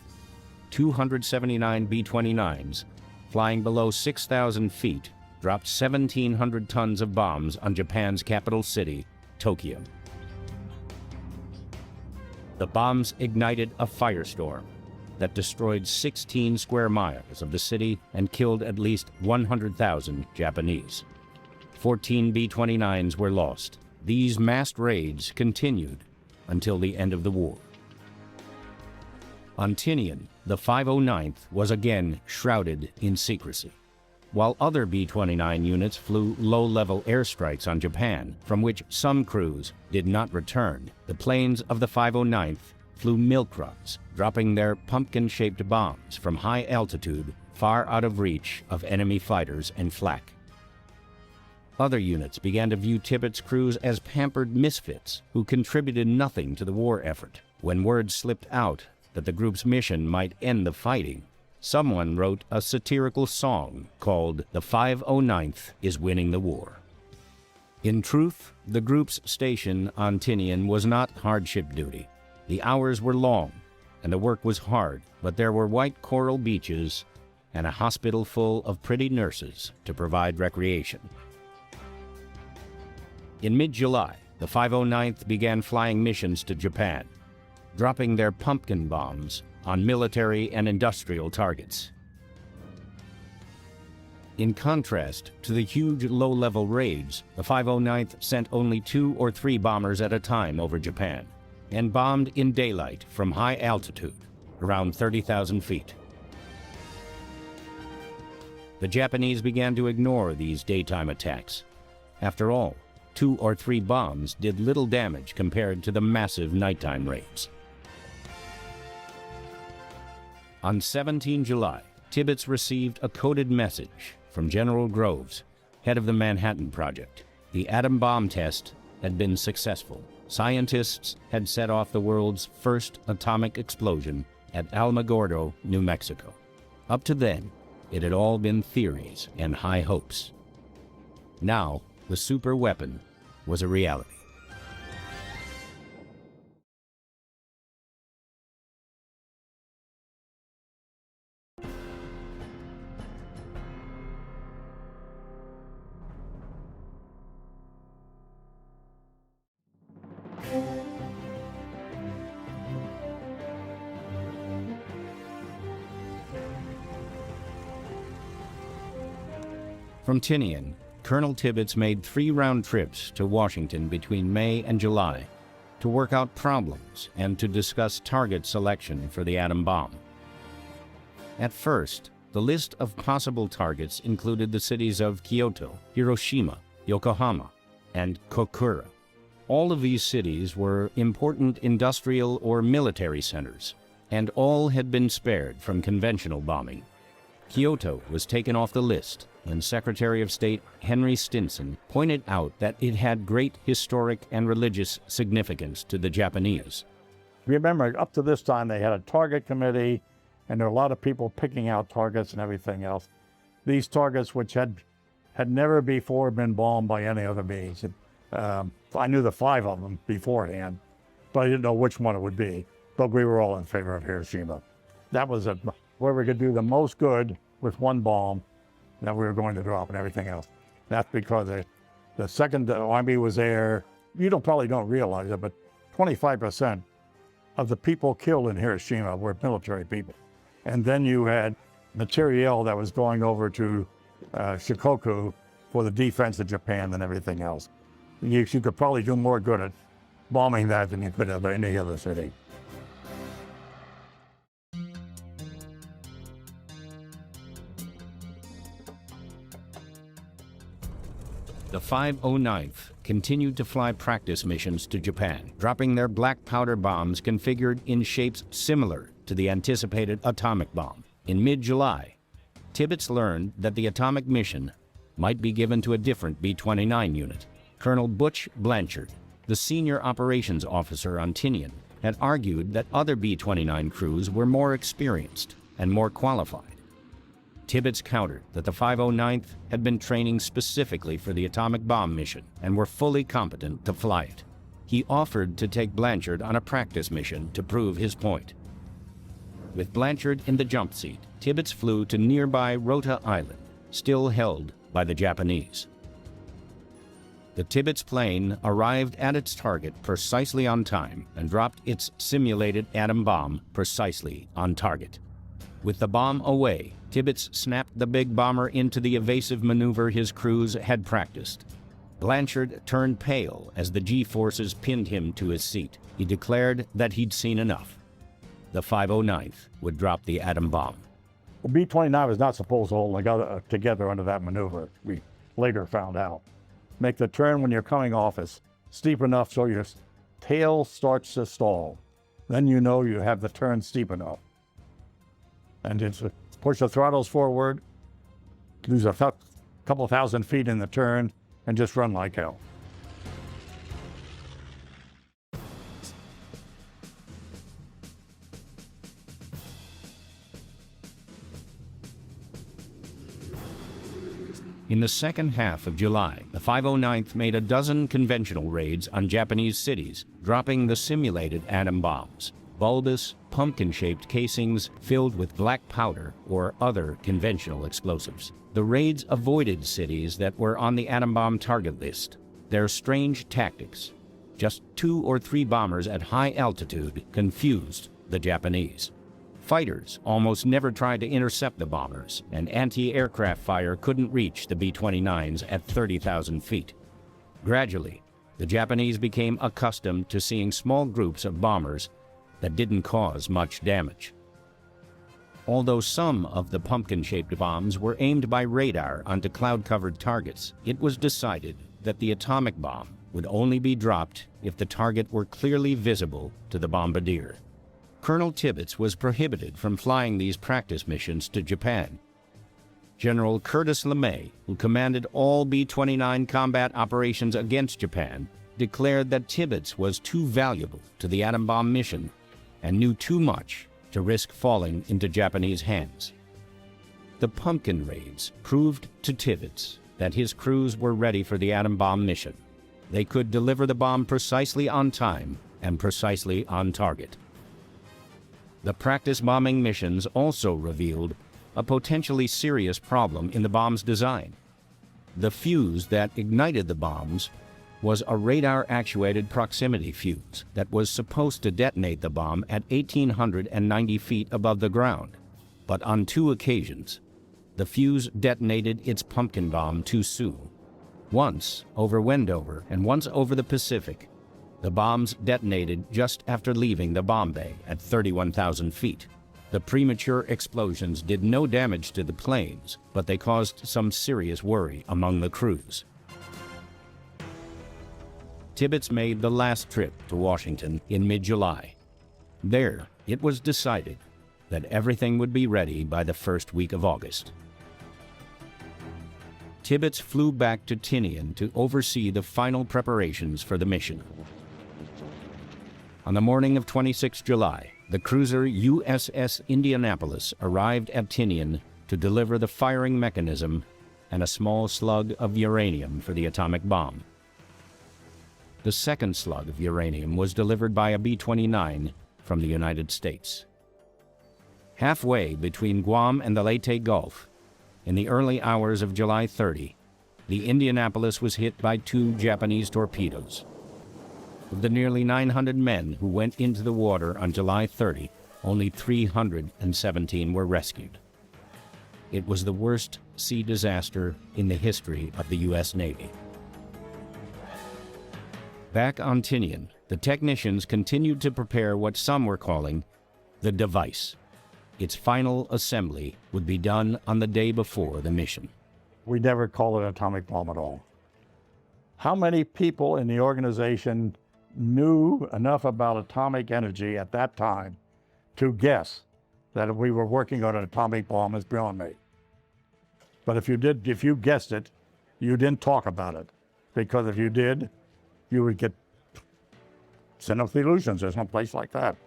279 B-29s, flying below 6,000 feet, dropped 1,700 tons of bombs on Japan's capital city, Tokyo. The bombs ignited a firestorm that destroyed 16 square miles of the city and killed at least 100,000 Japanese. 14 B-29s were lost. These massed raids continued until the end of the war. On Tinian, the 509th was again shrouded in secrecy. While other B-29 units flew low-level airstrikes on Japan, from which some crews did not return, the planes of the 509th flew milk runs, dropping their pumpkin-shaped bombs from high altitude far out of reach of enemy fighters and flak. Other units began to view Tibbets' crews as pampered misfits who contributed nothing to the war effort. When word slipped out that the group's mission might end the fighting, someone wrote a satirical song called "The 509th is Winning the War." In truth, the group's station on Tinian was not hardship duty. The hours were long, and the work was hard, but there were white coral beaches and a hospital full of pretty nurses to provide recreation. In mid-July, the 509th began flying missions to Japan, dropping their pumpkin bombs on military and industrial targets. In contrast to the huge low-level raids, the 509th sent only 2 or 3 bombers at a time over Japan, and bombed in daylight from high altitude, around 30,000 feet. The Japanese began to ignore these daytime attacks. After all, 2 or 3 bombs did little damage compared to the massive nighttime raids. On 17 July, Tibbets received a coded message from General Groves, head of the Manhattan Project. The atom bomb test had been successful. Scientists had set off the world's first atomic explosion at Alamogordo, New Mexico. Up to then, it had all been theories and high hopes. Now, the super weapon was a reality. From Tinian, Colonel Tibbets made 3 round trips to Washington between May and July to work out problems and to discuss target selection for the atom bomb. At first, the list of possible targets included the cities of Kyoto, Hiroshima, Yokohama, and Kokura. All of these cities were important industrial or military centers, and all had been spared from conventional bombing. Kyoto was taken off the list, and Secretary of State Henry Stinson pointed out that it had great historic and religious significance to the Japanese. Remember, up to this time, they had a target committee, and there were a lot of people picking out targets and everything else. These targets, which had never before been bombed by any other means. I knew the 5 of them beforehand, but I didn't know which one it would be. But we were all in favor of Hiroshima. That was where we could do the most good with 1 bomb that we were going to drop and everything else. That's because the Second Army was there. You probably don't realize it, but 25% of the people killed in Hiroshima were military people. And then you had materiel that was going over to Shikoku for the defense of Japan and everything else. You could probably do more good at bombing that than you could have any other city. The 509th continued to fly practice missions to Japan, dropping their black powder bombs configured in shapes similar to the anticipated atomic bomb. In mid-July, Tibbets learned that the atomic mission might be given to a different B-29 unit. Colonel Butch Blanchard, the senior operations officer on Tinian, had argued that other B-29 crews were more experienced and more qualified. Tibbets countered that the 509th had been training specifically for the atomic bomb mission and were fully competent to fly it. He offered to take Blanchard on a practice mission to prove his point. With Blanchard in the jump seat, Tibbets flew to nearby Rota Island, still held by the Japanese. The Tibbets plane arrived at its target precisely on time and dropped its simulated atom bomb precisely on target. With the bomb away, Tibbets snapped the big bomber into the evasive maneuver his crews had practiced. Blanchard turned pale as the G-forces pinned him to his seat. He declared that he'd seen enough. The 509th would drop the atom bomb. Well, B-29 was not supposed to hold together under that maneuver, we later found out. Make the turn when you're coming off is steep enough so your tail starts to stall. Then you know you have the turn steep enough. And it's push the throttles forward, lose a couple thousand feet in the turn, and just run like hell. In the second half of July, the 509th made a dozen conventional raids on Japanese cities, dropping the simulated atom bombs, bulbous, pumpkin-shaped casings filled with black powder or other conventional explosives. The raids avoided cities that were on the atom bomb target list. Their strange tactics, just 2 or 3 bombers at high altitude, confused the Japanese. Fighters almost never tried to intercept the bombers, and anti-aircraft fire couldn't reach the B-29s at 30,000 feet. Gradually, the Japanese became accustomed to seeing small groups of bombers that didn't cause much damage. Although some of the pumpkin-shaped bombs were aimed by radar onto cloud-covered targets, it was decided that the atomic bomb would only be dropped if the target were clearly visible to the bombardier. Colonel Tibbets was prohibited from flying these practice missions to Japan. General Curtis LeMay, who commanded all B-29 combat operations against Japan, declared that Tibbets was too valuable to the atom bomb mission and knew too much to risk falling into Japanese hands. The pumpkin raids proved to Tibbets that his crews were ready for the atom bomb mission. They could deliver the bomb precisely on time and precisely on target. The practice bombing missions also revealed a potentially serious problem in the bomb's design. The fuse that ignited the bombs was a radar-actuated proximity fuse that was supposed to detonate the bomb at 1,890 feet above the ground. But on 2 occasions, the fuse detonated its pumpkin bomb too soon. Once over Wendover and once over the Pacific. The bombs detonated just after leaving the bomb bay at 31,000 feet. The premature explosions did no damage to the planes, but they caused some serious worry among the crews. Tibbets made the last trip to Washington in mid-July. There, it was decided that everything would be ready by the first week of August. Tibbets flew back to Tinian to oversee the final preparations for the mission. On the morning of 26 July, the cruiser USS Indianapolis arrived at Tinian to deliver the firing mechanism and a small slug of uranium for the atomic bomb. The second slug of uranium was delivered by a B-29 from the United States. Halfway between Guam and the Leyte Gulf, in the early hours of July 30, the Indianapolis was hit by 2 Japanese torpedoes. Of the nearly 900 men who went into the water on July 30, only 317 were rescued. It was the worst sea disaster in the history of the U.S. Navy. Back on Tinian, the technicians continued to prepare what some were calling the device. Its final assembly would be done on the day before the mission. We never called it an atomic bomb at all. How many people in the organization knew enough about atomic energy at that time to guess that we were working on an atomic bomb is beyond me. But if you guessed it, you didn't talk about it. Because if you did, you would get sent off the illusions or someplace like that.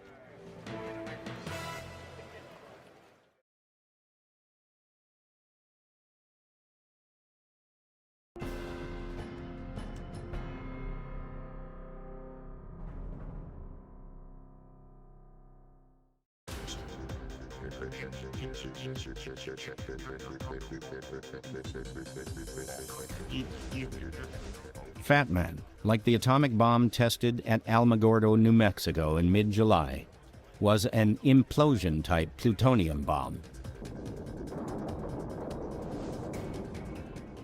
Fat Man, like the atomic bomb tested at Alamogordo, New Mexico in mid-July, was an implosion-type plutonium bomb.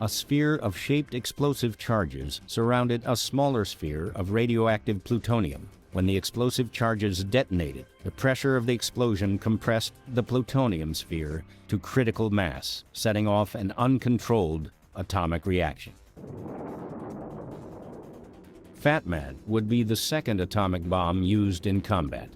A sphere of shaped explosive charges surrounded a smaller sphere of radioactive plutonium. When the explosive charges detonated, the pressure of the explosion compressed the plutonium sphere to critical mass, setting off an uncontrolled atomic reaction. Fat Man would be the second atomic bomb used in combat.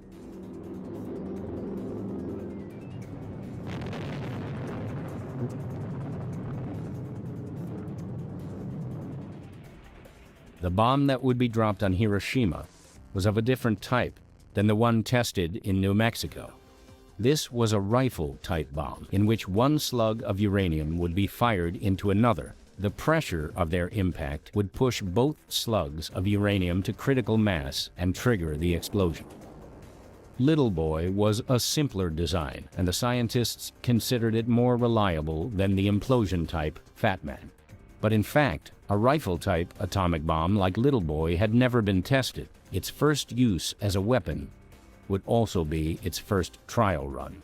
The bomb that would be dropped on Hiroshima was of a different type than the one tested in New Mexico. This was a rifle-type bomb in which one slug of uranium would be fired into another. The pressure of their impact would push both slugs of uranium to critical mass and trigger the explosion. Little Boy was a simpler design, and the scientists considered it more reliable than the implosion-type Fat Man. But in fact, a rifle-type atomic bomb like Little Boy had never been tested. Its first use as a weapon would also be its first trial run.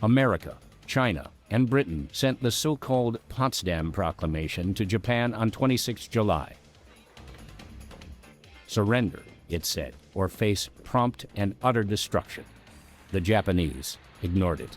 America, China, and Britain sent the so-called Potsdam Proclamation to Japan on 26 July. Surrender, it said, or face prompt and utter destruction. The Japanese ignored it.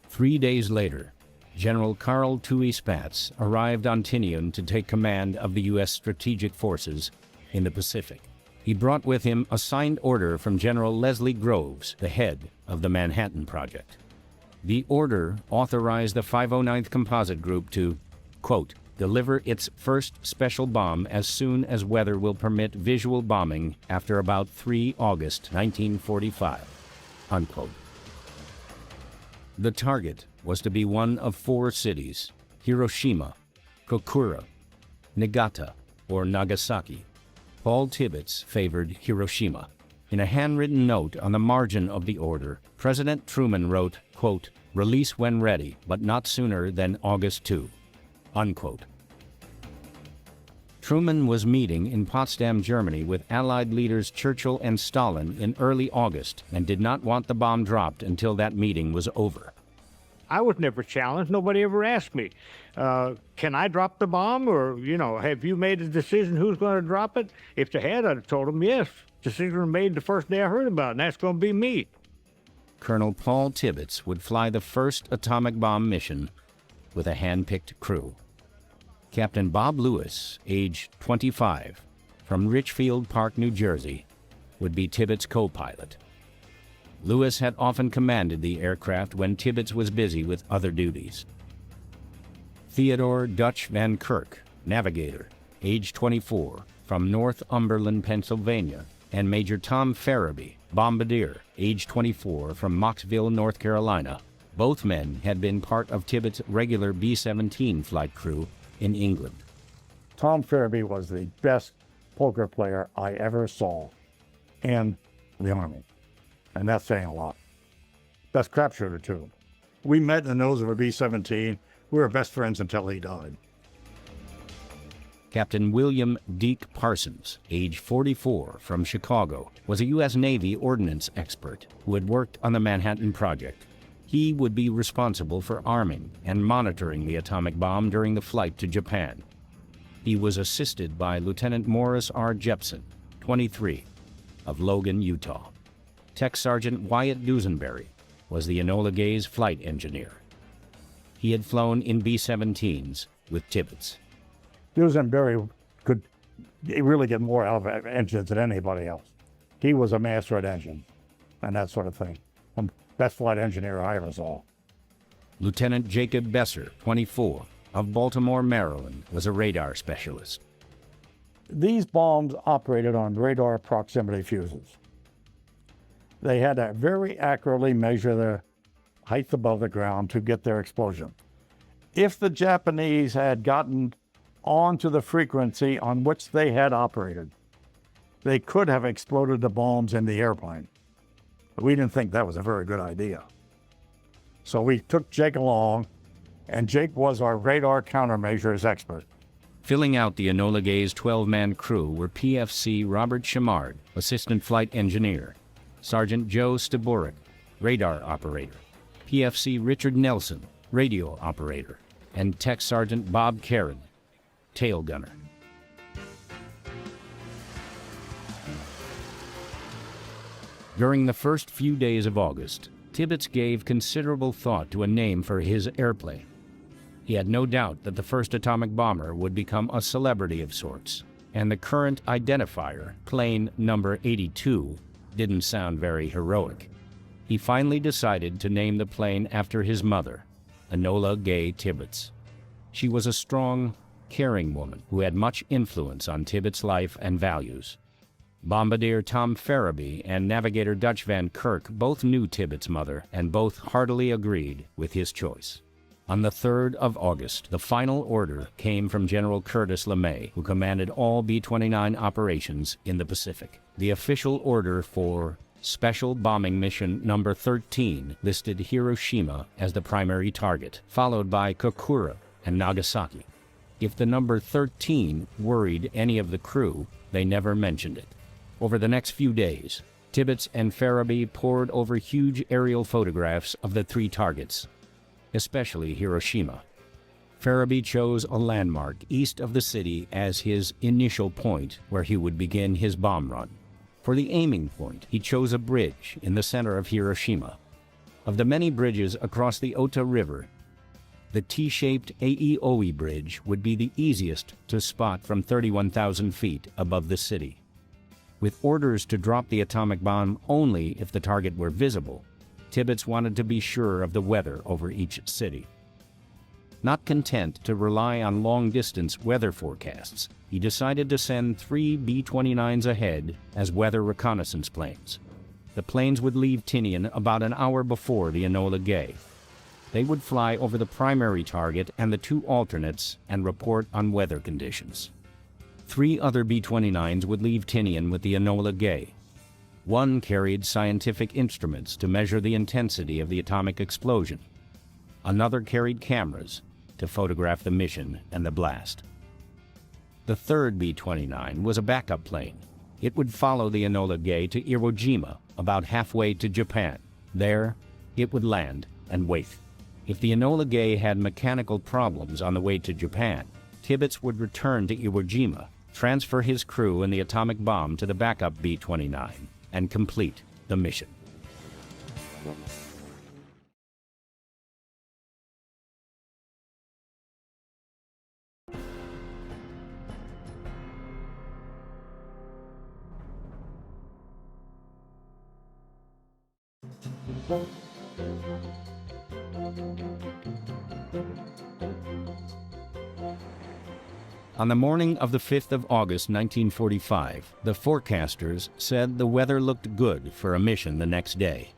Three days later, General Carl Toohey Spatz arrived on Tinian to take command of the U.S. strategic forces in the Pacific. He brought with him a signed order from General Leslie Groves, the head of the Manhattan Project. The order authorized the 509th Composite Group to, quote, deliver its first special bomb as soon as weather will permit visual bombing after about 3 August 1945, unquote. The target was to be one of 4 cities: Hiroshima, Kokura, Niigata, or Nagasaki. Paul Tibbets favored Hiroshima. In a handwritten note on the margin of the order, President Truman wrote, quote, release when ready, but not sooner than August 2, unquote. Truman was meeting in Potsdam, Germany with Allied leaders Churchill and Stalin in early August and did not want the bomb dropped until that meeting was over. I was never challenged. Nobody ever asked me, can I drop the bomb? Or, have you made a decision who's going to drop it? If they had, I'd have told them yes. Decision was made the first day I heard about it, and that's going to be me. Colonel Paul Tibbets would fly the first atomic bomb mission with a hand-picked crew. Captain Bob Lewis, age 25, from Richfield Park, New Jersey, would be Tibbets' co-pilot. Lewis had often commanded the aircraft when Tibbets was busy with other duties. Theodore Dutch Van Kirk, navigator, age 24, from Northumberland, Pennsylvania, and Major Tom Farabee, bombardier, age 24, from Mocksville, North Carolina. Both men had been part of Tibbets' regular B-17 flight crew in England. Tom Farabee was the best poker player I ever saw in the Army. And that's saying a lot. Best crap shooter, too. We met in the nose of a B-17. We were best friends until he died. Captain William Deke Parsons, age 44, from Chicago, was a U.S. Navy ordnance expert who had worked on the Manhattan Project. He would be responsible for arming and monitoring the atomic bomb during the flight to Japan. He was assisted by Lieutenant Morris R. Jepson, 23, of Logan, Utah. Tech Sergeant Wyatt Dusenberry was the Enola Gay's flight engineer. He had flown in B-17s with Tibbets. Dusenberry could really get more out of engines than anybody else. He was a master at engines and that sort of thing. Best flight engineer I ever saw. Lieutenant Jacob Besser, 24, of Baltimore, Maryland, was a radar specialist. These bombs operated on radar proximity fuses. They had to very accurately measure the height above the ground to get their explosion. If the Japanese had gotten onto the frequency on which they had operated, they could have exploded the bombs in the airplane. But we didn't think that was a very good idea. So we took Jake along, and Jake was our radar countermeasures expert. Filling out the Enola Gay's 12-man crew were PFC Robert Chamard, assistant flight engineer, Sergeant Joe Staborik, radar operator, PFC Richard Nelson, radio operator, and Tech Sergeant Bob Karen, tail gunner. During the first few days of August, Tibbets gave considerable thought to a name for his airplane. He had no doubt that the first atomic bomber would become a celebrity of sorts, and the current identifier, plane number 82, didn't sound very heroic. He finally decided to name the plane after his mother, Enola Gay Tibbets. She was a strong, caring woman who had much influence on Tibbets' life and values. Bombardier Tom Farabee and navigator Dutch Van Kirk both knew Tibbets' mother and both heartily agreed with his choice. On the 3rd of August, the final order came from General Curtis LeMay, who commanded all B-29 operations in the Pacific. The official order for Special Bombing Mission Number 13 listed Hiroshima as the primary target, followed by Kokura and Nagasaki. If the number 13 worried any of the crew, they never mentioned it. Over the next few days, Tibbets and Farabee pored over huge aerial photographs of the three targets, especially Hiroshima. Farabee chose a landmark east of the city as his initial point where he would begin his bomb run. For the aiming point, he chose a bridge in the center of Hiroshima. Of the many bridges across the Ota River, the T-shaped Aeoi Bridge would be the easiest to spot from 31,000 feet above the city. With orders to drop the atomic bomb only if the target were visible, Tibbets wanted to be sure of the weather over each city. Not content to rely on long-distance weather forecasts, he decided to send 3 B-29s ahead as weather reconnaissance planes. The planes would leave Tinian about an hour before the Enola Gay. They would fly over the primary target and the two alternates and report on weather conditions. 3 other B-29s would leave Tinian with the Enola Gay. One carried scientific instruments to measure the intensity of the atomic explosion. Another carried cameras to photograph the mission and the blast. The third B-29 was a backup plane. It would follow the Enola Gay to Iwo Jima, about halfway to Japan. There, it would land and wait. If the Enola Gay had mechanical problems on the way to Japan, Tibbets would return to Iwo Jima, transfer his crew and the atomic bomb to the backup B-29, and complete the mission. On the morning of the 5th of August, 1945, the forecasters said the weather looked good for a mission the next day.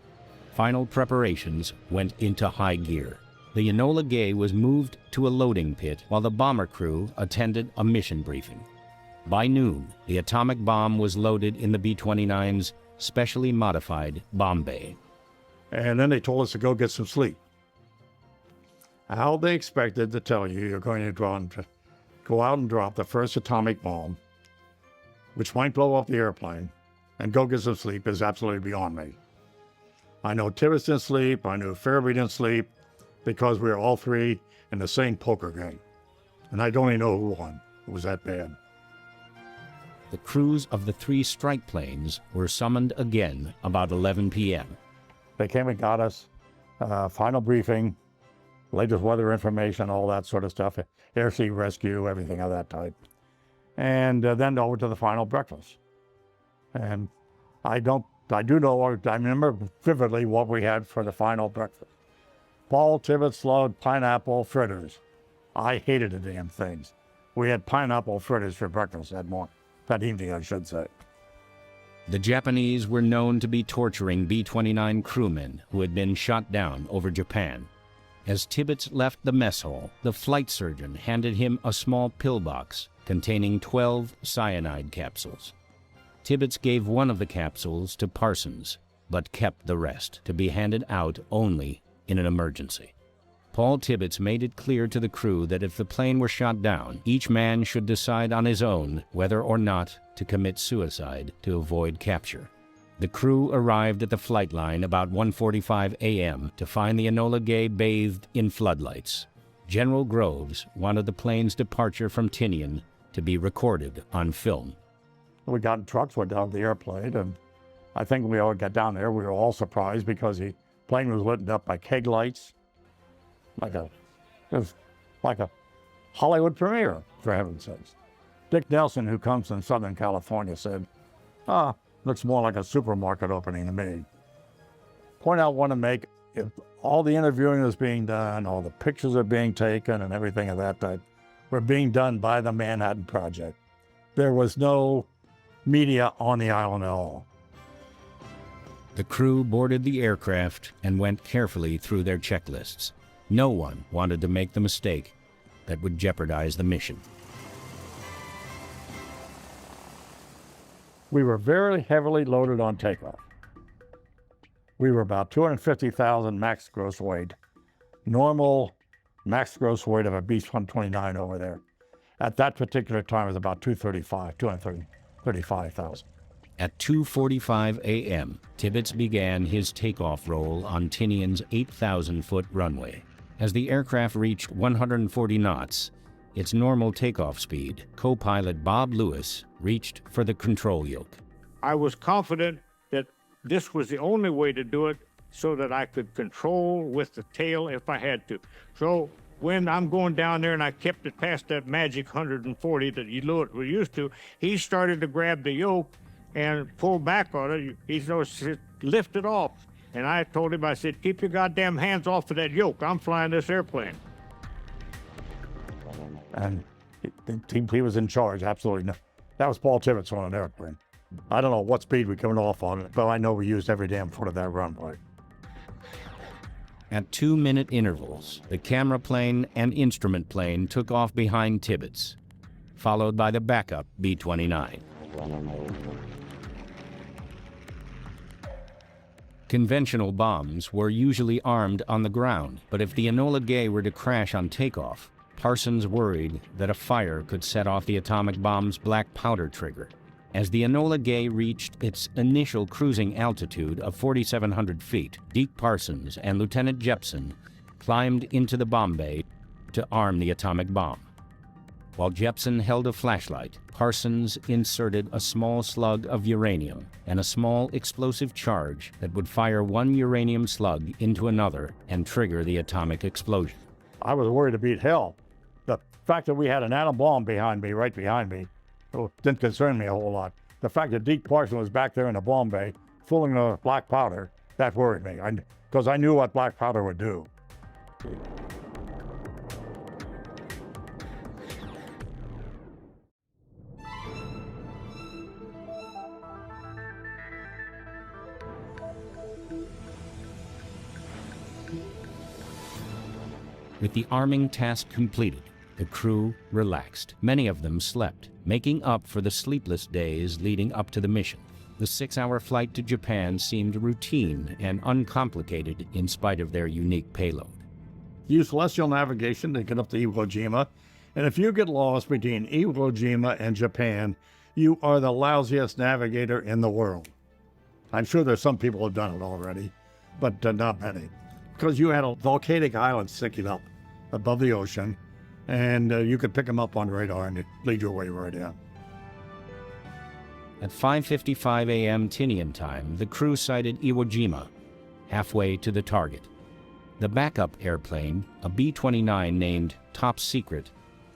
Final preparations went into high gear. The Enola Gay was moved to a loading pit while the bomber crew attended a mission briefing. By noon, the atomic bomb was loaded in the B-29's specially modified bomb bay. And then they told us to go get some sleep. How they expected to tell you you're going to go out and drop the first atomic bomb, which might blow up the airplane, and go get some sleep is absolutely beyond me. I know Tibbets didn't sleep, I knew Farabee didn't sleep, because we were all three in the same poker game. And I don't even know who won. It was that bad. The crews of the 3 strike planes were summoned again about 11 p.m. They came and got us, final briefing, latest weather information, all that sort of stuff, air sea rescue, everything of that type. And then over to the final breakfast. And I remember vividly what we had for the final breakfast. Paul Tibbets loved pineapple fritters. I hated the damn things. We had pineapple fritters for breakfast that evening, I should say. The Japanese were known to be torturing B-29 crewmen who had been shot down over Japan. As Tibbets left the mess hall, the flight surgeon handed him a small pillbox containing 12 cyanide capsules. Tibbets gave one of the capsules to Parsons, but kept the rest to be handed out only in an emergency. Paul Tibbets made it clear to the crew that if the plane were shot down, each man should decide on his own whether or not to commit suicide to avoid capture. The crew arrived at the flight line about 1:45 a.m. to find the Enola Gay bathed in floodlights. General Groves wanted the plane's departure from Tinian to be recorded on film. We got in trucks, went down to the airplane, and I think when we all got down there, we were all surprised because the plane was lit up by keg lights, it was like a Hollywood premiere, for heaven's sakes. Dick Nelson, who comes from Southern California, said, looks more like a supermarket opening to me. Point I want to make, if all the interviewing is being done, all the pictures are being taken and everything of that type, were being done by the Manhattan Project. There was no media on the island at all. The crew boarded the aircraft and went carefully through their checklists. No one wanted to make the mistake that would jeopardize the mission. We were very heavily loaded on takeoff. We were about 250,000 max gross weight. Normal max gross weight of a B-29 over there. At that particular time, it was about 235,000. At 2:45 a.m., Tibbets began his takeoff roll on Tinian's 8,000-foot runway. As the aircraft reached 140 knots, its normal takeoff speed, co-pilot Bob Lewis reached for the control yoke. I was confident that this was the only way to do it so that I could control with the tail if I had to. So when I'm going down there and I kept it past that magic 140 that you were used to, he started to grab the yoke and pull back on it. He's lift it off. And I told him, I said, keep your goddamn hands off of that yoke. I'm flying this airplane. And he was in charge, absolutely. No. That was Paul Tibbets on an airplane. I don't know what speed we coming off on it, but I know we used every damn foot of that runway. At 2-minute intervals, the camera plane and instrument plane took off behind Tibbets, followed by the backup B-29. Conventional bombs were usually armed on the ground, but if the Enola Gay were to crash on takeoff, Parsons worried that a fire could set off the atomic bomb's black powder trigger. As the Enola Gay reached its initial cruising altitude of 4,700 feet, Deke Parsons and Lieutenant Jepson climbed into the bomb bay to arm the atomic bomb. While Jepson held a flashlight, Parsons inserted a small slug of uranium and a small explosive charge that would fire one uranium slug into another and trigger the atomic explosion. I was worried to beat hell. The fact that we had an atom bomb right behind me, didn't concern me a whole lot. The fact that Deke Parsons was back there in the bomb bay, fooling the black powder, that worried me, because I knew what black powder would do. With the arming task completed, the crew relaxed. Many of them slept, making up for the sleepless days leading up to the mission. The 6-hour flight to Japan seemed routine and uncomplicated in spite of their unique payload. Use celestial navigation to get up to Iwo Jima, and if you get lost between Iwo Jima and Japan, you are the lousiest navigator in the world. I'm sure there's some people who have done it already, but not many. Because you had a volcanic island sticking up above the ocean. and you could pick them up on radar and it'd lead your way right in. At 5:55 a.m. Tinian time, the crew sighted Iwo Jima, halfway to the target. The backup airplane, a B-29 named Top Secret,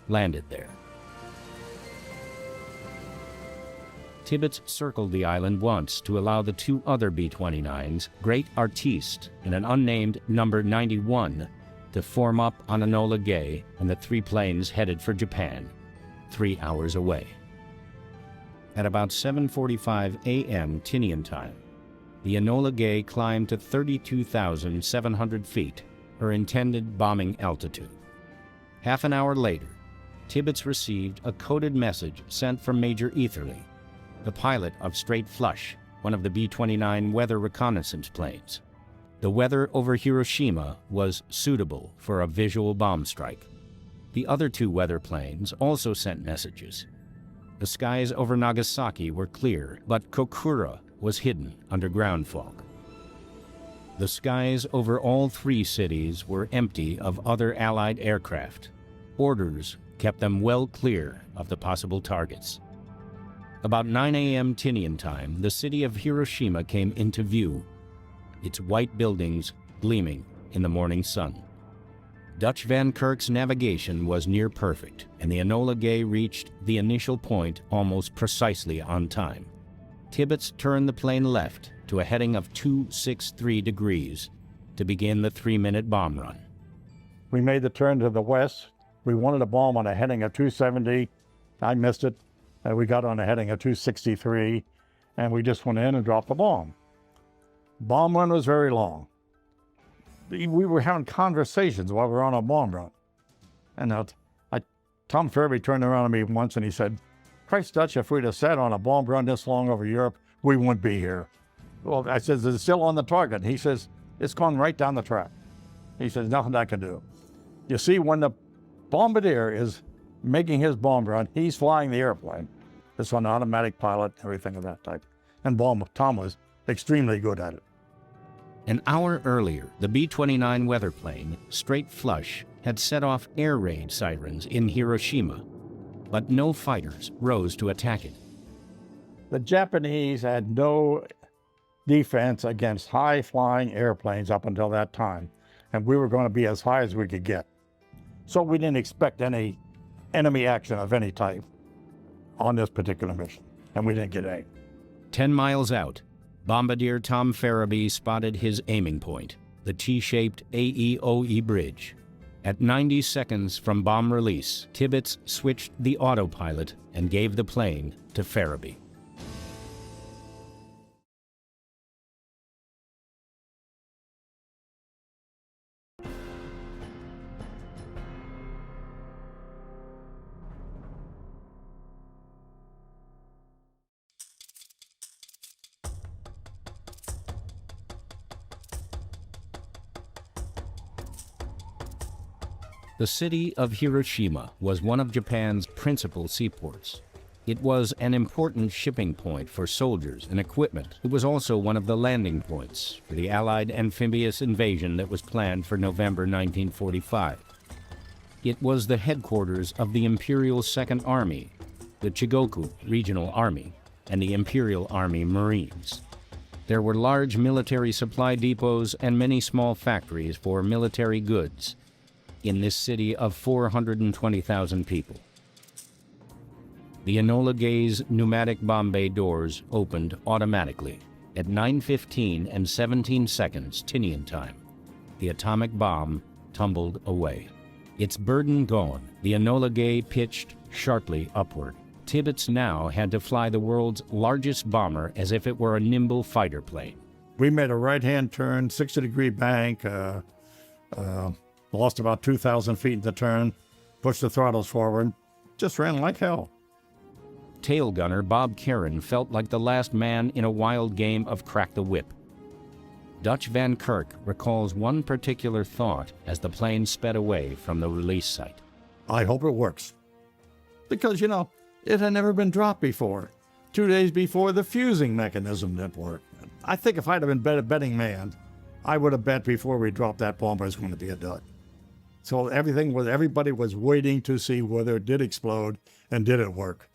landed there. Tibbets circled the island once to allow the two other B-29s, Great Artiste and an unnamed number 91, to form up on Enola Gay, and the three planes headed for Japan, 3 hours away. At about 7:45 a.m. Tinian time, the Enola Gay climbed to 32,700 feet, her intended bombing altitude. Half an hour later, Tibbets received a coded message sent from Major Etherly, the pilot of Straight Flush, one of the B-29 weather reconnaissance planes. The weather over Hiroshima was suitable for a visual bomb strike. The other two weather planes also sent messages. The skies over Nagasaki were clear, but Kokura was hidden under ground fog. The skies over all three cities were empty of other Allied aircraft. Orders kept them well clear of the possible targets. About 9 a.m. Tinian time, the city of Hiroshima came into view, its white buildings gleaming in the morning sun. Dutch Van Kirk's navigation was near perfect, and the Enola Gay reached the initial point almost precisely on time. Tibbets turned the plane left to a heading of 263 degrees to begin the 3-minute bomb run. We made the turn to the west. We wanted a bomb on a heading of 270. I missed it. We got on a heading of 263, and we just went in and dropped the bomb. Bomb run was very long. We were having conversations while we were on a bomb run. And Tom Farabee turned around to me once and he said, "Christ, Dutch, if we'd have sat on a bomb run this long over Europe, we wouldn't be here." Well, I said, "Is it still on the target?" He says, "It's gone right down the track." He says, "Nothing I can do." You see, when the bombardier is making his bomb run, he's flying the airplane. It's on automatic pilot, everything of that type. And Tom was extremely good at it. An hour earlier, the B-29 weather plane, Straight Flush, had set off air raid sirens in Hiroshima, but no fighters rose to attack it. The Japanese had no defense against high-flying airplanes up until that time, and we were going to be as high as we could get. So we didn't expect any enemy action of any type on this particular mission, and we didn't get any. 10 miles out, Bombardier Tom Farabee spotted his aiming point, the T-shaped AEOE bridge. At 90 seconds from bomb release, Tibbets switched the autopilot and gave the plane to Farabee. The city of Hiroshima was one of Japan's principal seaports. It was an important shipping point for soldiers and equipment. It was also one of the landing points for the Allied amphibious invasion that was planned for November 1945. It was the headquarters of the Imperial Second Army, the Chigoku Regional Army, and the Imperial Army Marines. There were large military supply depots and many small factories for military goods in this city of 420,000 people. The Enola Gay's pneumatic bomb bay doors opened automatically at 9:15 and 17 seconds Tinian time. The atomic bomb tumbled away. Its burden gone, the Enola Gay pitched sharply upward. Tibbets now had to fly the world's largest bomber as if it were a nimble fighter plane. We made a right-hand turn, 60-degree bank, lost about 2,000 feet in the turn, pushed the throttles forward, just ran like hell. Tail gunner Bob Karen felt like the last man in a wild game of crack the whip. Dutch Van Kirk recalls one particular thought as the plane sped away from the release site. I hope it works. Because, it had never been dropped before. 2 days before, the fusing mechanism didn't work. I think if I'd have been a betting man, I would have bet before we dropped that bomber it was going to be a dud. So everybody was waiting to see whether it did explode and did it work.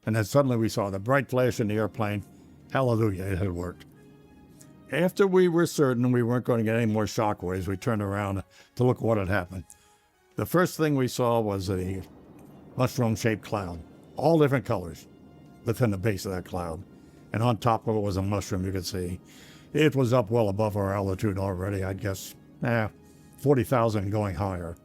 And then suddenly we saw the bright flash in the airplane. Hallelujah, it had worked. After we were certain we weren't going to get any more shock waves, we turned around to look what had happened. The first thing we saw was a mushroom-shaped cloud, all different colors within the base of that cloud. And on top of it was a mushroom you could see. It was up well above our altitude already, I'd guess, 40,000 going higher.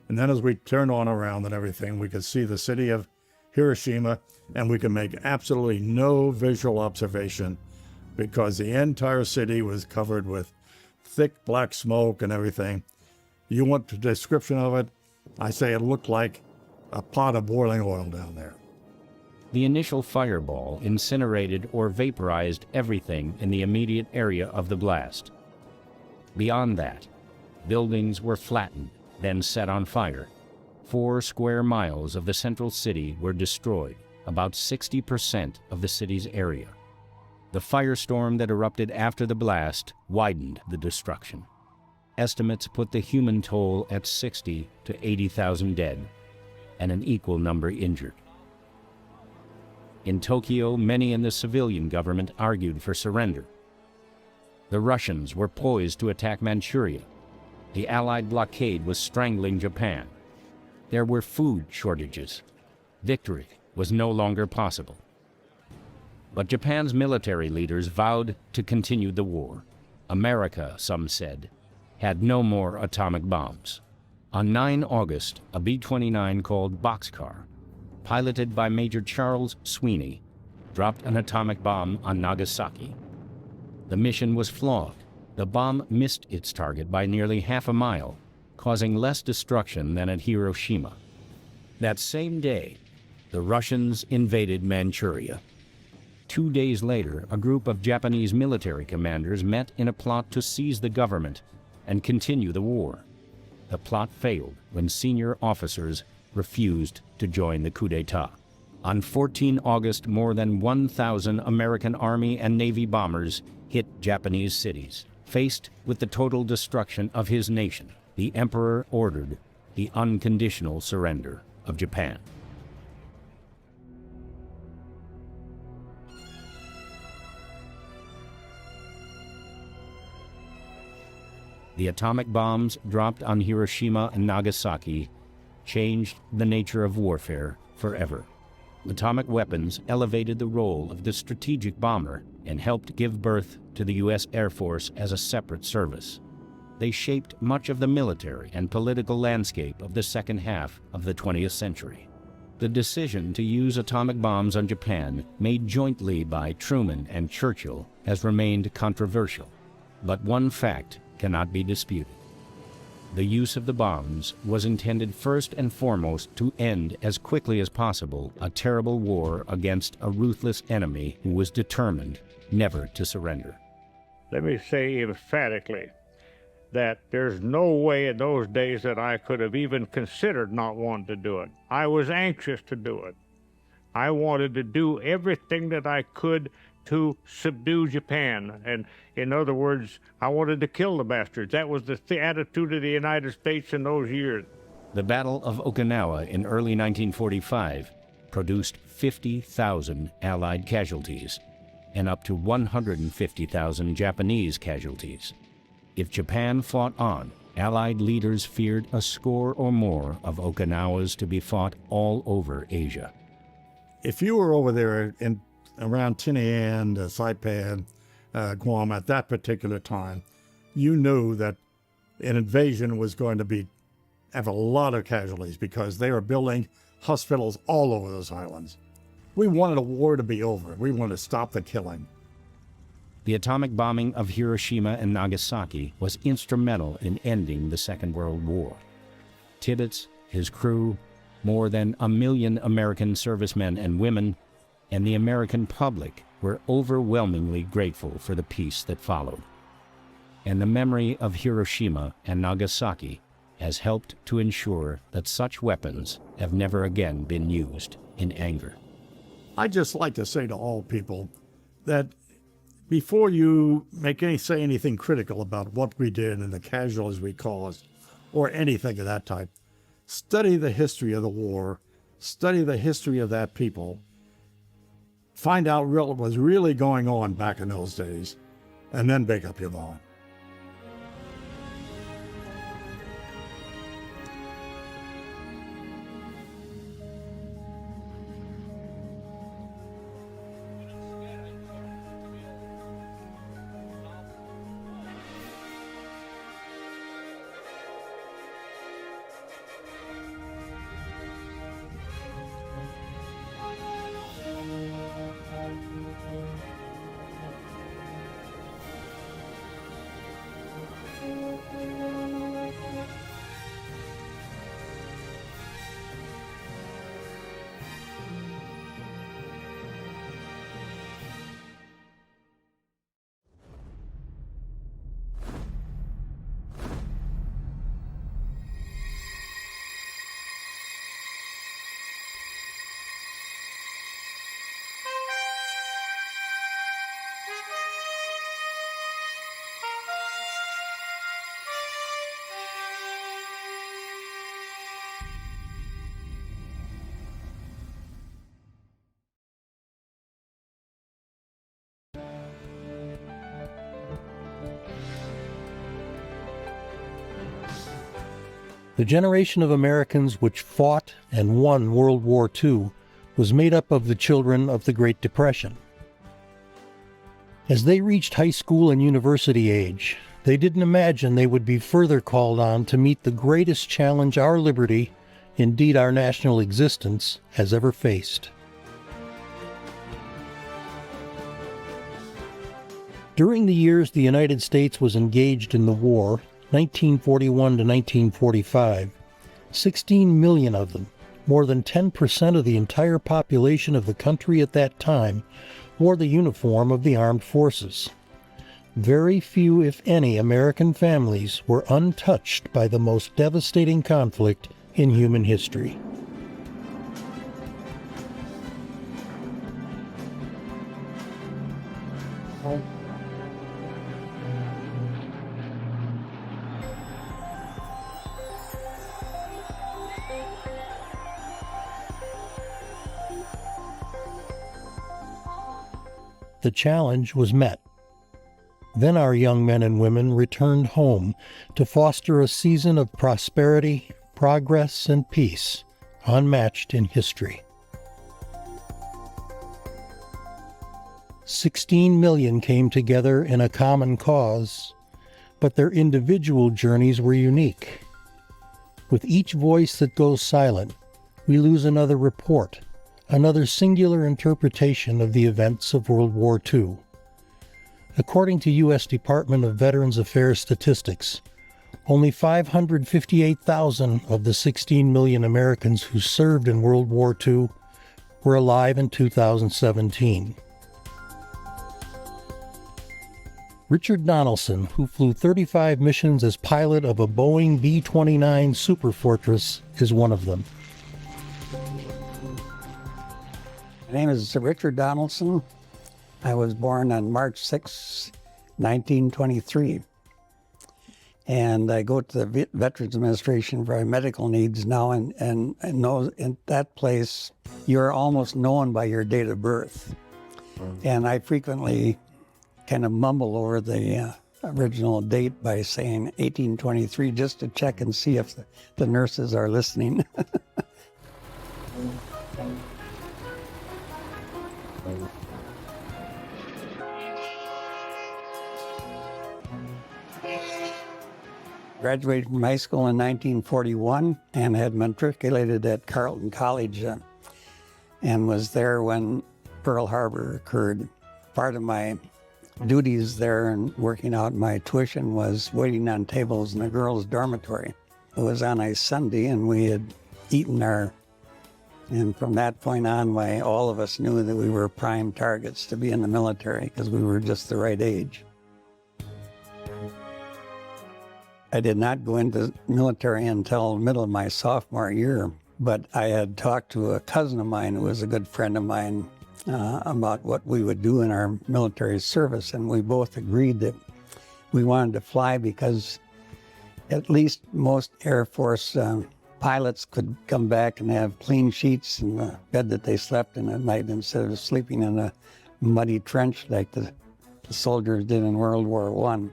And then as we turned on around and everything, we could see the city of Hiroshima, and we could make absolutely no visual observation because the entire city was covered with thick black smoke and everything. You want the description of it? I say it looked like a pot of boiling oil down there. The initial fireball incinerated or vaporized everything in the immediate area of the blast. Beyond that, buildings were flattened, then set on fire. 4 square miles of the central city were destroyed, about 60% of the city's area. The firestorm that erupted after the blast widened the destruction. Estimates put the human toll at 60 to 80,000 dead, and an equal number injured. In Tokyo, many in the civilian government argued for surrender. The Russians were poised to attack Manchuria. The Allied blockade was strangling Japan. There were food shortages. Victory was no longer possible. But Japan's military leaders vowed to continue the war. America, some said, had no more atomic bombs. On 9 August, a B-29 called Boxcar, piloted by Major Charles Sweeney, dropped an atomic bomb on Nagasaki. The mission was flawed. The bomb missed its target by nearly half a mile, causing less destruction than at Hiroshima. That same day, the Russians invaded Manchuria. 2 days later, a group of Japanese military commanders met in a plot to seize the government and continue the war. The plot failed when senior officers refused to join the coup d'etat. On 14 August, more than 1,000 American Army and Navy bombers hit Japanese cities. Faced with the total destruction of his nation, the emperor ordered the unconditional surrender of Japan. The atomic bombs dropped on Hiroshima and Nagasaki changed the nature of warfare forever. Atomic weapons elevated the role of the strategic bomber and helped give birth to the U.S. Air Force as a separate service. They shaped much of the military and political landscape of the second half of the 20th century. The decision to use atomic bombs on Japan, made jointly by Truman and Churchill, has remained controversial. But one fact cannot be disputed. The use of the bombs was intended first and foremost to end as quickly as possible a terrible war against a ruthless enemy who was determined never to surrender. Let me say emphatically that there's no way in those days that I could have even considered not wanting to do it. I was anxious to do it. I wanted to do everything that I could to subdue Japan. And in other words, I wanted to kill the bastards. That was the attitude of the United States in those years. The Battle of Okinawa in early 1945 produced 50,000 Allied casualties and up to 150,000 Japanese casualties. If Japan fought on, Allied leaders feared a score or more of Okinawas to be fought all over Asia. If you were over there around Tinian, Saipan, Guam at that particular time, you knew that an invasion was going to have a lot of casualties because they were building hospitals all over those islands. We wanted a war to be over. We wanted to stop the killing. The atomic bombing of Hiroshima and Nagasaki was instrumental in ending the Second World War. Tibbets, his crew, more than 1 million American servicemen and women, and the American public were overwhelmingly grateful for the peace that followed. And the memory of Hiroshima and Nagasaki has helped to ensure that such weapons have never again been used in anger. I'd just like to say to all people that before you say anything critical about what we did and the casualties we caused, or anything of that type. Study the history of the war, study the history of that people, find out what was really going on back in those days, and then make up your mind. The generation of Americans which fought and won World War II was made up of the children of the Great Depression. As they reached high school and university age, they didn't imagine they would be further called on to meet the greatest challenge our liberty, indeed our national existence, has ever faced. During the years the United States was engaged in the war, 1941 to 1945, 16 million of them, more than 10% of the entire population of the country at that time, wore the uniform of the armed forces. Very few, if any, American families were untouched by the most devastating conflict in human history. The challenge was met. Then our young men and women returned home to foster a season of prosperity, progress, and peace, unmatched in history. 16 million came together in a common cause, but their individual journeys were unique. With each voice that goes silent, we lose another report, another singular interpretation of the events of World War II. According to U.S. Department of Veterans Affairs statistics, only 558,000 of the 16 million Americans who served in World War II were alive in 2017. Richard Donaldson, who flew 35 missions as pilot of a Boeing B-29 Superfortress, is one of them. My name is Richard Donaldson. I was born on March 6, 1923. And I go to the Veterans Administration for my medical needs now, and know in that place, you're almost known by your date of birth. And I frequently kind of mumble over the original date by saying 1823 just to check and see if the nurses are listening. Graduated from high school in 1941 and had matriculated at Carleton College and was there when Pearl Harbor occurred. Part of my duties there and working out my tuition was waiting on tables in the girls' dormitory. It was on a Sunday and we had eaten and from that point on, all of us knew that we were prime targets to be in the military because we were just the right age. I did not go into the military until the middle of my sophomore year, but I had talked to a cousin of mine who was a good friend of mine about what we would do in our military service, and we both agreed that we wanted to fly because at least most Air Force pilots could come back and have clean sheets in the bed that they slept in at night instead of sleeping in a muddy trench like the soldiers did in World War I.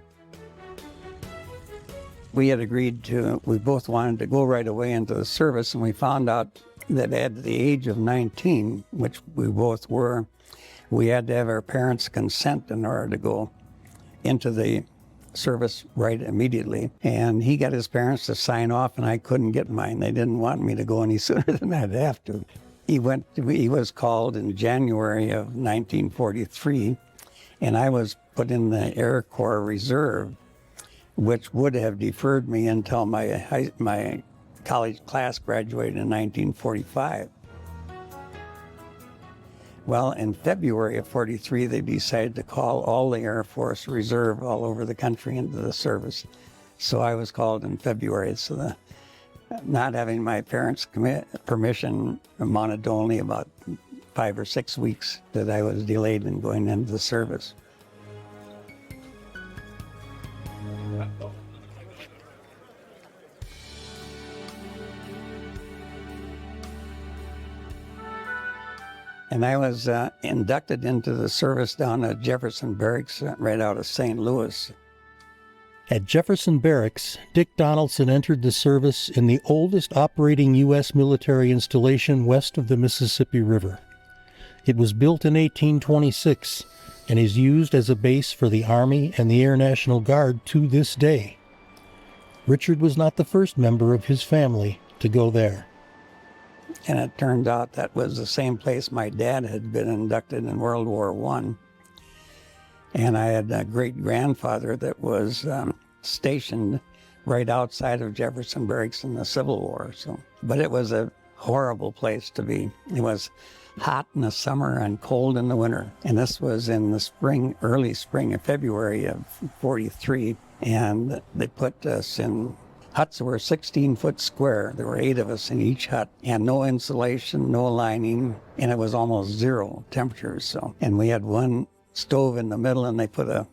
We had agreed to, we both wanted to go right away into the service, and we found out that at the age of 19, which we both were, we had to have our parents' consent in order to go into the service right immediately. And he got his parents to sign off, and I couldn't get mine. They didn't want me to go any sooner than I'd have to. He was called in January of 1943, and I was put in the Air Corps Reserve, which would have deferred me until my college class graduated in 1945. Well, in February of 43, they decided to call all the Air Force Reserve all over the country into the service. So I was called in February. So not having my parents' permission amounted to only about 5 or 6 weeks that I was delayed in going into the service. And I was inducted into the service down at Jefferson Barracks right out of St. Louis. At Jefferson Barracks, Dick Donaldson entered the service in the oldest operating U.S. military installation west of the Mississippi River. It was built in 1826 and is used as a base for the Army and the Air National Guard to this day. Richard was not the first member of his family to go there. And it turned out that was the same place my dad had been inducted in World War I. And I had a great-grandfather that was stationed right outside of Jefferson Barracks in the Civil War. But it was a horrible place to be. It was hot in the summer and cold in the winter. And this was in the spring, early spring of February of 43. And they put us in huts that were 16-foot square. There were 8 of us in each hut, and no insulation, no lining, and it was almost 0 temperatures. And we had one stove in the middle, and they put a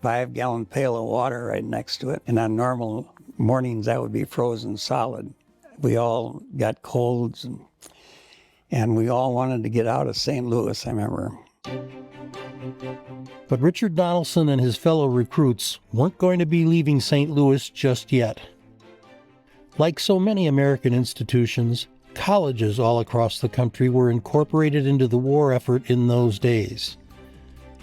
5-gallon pail of water right next to it. And on normal mornings, that would be frozen solid. We all got colds, and we all wanted to get out of St. Louis, I remember. But Richard Donaldson and his fellow recruits weren't going to be leaving St. Louis just yet. Like so many American institutions, colleges all across the country were incorporated into the war effort in those days.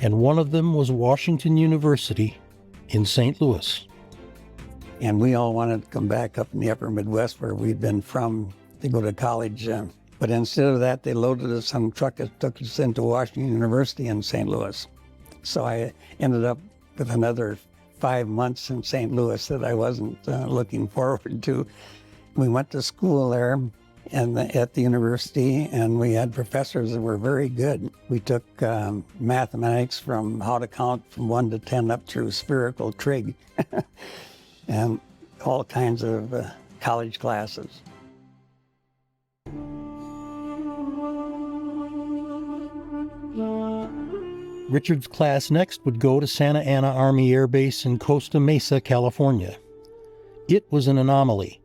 And one of them was Washington University in St. Louis. And we all wanted to come back up in the upper Midwest where we'd been from to go to college. But instead of that, they loaded us on a truck that took us into Washington University in St. Louis. So I ended up with another 5 months in St. Louis that I wasn't looking forward to. We went to school there and at the university, and we had professors that were very good. We took mathematics from how to count from 1 to 10 up through spherical trig and all kinds of college classes. Richard's class next would go to Santa Ana Army Air Base in Costa Mesa, California. It was an anomaly,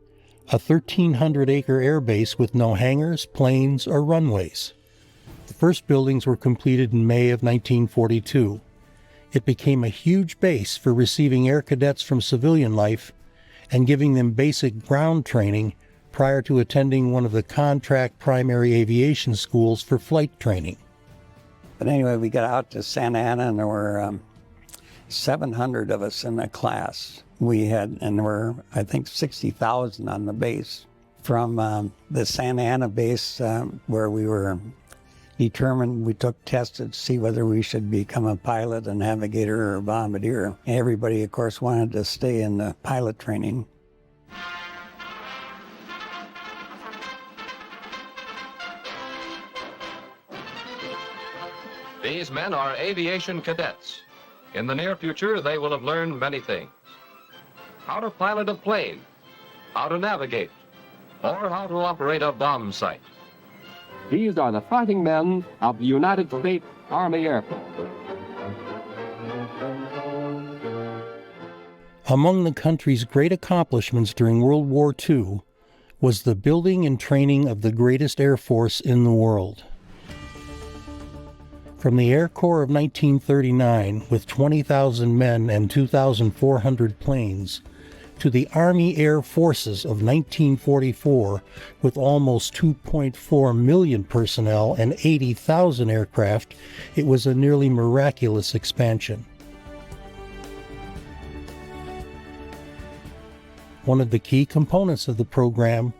a 1,300-acre air base with no hangars, planes, or runways. The first buildings were completed in May of 1942. It became a huge base for receiving air cadets from civilian life and giving them basic ground training prior to attending one of the contract primary aviation schools for flight training. But anyway, we got out to Santa Ana, and there were 700 of us in the class. And there were, I think, 60,000 on the base. From the Santa Ana base, where we were determined, we took tests to see whether we should become a pilot, a navigator, or a bombardier. Everybody, of course, wanted to stay in the pilot training. These men are aviation cadets. In the near future, they will have learned many things. How to pilot a plane, how to navigate, or how to operate a bomb sight. These are the fighting men of the United States Army Air Force. Among the country's great accomplishments during World War II was the building and training of the greatest Air Force in the world. From the Air Corps of 1939, with 20,000 men and 2,400 planes, to the Army Air Forces of 1944, with almost 2.4 million personnel and 80,000 aircraft, it was a nearly miraculous expansion. One of the key components of the program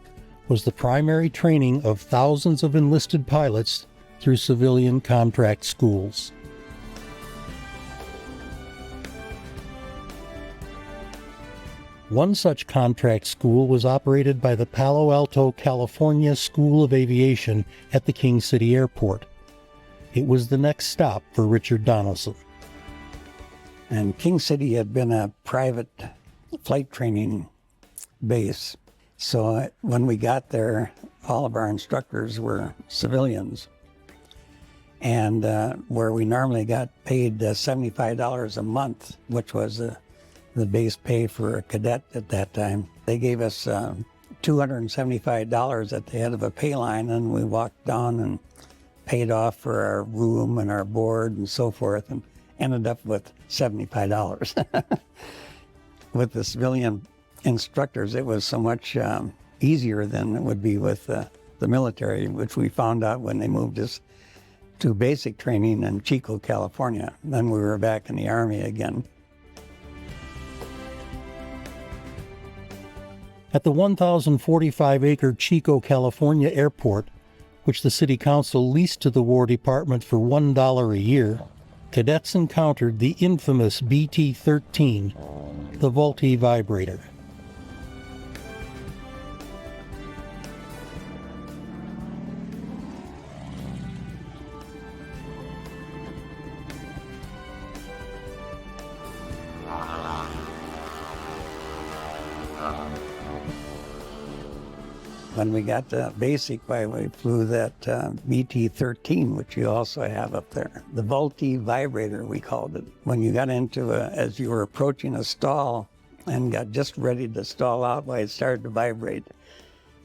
was the primary training of thousands of enlisted pilots through civilian contract schools. One such contract school was operated by the Palo Alto, California School of Aviation at the King City Airport. It was the next stop for Richard Donaldson. And King City had been a private flight training base. So when we got there, all of our instructors were civilians. And where we normally got paid $75 a month, which was the base pay for a cadet at that time, they gave us $275 at the head of a pay line, and we walked down and paid off for our room and our board and so forth, and ended up with $75. With the civilian instructors, it was so much easier than it would be with the military, which we found out when they moved us to basic training in Chico, California. Then we were back in the Army again. At the 1,045-acre Chico, California airport, which the City Council leased to the War Department for $1 a year, cadets encountered the infamous BT-13, the Vultee vibrator. When we got to basic, we flew that BT-13, which you also have up there. The Vultee vibrator, we called it. When you got into as you were approaching a stall and got just ready to stall out, it started to vibrate.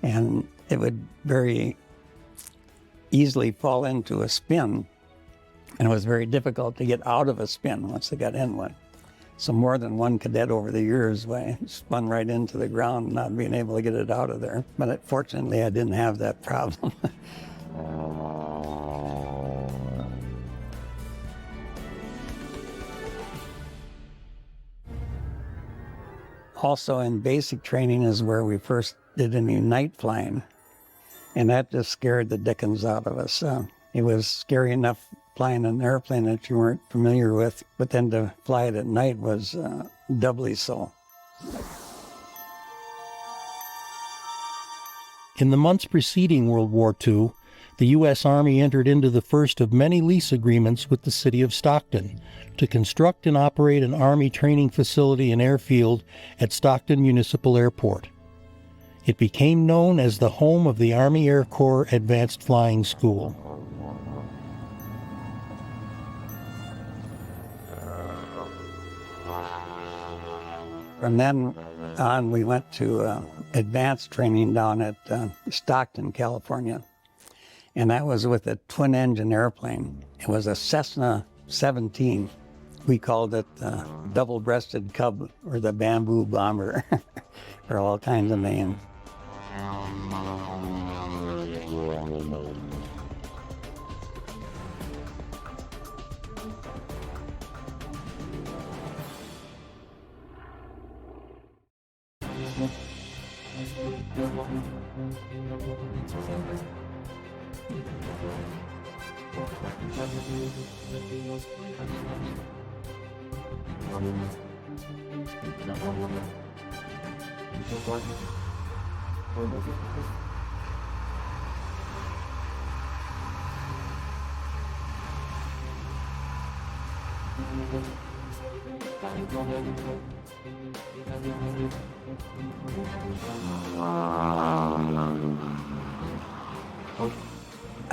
And it would very easily fall into a spin. And it was very difficult to get out of a spin once they got in one. So more than one cadet over the years spun right into the ground, not being able to get it out of there. But fortunately, I didn't have that problem. Also in basic training is where we first did any night flying. And that just scared the dickens out of us. It was scary enough flying an airplane that you weren't familiar with, but then to fly it at night was doubly so. In the months preceding World War II, the U.S. Army entered into the first of many lease agreements with the city of Stockton to construct and operate an Army training facility and airfield at Stockton Municipal Airport. It became known as the home of the Army Air Corps Advanced Flying School. From then on, we went to advanced training down at Stockton, California. And that was with a twin-engine airplane. It was a Cessna 17. We called it the double-breasted Cub or the bamboo bomber, or all kinds of names.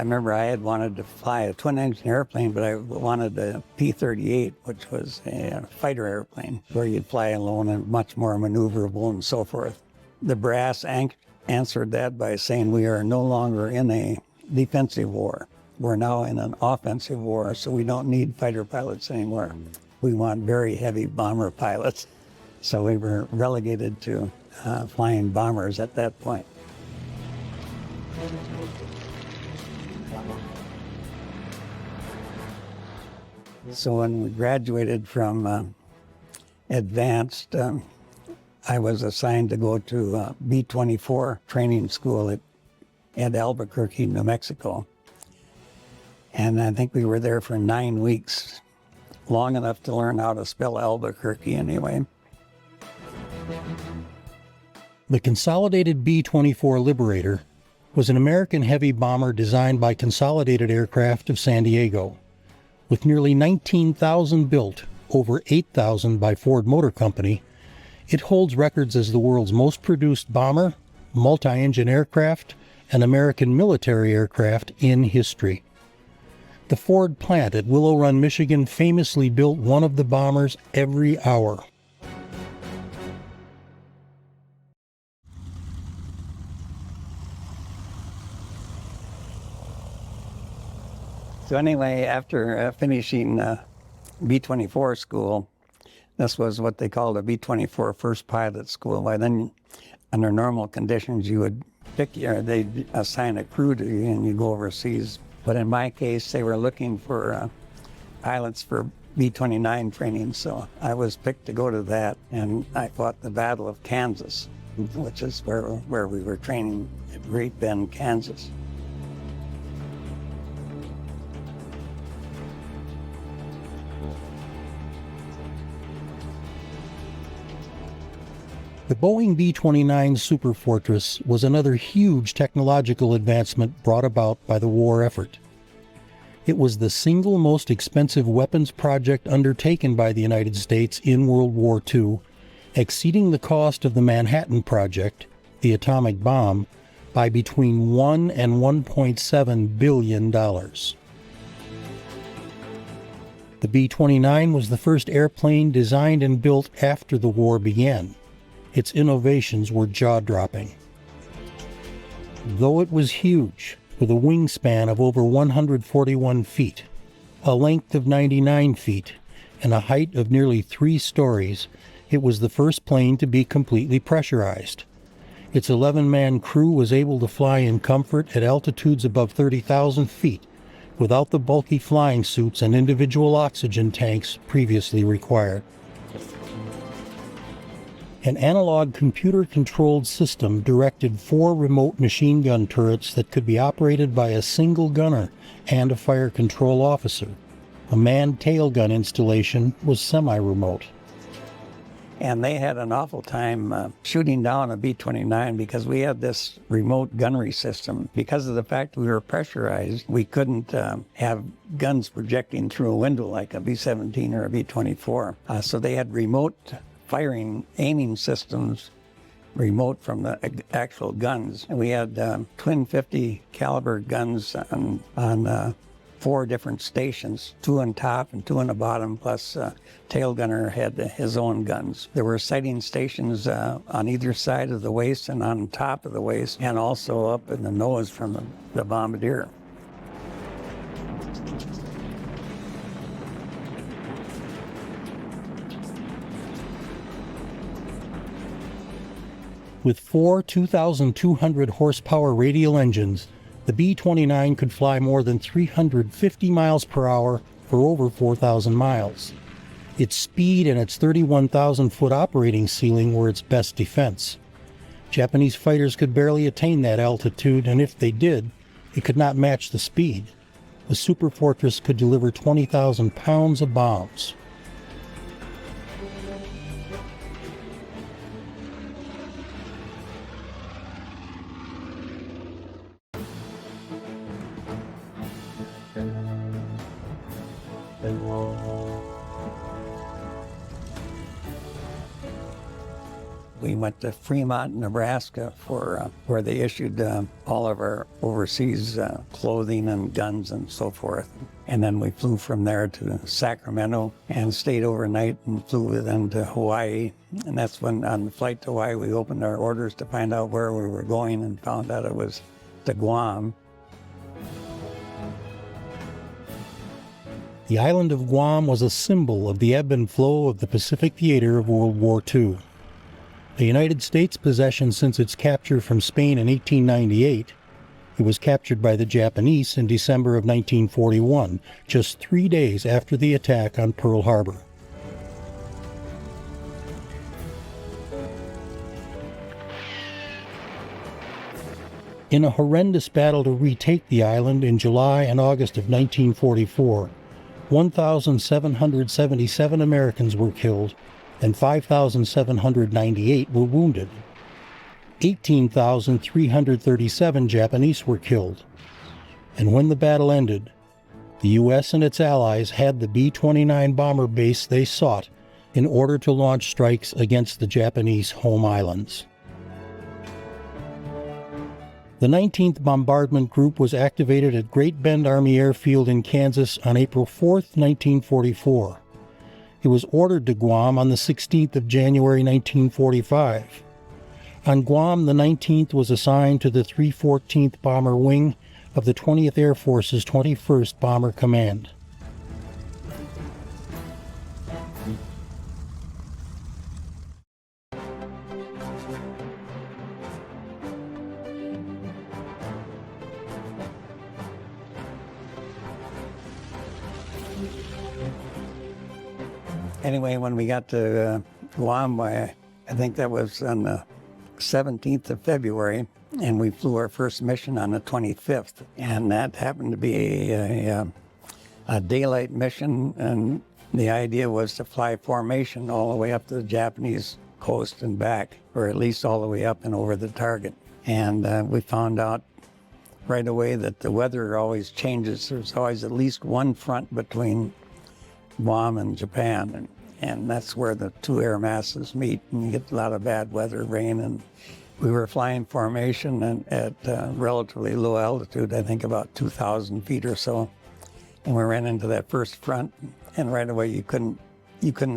I remember I had wanted to fly a twin-engine airplane, but I wanted a P-38, which was a fighter airplane, where you'd fly alone and much more maneuverable and so forth. The brass answered that by saying we are no longer in a defensive war. We're now in an offensive war, so we don't need fighter pilots anymore. We want very heavy bomber pilots. So we were relegated to flying bombers at that point. So when we graduated from advanced, I was assigned to go to B-24 training school at Albuquerque, New Mexico. And I think we were there for 9 weeks, long enough to learn how to spell Albuquerque anyway. The Consolidated B-24 Liberator was an American heavy bomber designed by Consolidated Aircraft of San Diego. With nearly 19,000 built, over 8,000 by Ford Motor Company, it holds records as the world's most produced bomber, multi-engine aircraft, and American military aircraft in history. The Ford plant at Willow Run, Michigan famously built one of the bombers every hour. So anyway, after finishing B-24 school, this was what they called a B-24 first pilot school. By then, under normal conditions, you would they'd assign a crew to you and you go overseas. But in my case, they were looking for pilots for B-29 training, so I was picked to go to that, and I fought the Battle of Kansas, which is where we were training at Great Bend, Kansas. The Boeing B-29 Superfortress was another huge technological advancement brought about by the war effort. It was the single most expensive weapons project undertaken by the United States in World War II, exceeding the cost of the Manhattan Project, the atomic bomb, by between $1 and $1.7 billion. The B-29 was the first airplane designed and built after the war began. Its innovations were jaw-dropping. Though it was huge, with a wingspan of over 141 feet, a length of 99 feet, and a height of nearly 3 stories, it was the first plane to be completely pressurized. Its 11-man crew was able to fly in comfort at altitudes above 30,000 feet, without the bulky flying suits and individual oxygen tanks previously required. An analog computer-controlled system directed 4 remote machine gun turrets that could be operated by a single gunner and a fire control officer. A manned tail gun installation was semi-remote. And they had an awful time shooting down a B-29 because we had this remote gunnery system. Because of the fact we were pressurized, we couldn't have guns projecting through a window like a B-17 or a B-24. So they had remote firing aiming systems remote from the actual guns. And we had twin 50 caliber guns on 4 different stations, 2 on top and 2 on the bottom, plus tail gunner had his own guns. There were sighting stations on either side of the waist and on top of the waist, and also up in the nose from the bombardier. With 4 2,200 horsepower radial engines, the B-29 could fly more than 350 miles per hour for over 4,000 miles. Its speed and its 31,000-foot operating ceiling were its best defense. Japanese fighters could barely attain that altitude, and if they did, it could not match the speed. The Superfortress could deliver 20,000 pounds of bombs. We we went to Fremont, Nebraska, for where they issued all of our overseas clothing and guns and so forth. And then we flew from there to Sacramento and stayed overnight and flew then to Hawaii. And that's when, on the flight to Hawaii, we opened our orders to find out where we were going and found out it was to Guam. The island of Guam was a symbol of the ebb and flow of the Pacific theater of World War II. A United States possession since its capture from Spain in 1898, it was captured by the Japanese in December of 1941, just 3 days after the attack on Pearl Harbor. In a horrendous battle to retake the island in July and August of 1944, 1,777 Americans were killed and 5,798 were wounded. 18,337 Japanese were killed. And when the battle ended, the U.S. and its allies had the B-29 bomber base they sought in order to launch strikes against the Japanese home islands. The 19th Bombardment Group was activated at Great Bend Army Airfield in Kansas on April 4, 1944. It was ordered to Guam on the 16th of January 1945. On Guam, the 19th was assigned to the 314th Bomber Wing of the 20th Air Force's 21st Bomber Command. Anyway, when we got to Guam, I think that was on the 17th of February, and we flew our first mission on the 25th. And that happened to be a daylight mission, and the idea was to fly formation all the way up to the Japanese coast and back, or at least all the way up and over the target. And we found out right away that the weather always changes. There's always at least one front between Guam and Japan, and that's where the two air masses meet, and you get a lot of bad weather, rain. And we were flying formation and at relatively low altitude, I think about 2,000 feet or so, and we ran into that first front, and right away you couldn't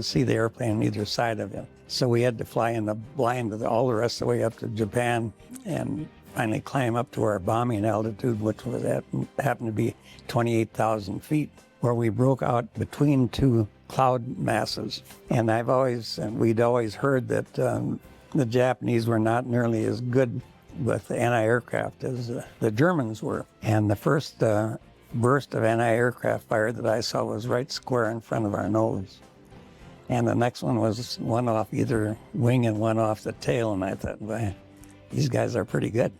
see the airplane on either side of it. So we had to fly in the blind all the rest of the way up to Japan, and finally climb up to our bombing altitude, which was happened to be 28,000 feet. Where we broke out between two cloud masses. And we'd always heard that the Japanese were not nearly as good with anti-aircraft as the Germans were. And the first burst of anti-aircraft fire that I saw was right square in front of our nose. And the next one was one off either wing and one off the tail. And I thought, well, these guys are pretty good.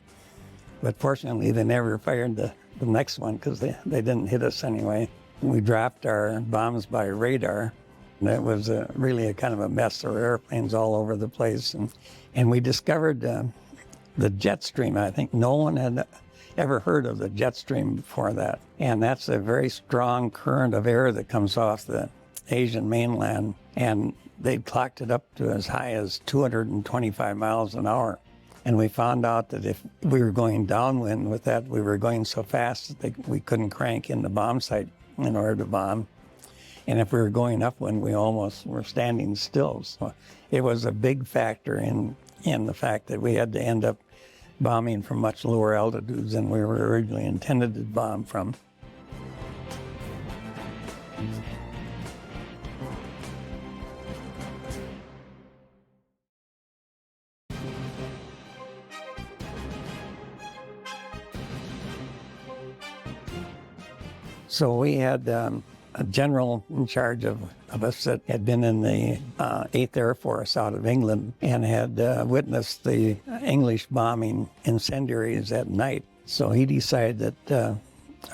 But fortunately, they never fired the next one because they didn't hit us anyway. We dropped our bombs by radar, and it was really a kind of a mess. There were airplanes all over the place, and we discovered the jet stream. I think no one had ever heard of the jet stream before that, and that's a very strong current of air that comes off the Asian mainland, and they clocked it up to as high as 225 miles an hour. And we found out that if we were going downwind with that, we were going so fast that we couldn't crank in the bomb sight in order to bomb. And if we were going upwind, we almost were standing still. So it was a big factor in the fact that we had to end up bombing from much lower altitudes than we were originally intended to bomb from. So we had a general in charge of us that had been in the 8th Air Force out of England and had witnessed the English bombing incendiaries at night. So he decided that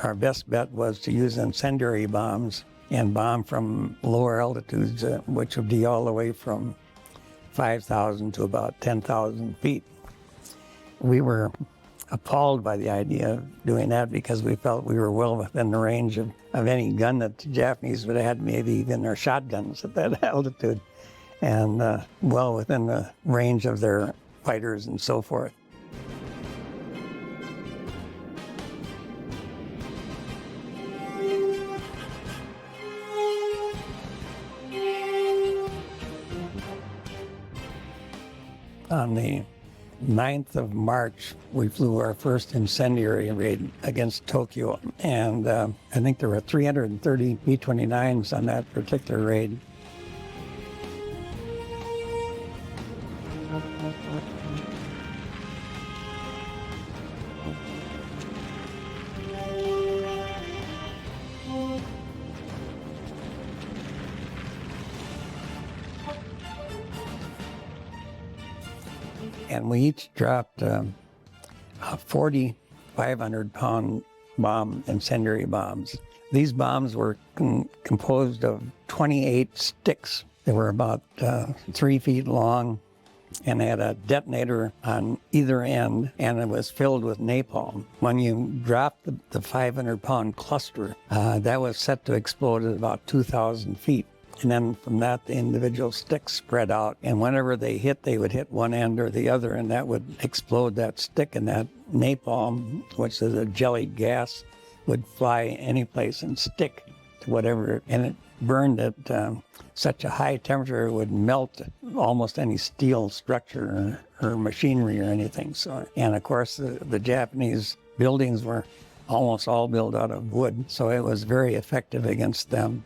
our best bet was to use incendiary bombs and bomb from lower altitudes, which would be all the way from 5,000 to about 10,000 feet. We were appalled by the idea of doing that because we felt we were well within the range of any gun that the Japanese would have had, maybe even their shotguns at that altitude. and well within the range of their fighters and so forth. On the 9th of March, we flew our first incendiary raid against Tokyo, and I think there were 330 B-29s on that particular raid. And we each dropped 40 500-pound incendiary bombs. These bombs were composed of 28 sticks. They were about 3 feet long and had a detonator on either end, and it was filled with napalm. When you dropped the 500-pound cluster, that was set to explode at about 2,000 feet. And then from that, the individual sticks spread out. And whenever they hit, they would hit one end or the other, and that would explode that stick. And that napalm, which is a jellied gas, would fly any place and stick to whatever. And it burned at such a high temperature, it would melt almost any steel structure or machinery or anything. So, and of course, the Japanese buildings were almost all built out of wood. So it was very effective against them.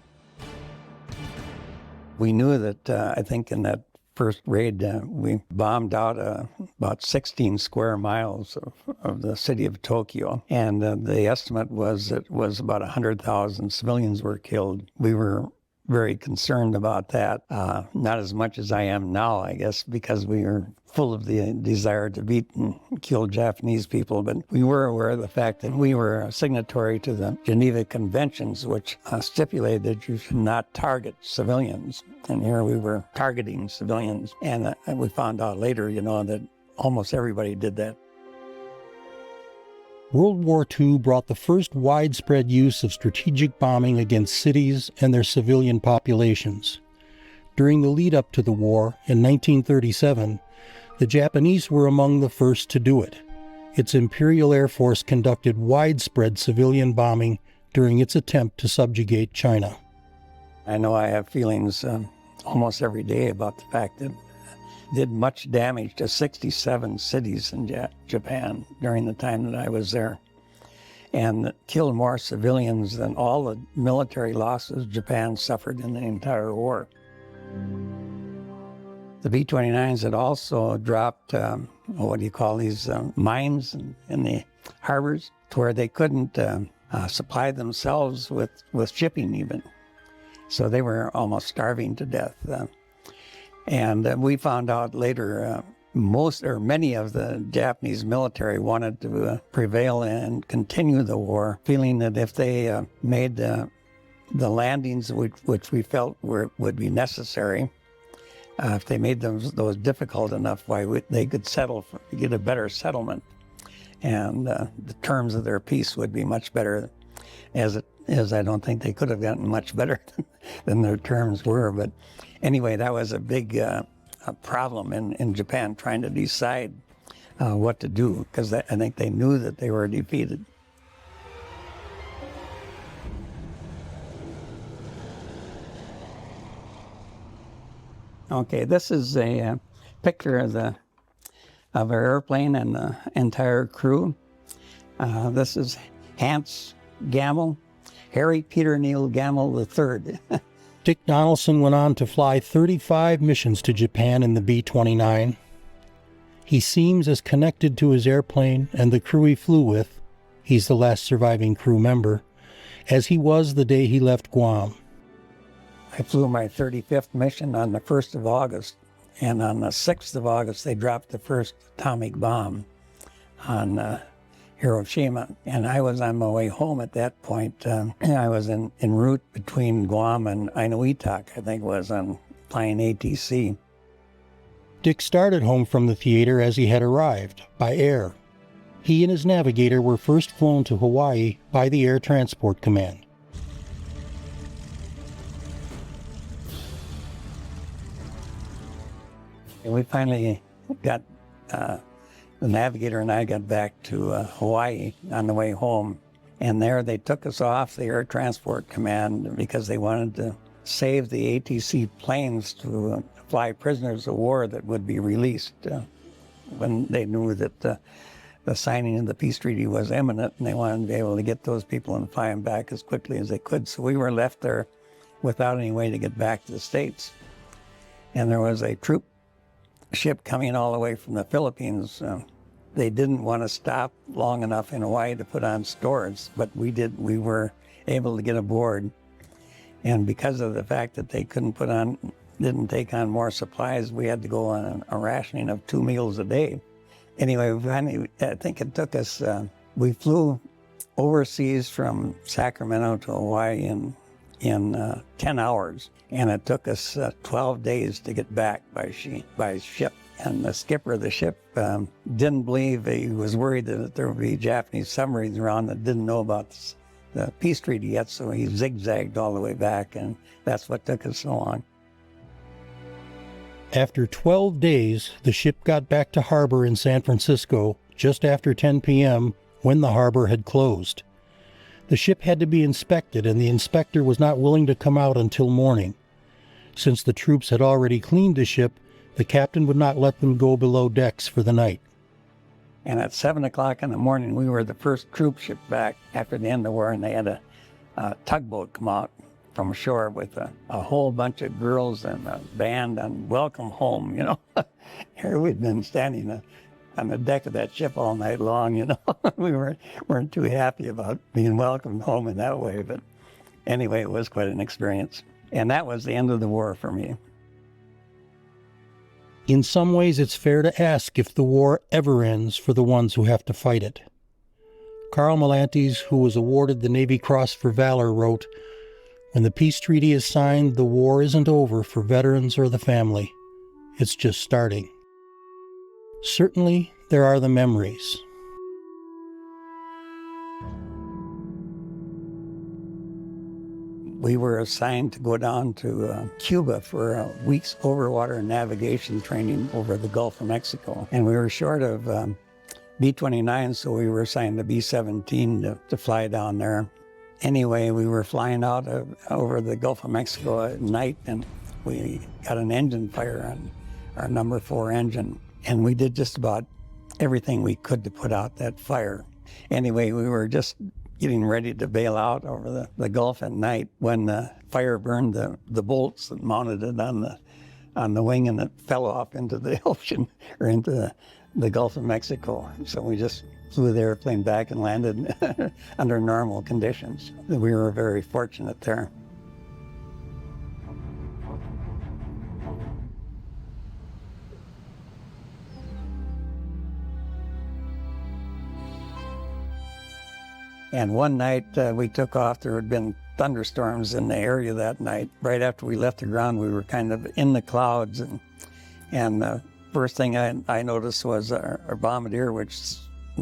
We knew that, I think in that first raid, we bombed out about 16 square miles of the city of Tokyo. And the estimate was it was about 100,000 civilians were killed. We were very concerned about that. Not as much as I am now, I guess, because we were full of the desire to beat and kill Japanese people. But we were aware of the fact that we were a signatory to the Geneva Conventions, which stipulated that you should not target civilians. And here we were targeting civilians. And we found out later, that almost everybody did that. World War II brought the first widespread use of strategic bombing against cities and their civilian populations. During the lead-up to the war in 1937, the Japanese were among the first to do it. Its Imperial Air Force conducted widespread civilian bombing during its attempt to subjugate China. I know I have feelings almost every day about the fact that did much damage to 67 cities in Japan during the time that I was there, and killed more civilians than all the military losses Japan suffered in the entire war. The B-29s had also dropped, mines in the harbors to where they couldn't supply themselves with shipping even. So they were almost starving to death. And we found out later many of the Japanese military wanted to prevail and continue the war, feeling that if they made the landings which we felt would be necessary, if they made those difficult enough, they could get a better settlement, and the terms of their peace would be much better. As I don't think they could have gotten much better than their terms were, but anyway, that was a big problem in Japan trying to decide what to do, because I think they knew that they were defeated. Okay, this is a picture of our airplane and the entire crew. This is Hans Gamble, Harry Peter Neil Gamble III. Dick Donaldson went on to fly 35 missions to Japan in the B-29. He seems as connected to his airplane and the crew he flew with, he's the last surviving crew member, as he was the day he left Guam. I flew my 35th mission on the 1st of August, and on the 6th of August they dropped the first atomic bomb on Hiroshima, and I was on my way home at that point. I was en route between Guam and Inuitak, I think it was, on flying ATC. Dick started home from the theater as he had arrived, by air. He and his navigator were first flown to Hawaii by the Air Transport Command. And we finally got, the navigator and I got back to Hawaii on the way home. And there they took us off the Air Transport Command because they wanted to save the ATC planes to fly prisoners of war that would be released when they knew that the signing of the peace treaty was imminent, and they wanted to be able to get those people and fly them back as quickly as they could. So we were left there without any way to get back to the States. And there was a troop ship coming all the way from the Philippines. They didn't want to stop long enough in Hawaii to put on stores, but we did. We were able to get aboard. And because of the fact that they didn't take on more supplies, we had to go on a rationing of 2 meals a day. Anyway, finally, I think it took us, we flew overseas from Sacramento to Hawaii in 10 hours, and it took us 12 days to get back by ship. And the skipper of the ship didn't believe, he was worried that there would be Japanese submarines around that didn't know about the peace treaty yet, so he zigzagged all the way back, and that's what took us so long. After 12 days, the ship got back to harbor in San Francisco just after 10 p.m. when the harbor had closed. The ship had to be inspected, and the inspector was not willing to come out until morning. Since the troops had already cleaned the ship, the captain would not let them go below decks for the night. And at 7 o'clock in the morning, we were the first troop ship back after the end of the war, and they had a tugboat come out from shore with a whole bunch of girls and a band and welcome home, you know. Here we'd been standing on the deck of that ship all night long, you know. We weren't too happy about being welcomed home in that way, but anyway, it was quite an experience. And that was the end of the war for me. In some ways, it's fair to ask if the war ever ends for the ones who have to fight it. Carl Melantes, who was awarded the Navy Cross for Valor, wrote, "When the peace treaty is signed, the war isn't over for veterans or the family. It's just starting." Certainly, there are the memories. We were assigned to go down to Cuba for a week's overwater navigation training over the Gulf of Mexico. And we were short of B-29, so we were assigned to B-17 to fly down there. Anyway, we were flying out over the Gulf of Mexico at night, and we got an engine fire on our number 4 engine. And we did just about everything we could to put out that fire. Anyway, we were just getting ready to bail out over the Gulf at night when the fire burned the bolts that mounted it on the wing, and it fell off into the ocean or into the Gulf of Mexico. So we just flew the airplane back and landed under normal conditions. We were very fortunate there. And one night we took off. There had been thunderstorms in the area that night. Right after we left the ground, we were kind of in the clouds. And the first thing I noticed was our bombardier, which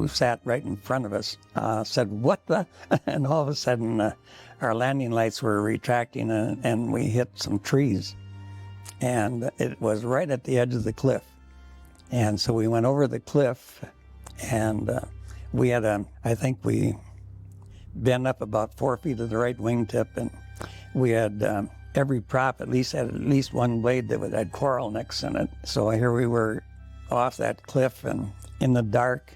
sat right in front of us, said, "What the?" And all of a sudden, our landing lights were retracting, and we hit some trees. And it was right at the edge of the cliff. And so we went over the cliff, and we had I think we bent up about 4 feet of the right wingtip, and we had every prop had at least one blade that had coral necks in it. So here we were off that cliff and in the dark,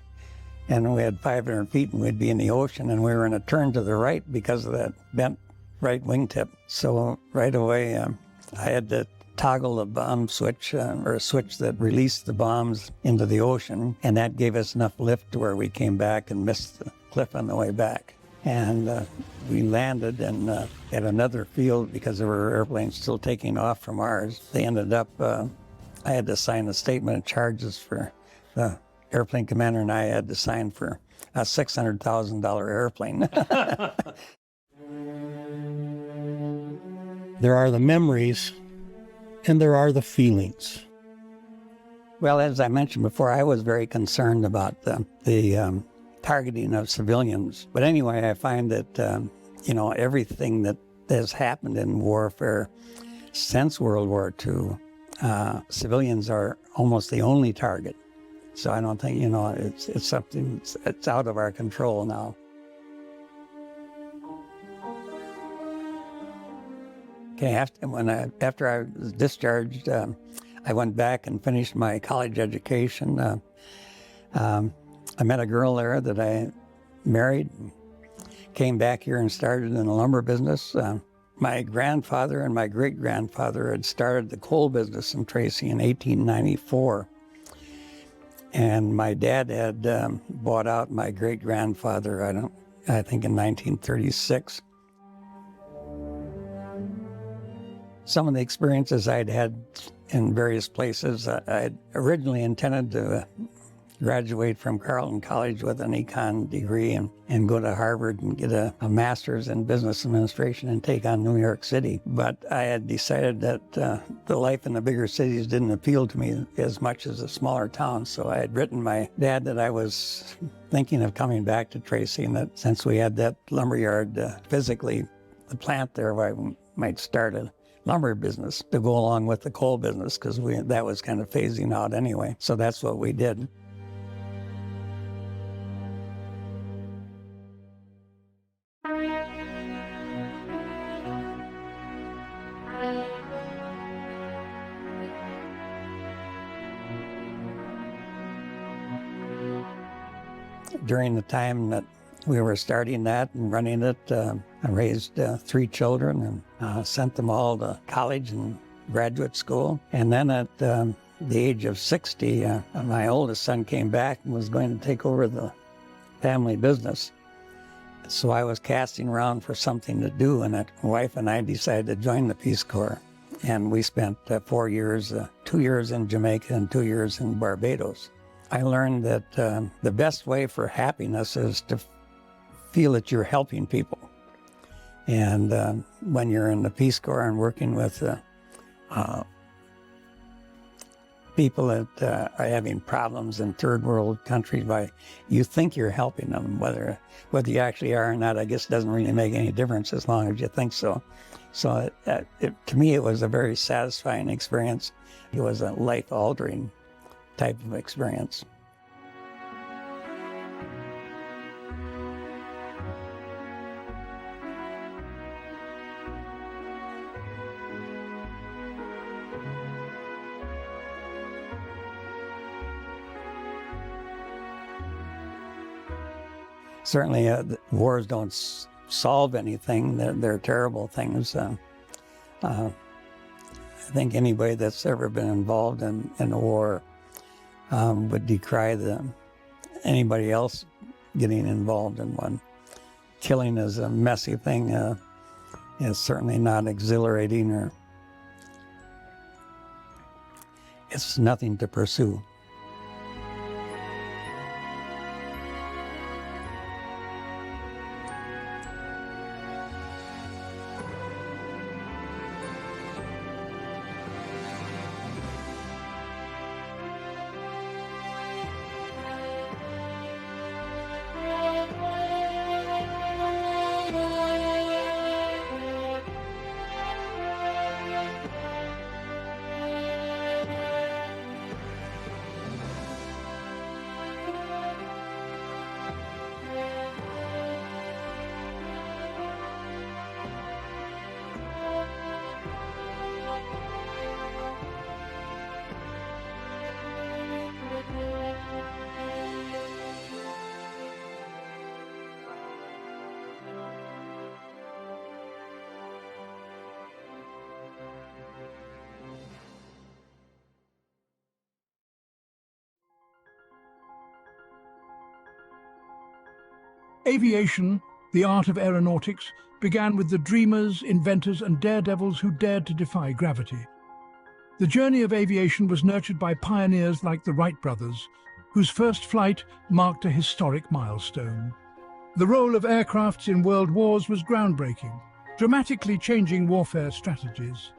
and we had 500 feet, and we'd be in the ocean, and we were in a turn to the right because of that bent right wingtip. So right away, I had to toggle the bomb switch, or a switch that released the bombs into the ocean, and that gave us enough lift to where we came back and missed the cliff on the way back. And we landed at another field because there were airplanes still taking off from ours. They ended up, I had to sign a statement of charges for the airplane commander, and I had to sign for a $600,000 airplane. There are the memories, and there are the feelings. Well, as I mentioned before, I was very concerned about the targeting of civilians. But anyway, I find that, everything that has happened in warfare since World War II civilians are almost the only target. So I don't think, it's something it's out of our control now. Okay, after I was discharged, I went back and finished my college education. I met a girl there that I married, came back here and started in the lumber business. My grandfather and my great-grandfather had started the coal business in Tracy in 1894. And my dad had bought out my great-grandfather, I think in 1936. Some of the experiences I'd had in various places, I'd originally intended to graduate from Carleton College with an econ degree and go to Harvard and get a master's in business administration and take on New York City. But I had decided that the life in the bigger cities didn't appeal to me as much as the smaller towns. So I had written my dad that I was thinking of coming back to Tracy, and that since we had that lumberyard physically, the plant there, I might start a lumber business to go along with the coal business, because that was kind of phasing out anyway. So that's what we did. During the time that we were starting that and running it, I raised 3 children and sent them all to college and graduate school. And then at the age of 60, my oldest son came back and was going to take over the family business. So I was casting around for something to do, and my wife and I decided to join the Peace Corps. And we spent 4 years, 2 years in Jamaica and 2 years in Barbados. I learned that the best way for happiness is to feel that you're helping people. And when you're in the Peace Corps and working with people that are having problems in third world countries, you think you're helping them. Whether you actually are or not, I guess doesn't really make any difference as long as you think so. So to me, it was a very satisfying experience. It was a life-altering type of experience. Certainly, wars don't solve anything. They're terrible things. I think anybody that's ever been involved in a war would decry anybody else getting involved in one. Killing is a messy thing. It's certainly not exhilarating, or it's nothing to pursue. Aviation, the art of aeronautics, began with the dreamers, inventors, and daredevils who dared to defy gravity. The journey of aviation was nurtured by pioneers like the Wright brothers, whose first flight marked a historic milestone. The role of aircrafts in world wars was groundbreaking, dramatically changing warfare strategies.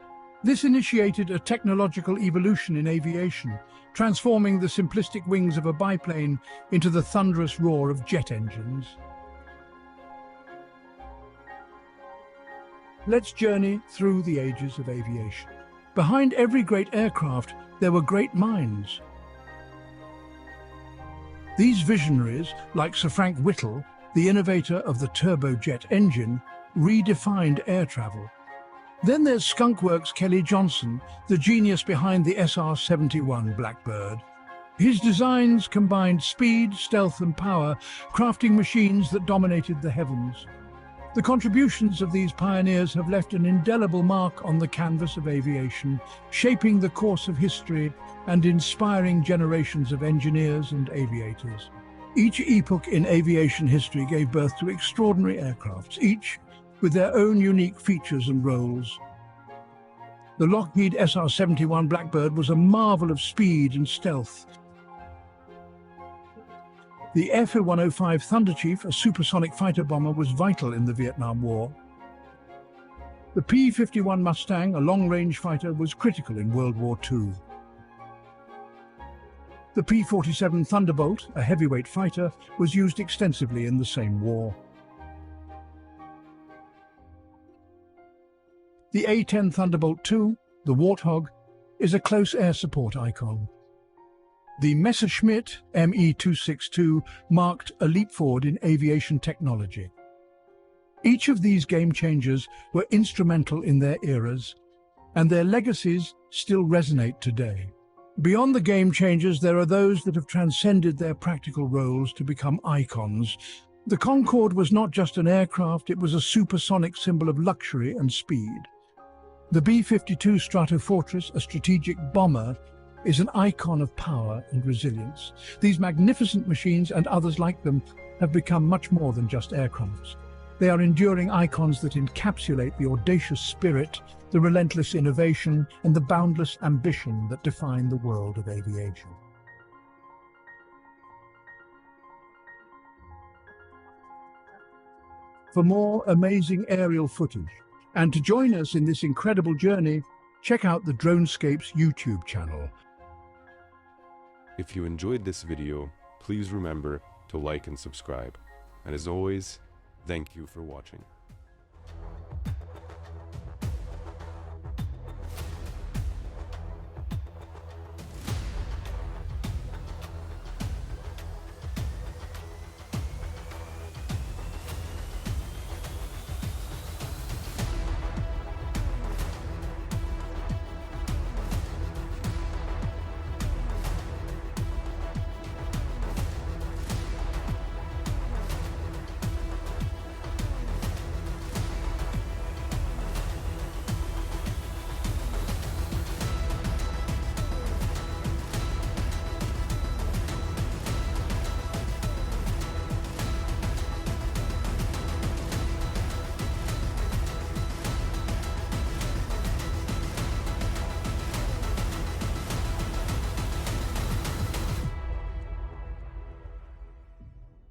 This initiated a technological evolution in aviation, transforming the simplistic wings of a biplane into the thunderous roar of jet engines. Let's journey through the ages of aviation. Behind every great aircraft, there were great minds. These visionaries, like Sir Frank Whittle, the innovator of the turbojet engine, redefined air travel. Then there's Skunkworks' Kelly Johnson, the genius behind the SR-71 Blackbird. His designs combined speed, stealth, and power, crafting machines that dominated the heavens. The contributions of these pioneers have left an indelible mark on the canvas of aviation, shaping the course of history and inspiring generations of engineers and aviators. Each epoch in aviation history gave birth to extraordinary aircrafts, each with their own unique features and roles. The Lockheed SR-71 Blackbird was a marvel of speed and stealth. The F-105 Thunderchief, a supersonic fighter bomber, was vital in the Vietnam War. The P-51 Mustang, a long-range fighter, was critical in World War II. The P-47 Thunderbolt, a heavyweight fighter, was used extensively in the same war. The A-10 Thunderbolt II, the Warthog, is a close air support icon. The Messerschmitt Me-262 marked a leap forward in aviation technology. Each of these game changers were instrumental in their eras, and their legacies still resonate today. Beyond the game changers, there are those that have transcended their practical roles to become icons. The Concorde was not just an aircraft, it was a supersonic symbol of luxury and speed. The B-52 Superfortress, a strategic bomber, is an icon of power and resilience. These magnificent machines and others like them have become much more than just aircrafts. They are enduring icons that encapsulate the audacious spirit, the relentless innovation, and the boundless ambition that define the world of aviation. For more amazing aerial footage, and to join us in this incredible journey, check out the Dronescapes YouTube channel. If you enjoyed this video, please remember to like and subscribe. And as always, thank you for watching.